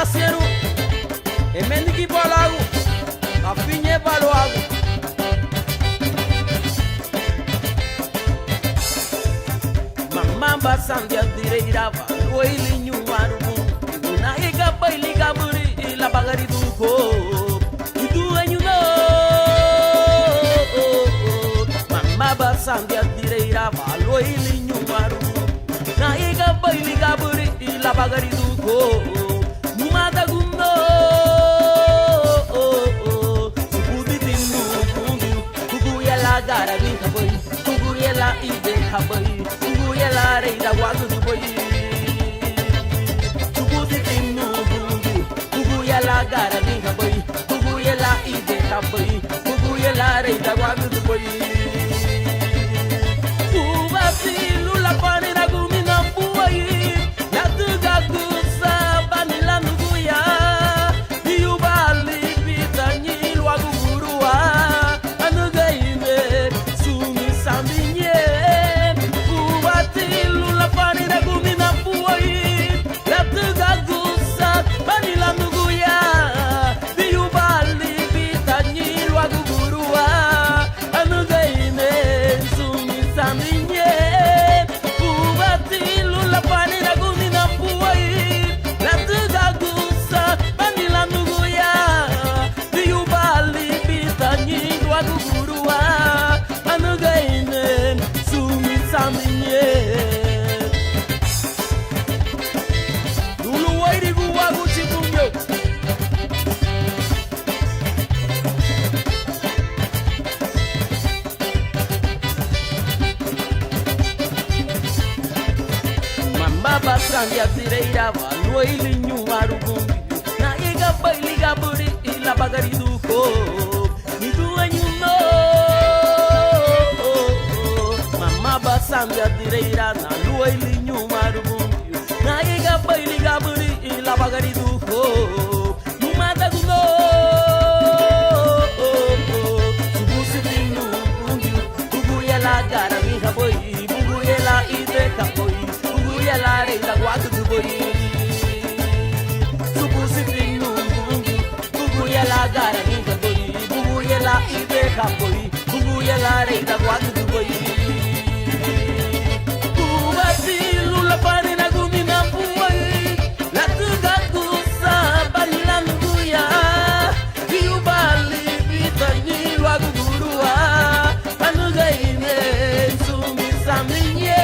Asienu, emendiki balagu, afinye baloagu. Mamba sandia direirava, oili nyuarubu, na iga baili gaburi la bagari duko. Itu anyuno, mamba sandia direirava, oili nyuarubu, na iga baili gaburi la bagari duko. Numada gundo, subudi tindu kundu, kuguya la gara vinka boy, kuguya la ide kaboy. Yela reida wadu du boy, chukuti tinu bungu, kugu yela gara ninga boy, kugu yela ide ka boy, kugu yela reida wadu du boy. Ubasi lula pani na gumi na boy, ya tuga gusa banila nuguya, yubali bitani lwagu gurua, anuga ime sumi sambinye. Sandia direirava, no ilinho arugumbi, na iga baili gaburi la bagari duko. Nidu anyuno, mama basandia direirana, no ilinho arugumbi, na iga baili gaburi la bagari duko. Numada guno, subusi tinu kundu, buguya la gara vinha boy, buguya la ide kaboy. Yela reida guadu du boy, subusi tinu bungu, bugu yela gara ninga boy, bugu yela ide ka boy, bugu yela reida guadu du boy. Kubasi lula pani na gumi na boy, la tuga gusa banila nuguya, yubali bitani lwagu gurua, anuga ine sumi saminye.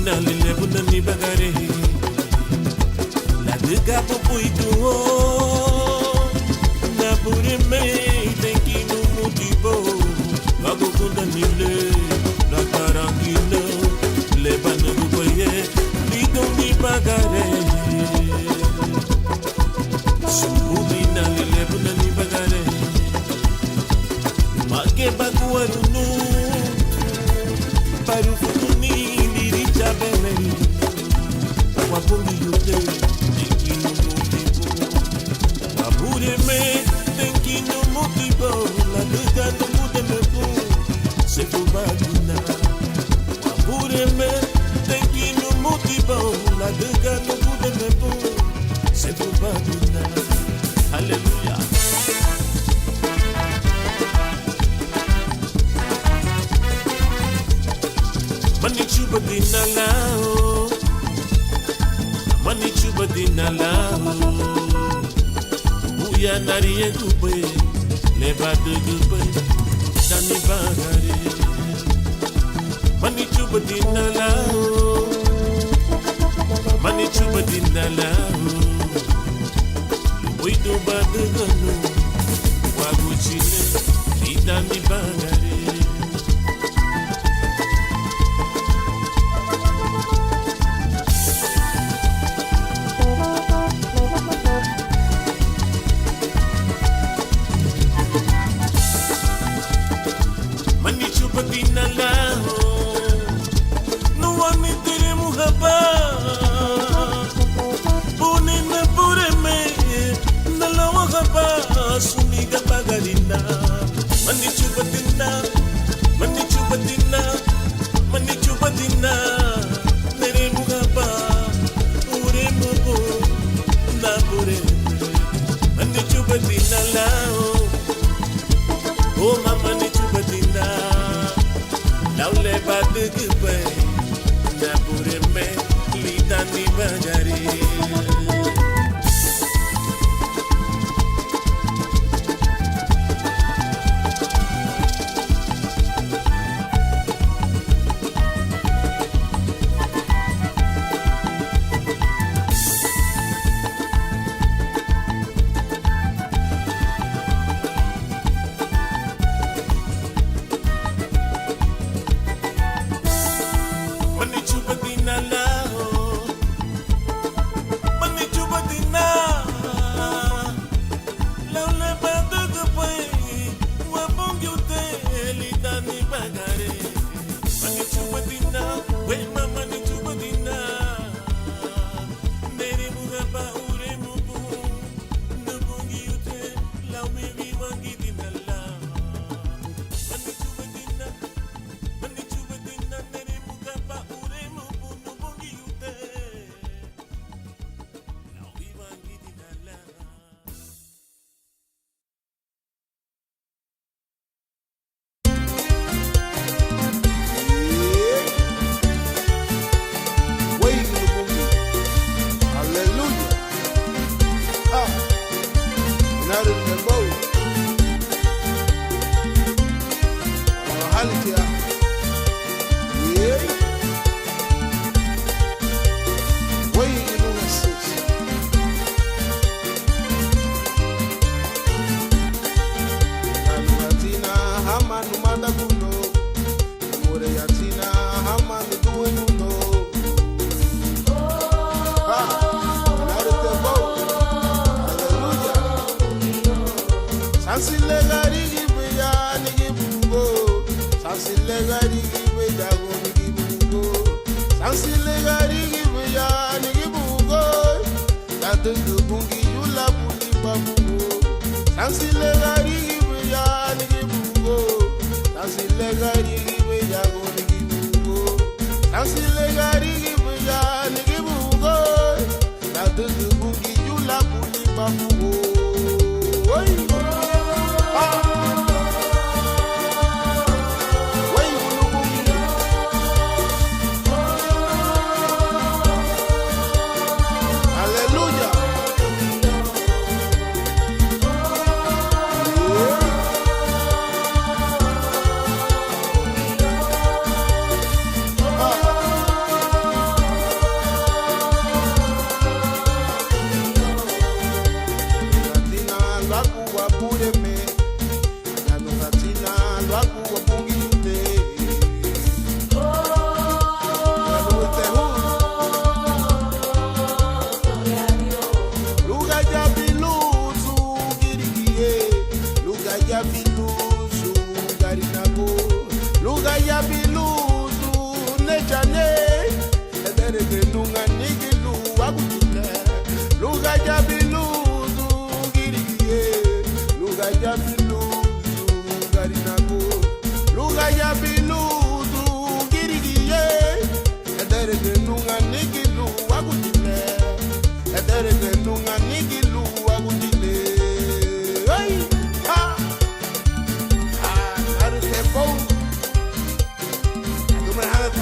bina lile buna ni bagare la dega popoito na pure me tenki no motivo vago kunda nile na karangina le bana buye lido ni bagare sumbina lile buna ni bagare mage baguarunu paru futuni liricha bebe wapungi yote tenki no motivo apure me tenki no motivo la luga no mude me pu se fubadina apure me tenki no motivo la luga no mude me pu se fubadina hallelujah. Mani chuba dinalao, mani chuba dinalao. Uya nariye gube, leba de gube, dani bagare. Mani chuba dinalao, mani chuba dinalao. Uido bade gano, waguchile, idani bagare.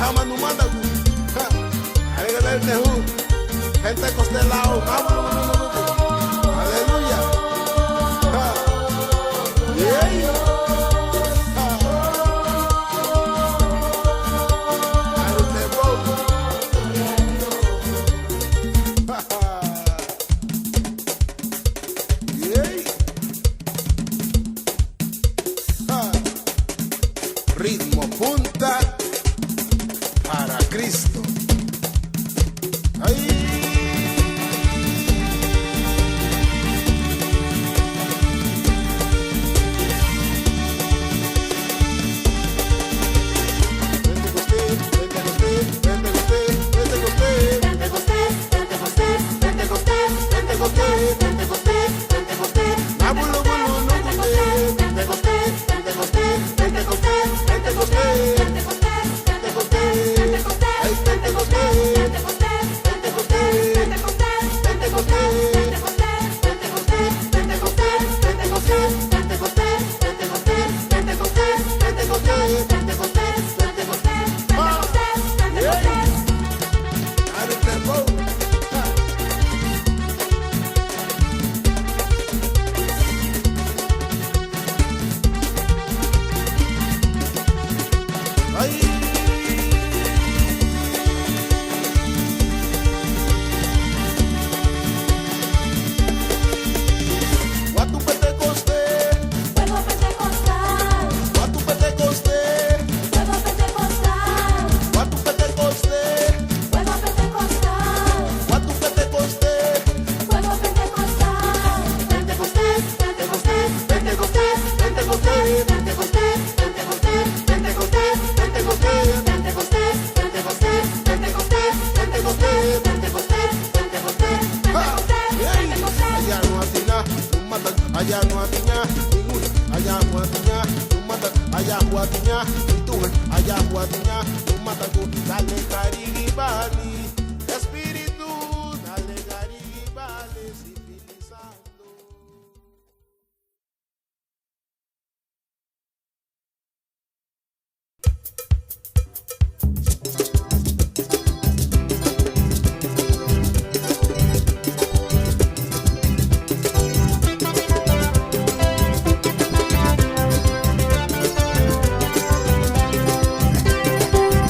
Kama numanda ku. Alega del tehu. Gente costelao. Aleluya. Yeah. Ritmo punta para Cristo. ¡Ay!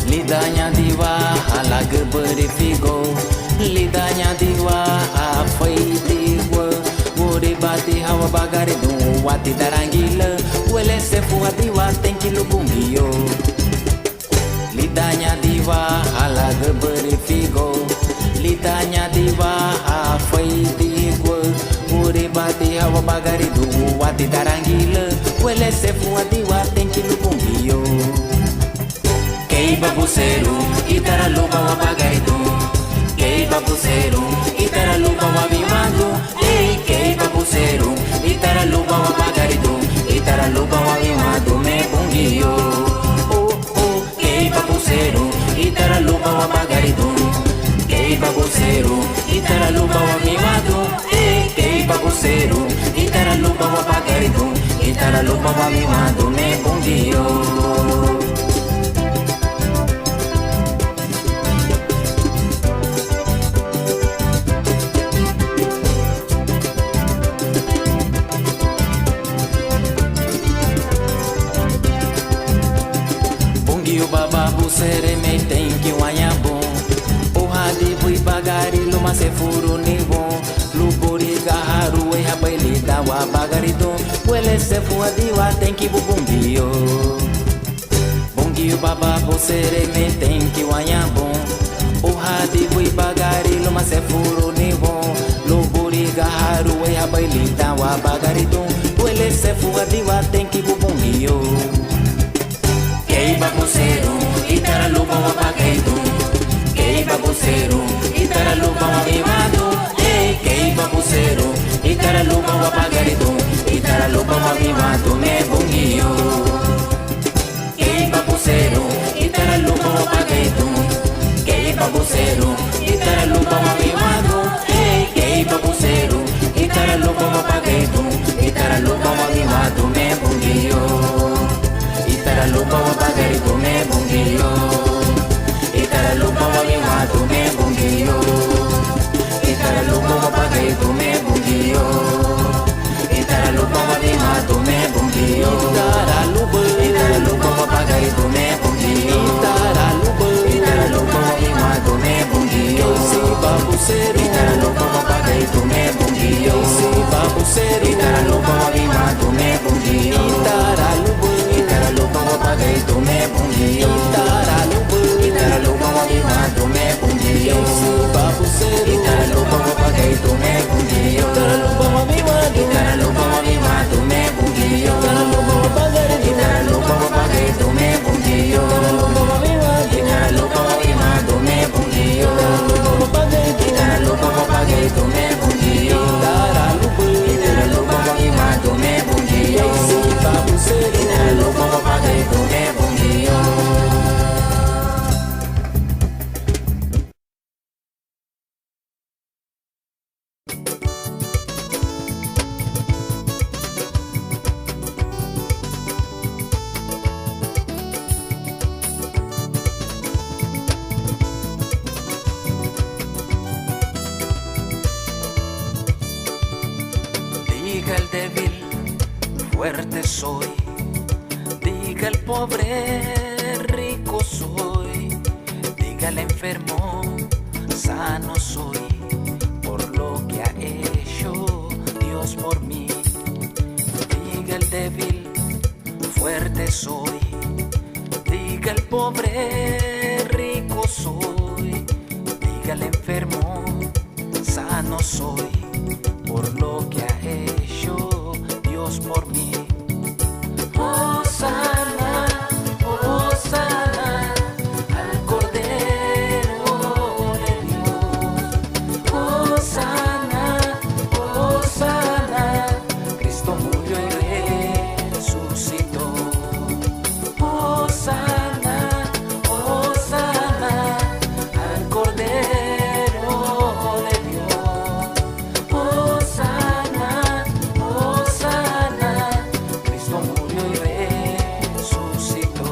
Lidahnya diwa halaga berifigo, lidahnya diwa afai diwa, wuri bati hawa bagari du wati darangila, wele sefu diwa tenki lubungio. Lidahnya diwa halaga berifigo, lidahnya diwa afai diwa, wuri bati hawa bagari du wati darangila, wele sefu diwa tenki lubungio. Kei babuseru, itara lupa wa bagaitu. Kei babuseru, itara lupa wa vimadu. Kei babuseru, itara lupa wa bagaitu. Itara lupa wa vimadu me bungio. Kei babuseru, itara lupa wa bagaitu. Kei babuseru, itara lupa wa vimadu. Kei babuseru, itara lupa wa bagaitu. Itara lupa wa vimadu me bungio. Baba busere me tenki wanyabo o hadi bui bagari luma se furu nivo luburi gaharu e habeli dawa bagari do wele se fuadi wa tenki bubumbio bungio baba busere me tenki wanyabo o hadi bui bagari luma se furu nivo luburi gaharu e habeli dawa bagari do wele se fuadi wa tenki bubumbio. Kei babuseru, itara lupa wa bagaitu. Kei babuseru, itara lupa wa vimadu. Kei babuseru, itara lupa wa bagaitu. Itara lupa wa vimadu me bungio. Kei babuseru, itara lupa wa bagaitu. Kei babuseru, itara lupa wa vimadu. Kei babuseru, itara lupa wa bagaitu. Itara lupa wa vimadu me bungio. Itara lupa wa bagaitu me bungio. tu me bungio si babu seru itara lupa wima tu me bungio itara lupa wabagai tu me bungio itara lupa wima tu me bungio si babu seru itara lupa wabagai tu me bungio itara lupa wima tu me bungio itara lupa wabagai tu me bungio itara lupa wima tu me bungio itara lupa wabagai tu me bungio itara lupa wima tu me bungio si babu seru itara lupa wabagai tu me bungio. Diga el débil, fuerte soy. Diga el pobre, rico soy. Diga el enfermo, sano soy. Por lo que ha hecho Dios por mí. Diga el débil, fuerte soy. Diga el pobre, rico soy. Diga el enfermo, sano soy. Por lo que ha hecho Dios por mí. Hosana, Hosana, al Cordero de Dios. Hosana, Hosana, Cristo murió y resucitó. Hosana, Hosana, al Cordero de Dios. Hosana, Hosana, Cristo murió y resucitó.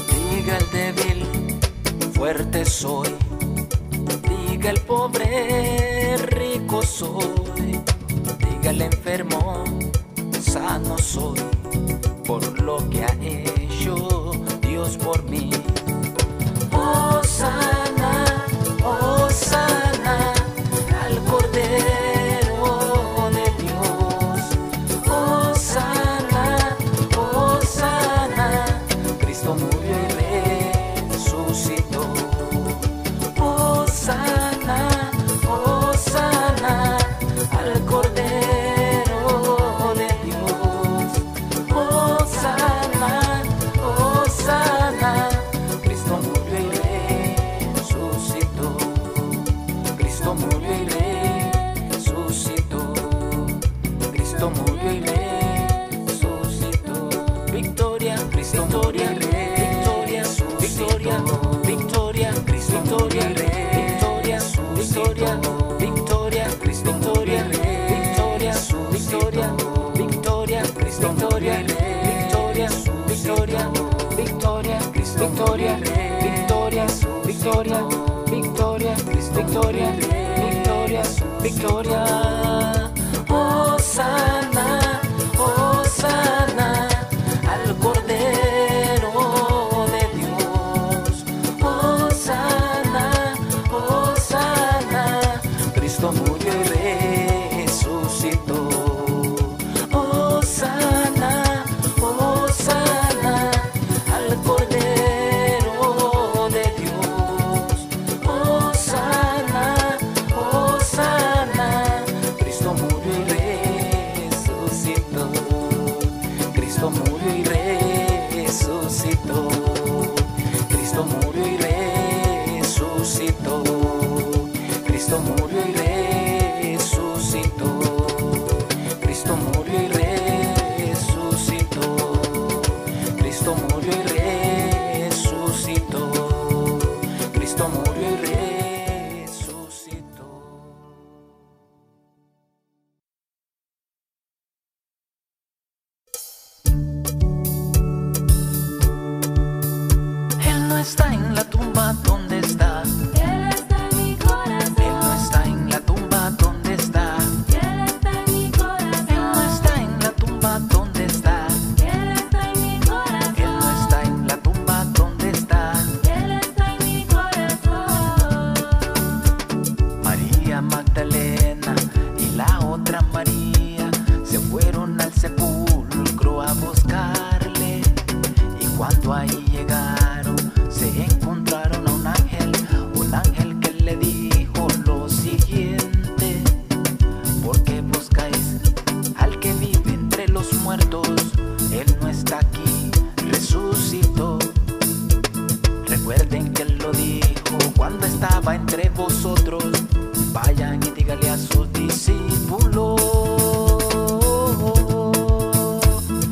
Diga el débil, fuerte soy. Diga el pobre, rico soy. Diga el enfermo, sano soy. Por lo que ha hecho Dios por mí. Hosana, Hosana, al Cordero de Dios. Hosana, Hosana, Cristo murió y resucitó. Hosana, Hosana, al Cordero de Dios. Hosana, Hosana, Cristo murió y resucitó. Cristo murió y resucitó. Cristo murió y resucitó. Victoria, Cristo murió y resucitó. Victoria, victoria, Cristo murió y resucitó. Victoria, Cristo murió y resucitó. Victoria, victoria, Cristo murió y resucitó. Victoria, Cristo murió y resucitó. Victoria, victoria, Cristo victoria, victoria, victoria. Hosana, Hosana, al Cordero de Dios. Hosana, Hosana, Cristo murió y resucitó. Hosana, Hosana, al Cordero de Dios. Hosana, Hosana, Cristo murió y resucitó. Cristo murió y resucitó. Cristo murió y resucitó. Cristo murió y resucitó. Cristo murió y resucitó. Cristo murió y resucitó. Cristo murió y resucitó. Él no está en la tumba, ¿dónde está? Él está en mi corazón. Cuando ahí llegaron, se encontraron a un ángel que le dijo lo siguiente: ¿por qué buscáis al que vive entre los muertos? Él no está aquí, resucitó. Recuerden que él lo dijo cuando estaba entre vosotros. Vayan y díganle a sus discípulos.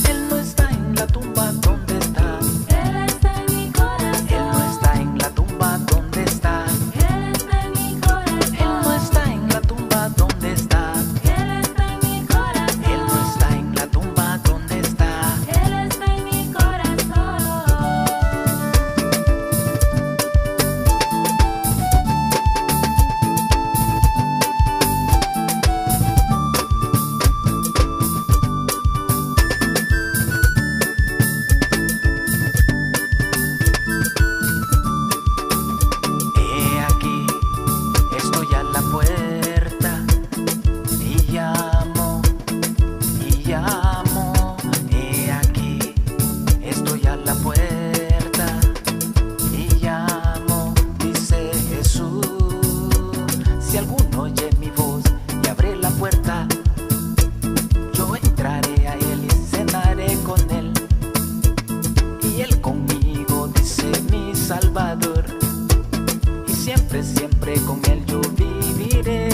Él no está en la tumba, ¿dónde está? Él está en mi corazón. Él no está en la tumba, ¿dónde está? Él está en mi corazón. Él no está en la tumba, ¿dónde está? Él está en mi corazón. Él no está en la tumba, ¿dónde está? Él está en mi corazón. He aquí, estoy a la puerta y llamo, y llamo. He aquí, estoy a la puerta y llamo, dice Jesús. Si alguno oye mi voz y abre la puerta, yo entraré a él y cenaré con él, y él conmigo, dice mi Salvador. Y siempre, siempre con él yo viviré.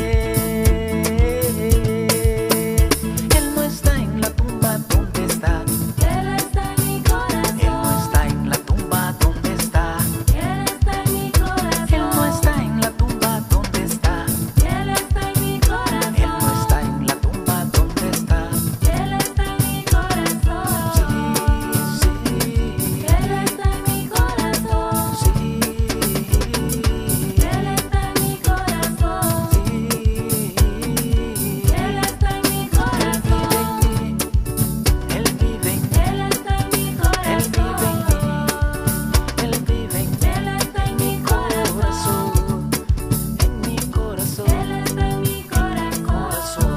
Él no está en la tumba, ¿dónde está? Él está en mi corazón. Él no está en la tumba, ¿dónde está? Él está en mi corazón. Él no está en la tumba, ¿dónde está? Él está en mi corazón. Él no está en la tumba, ¿dónde está? Él está en mi corazón. Sí, sí. Él está en mi corazón. Sí. Él está en mi corazón. Sí. Él está en mi corazón. Él vive en mí. Él está en mi corazón. Él vive en mí. Él está en mi corazón. En mi corazón. Él está en mi corazón.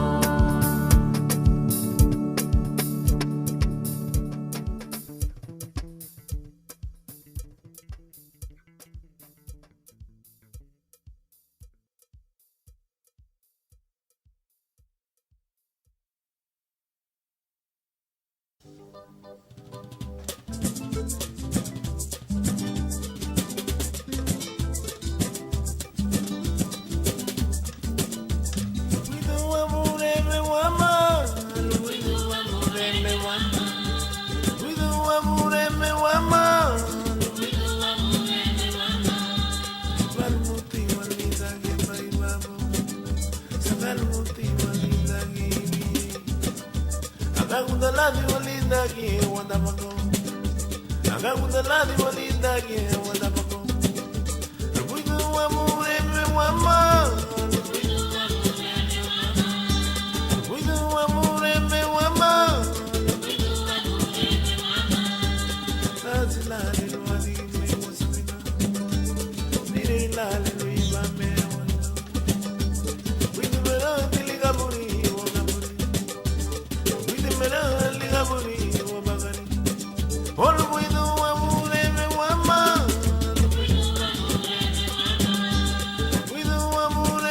Cuido amor,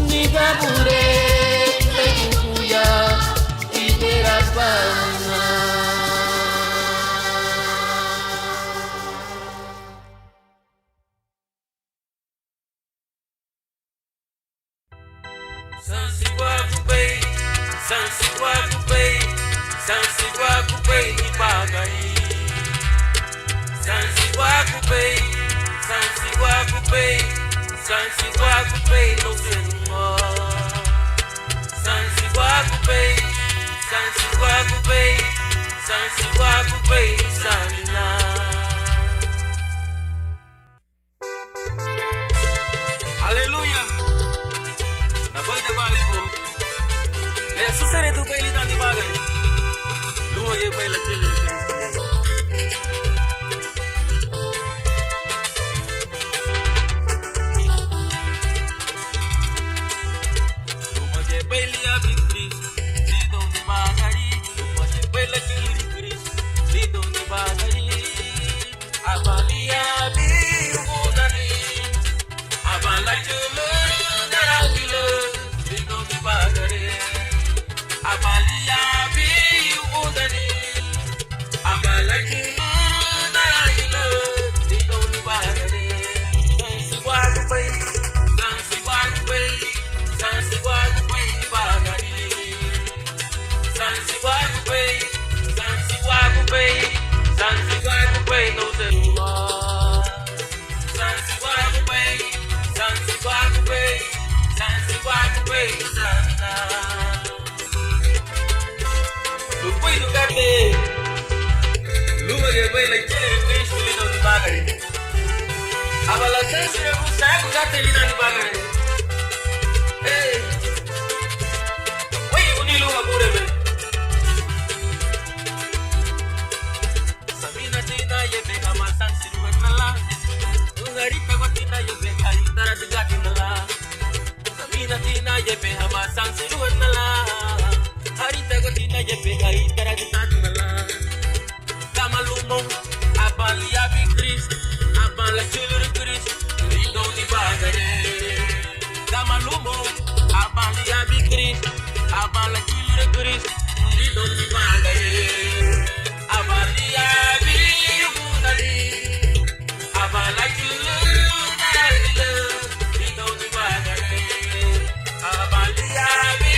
Nigabure, Kuya, Iderabana. Aleluya. Na boy de bale ko. Le susere tu kai litan di bagai. Lu ye pai la chile. Lu ye pai liya bikri. Di don di bagai. Lu ye pai la chile bikri. Di don di bagai. Abalia bi udani. Abala chulu daragilo, dino mi bagare. Abalia bi udani. Abala chulu daragilo, dino mi bagare. Dansi wagu bay bagare. Dansi wagu bay, no celular. Dansi wagu bay. Lupai tu kate, luma dia bay like chile lino di bagay. Abala sensi na saya ko kate lino di bagay. Hey, wait uni luma pure be. Sabina tina ye be kama sensi ruwan nala. Ungari tago tina ye be kali tara digati nala. Sabina tina ye be kama sensi ruwan nala. Harita ko tina ye be kali tara digati nala. Kama lumong abali abi Chris, abala chulur Chris, lido di bagare. Kama lumong abali abi Chris, abala chulur Chris, lido di bagare. Abali abi udali, abala chulur lido di bagare. Abali abi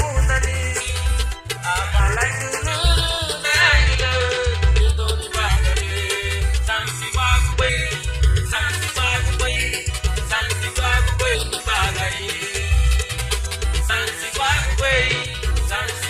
udali, abala chulur Sansi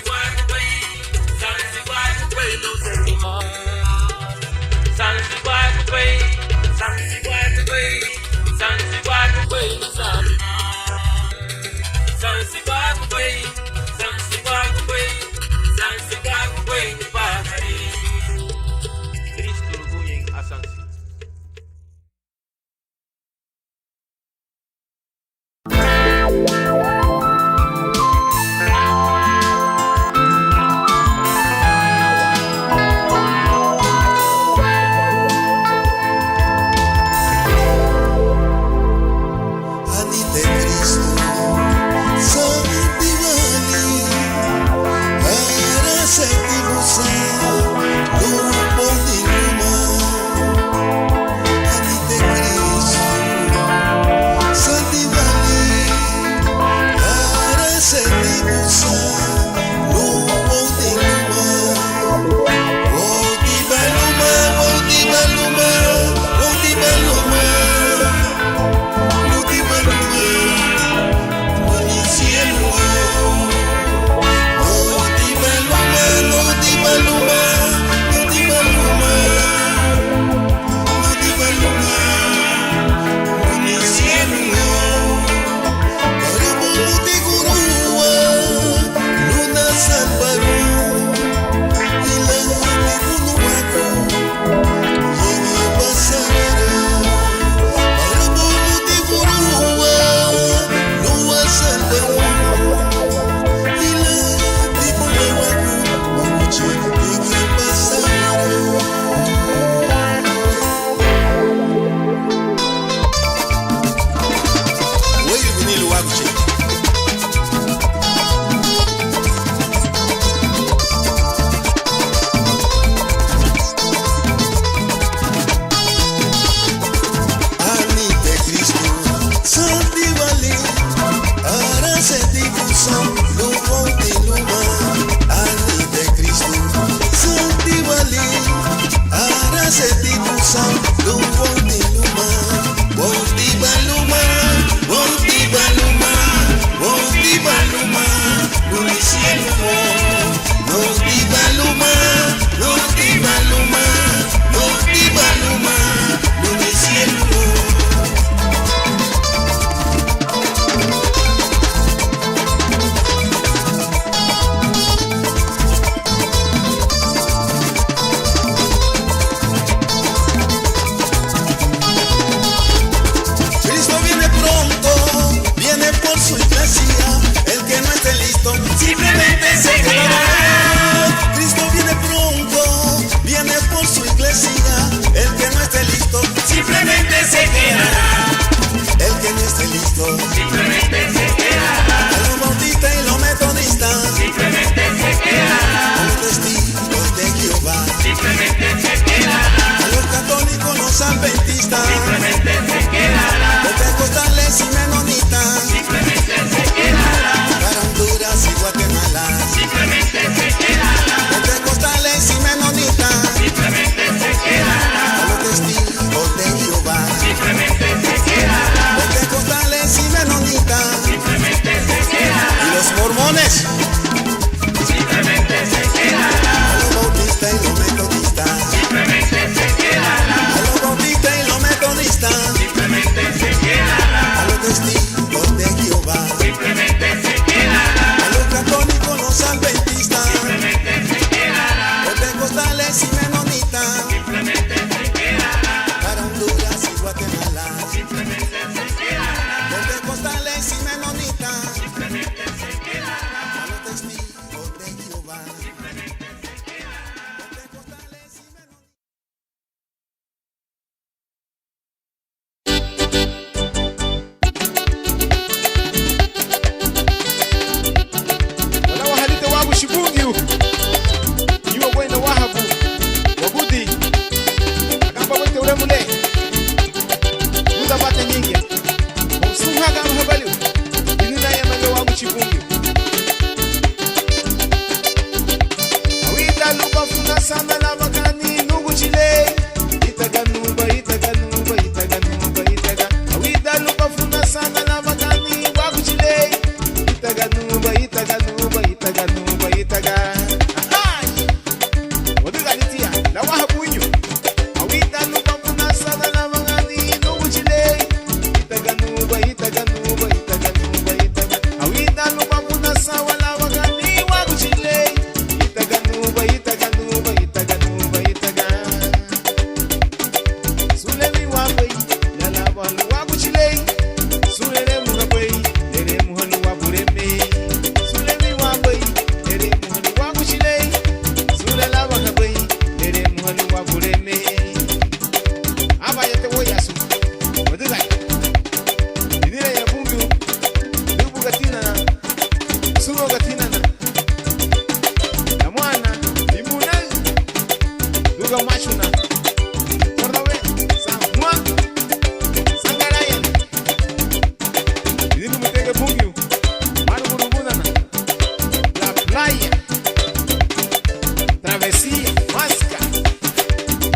poesía, música.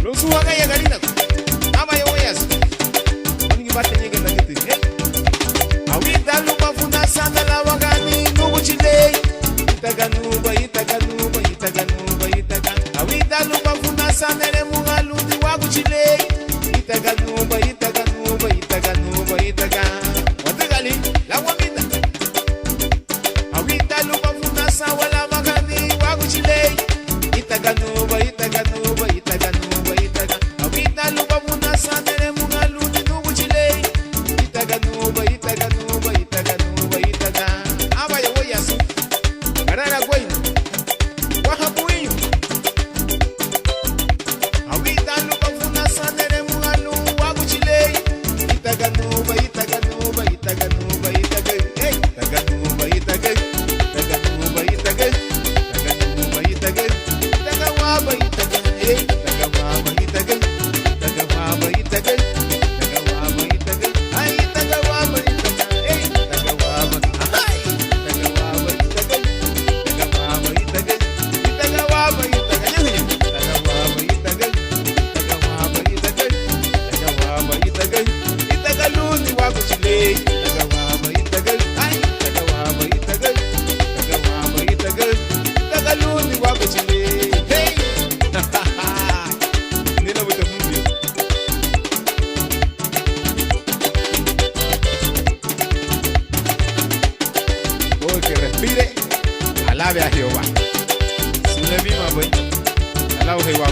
Lo suwa kaya galina. Aba yo yas. Oni bate nyege na ngiti. Awita lupa funa sana la wagani nubu chile. Itaganuba, itaganuba, itaganuba, itagan. Awita lupa funa sana le mungalu di wagu chile. Itaganuba, itaganuba, itaganuba, itagan. Watagali la wamita. Awita lupa funa sana wala magani wagu chile. Itaganuba, itaganuba, itaganuba, itagan. Awita lupa funa sana le mungalu di nubu chile. Itaganuba, itaganuba, itaganuba, itagan. Aba yo yasu. Garara gwenu. Wahabuinho. Awita lupa funa sana le mungalu wagu chile. Itaganuba, itaganuba, itaganuba, itagan. Hey, itaganuba, itagan. Itaganuba, itagan. Itaganuba, itagan. Itagawaba, itagan. Hey, itagawaba, itagan. Itagawaba, itagan. Itagawaba, itagan. Ay, itagawaba, itagan. Hey, itagawaba. Ay, itagawaba, itagan. Itagawaba, itagan. Itagawaba, itagan. Itagawaba, itagan. Itagawaba, itagan. Itagawaba, itagan. Itagaluni wagu chile. Itagawaba, itagan. Ay, itagawaba, itagan. Itagawaba, itagan. Itagaluni wagu chile. Hey! Nina with the movie. Oh, que respire. Alabe a Jehová. Su le misma, güey. Alabo Jehová.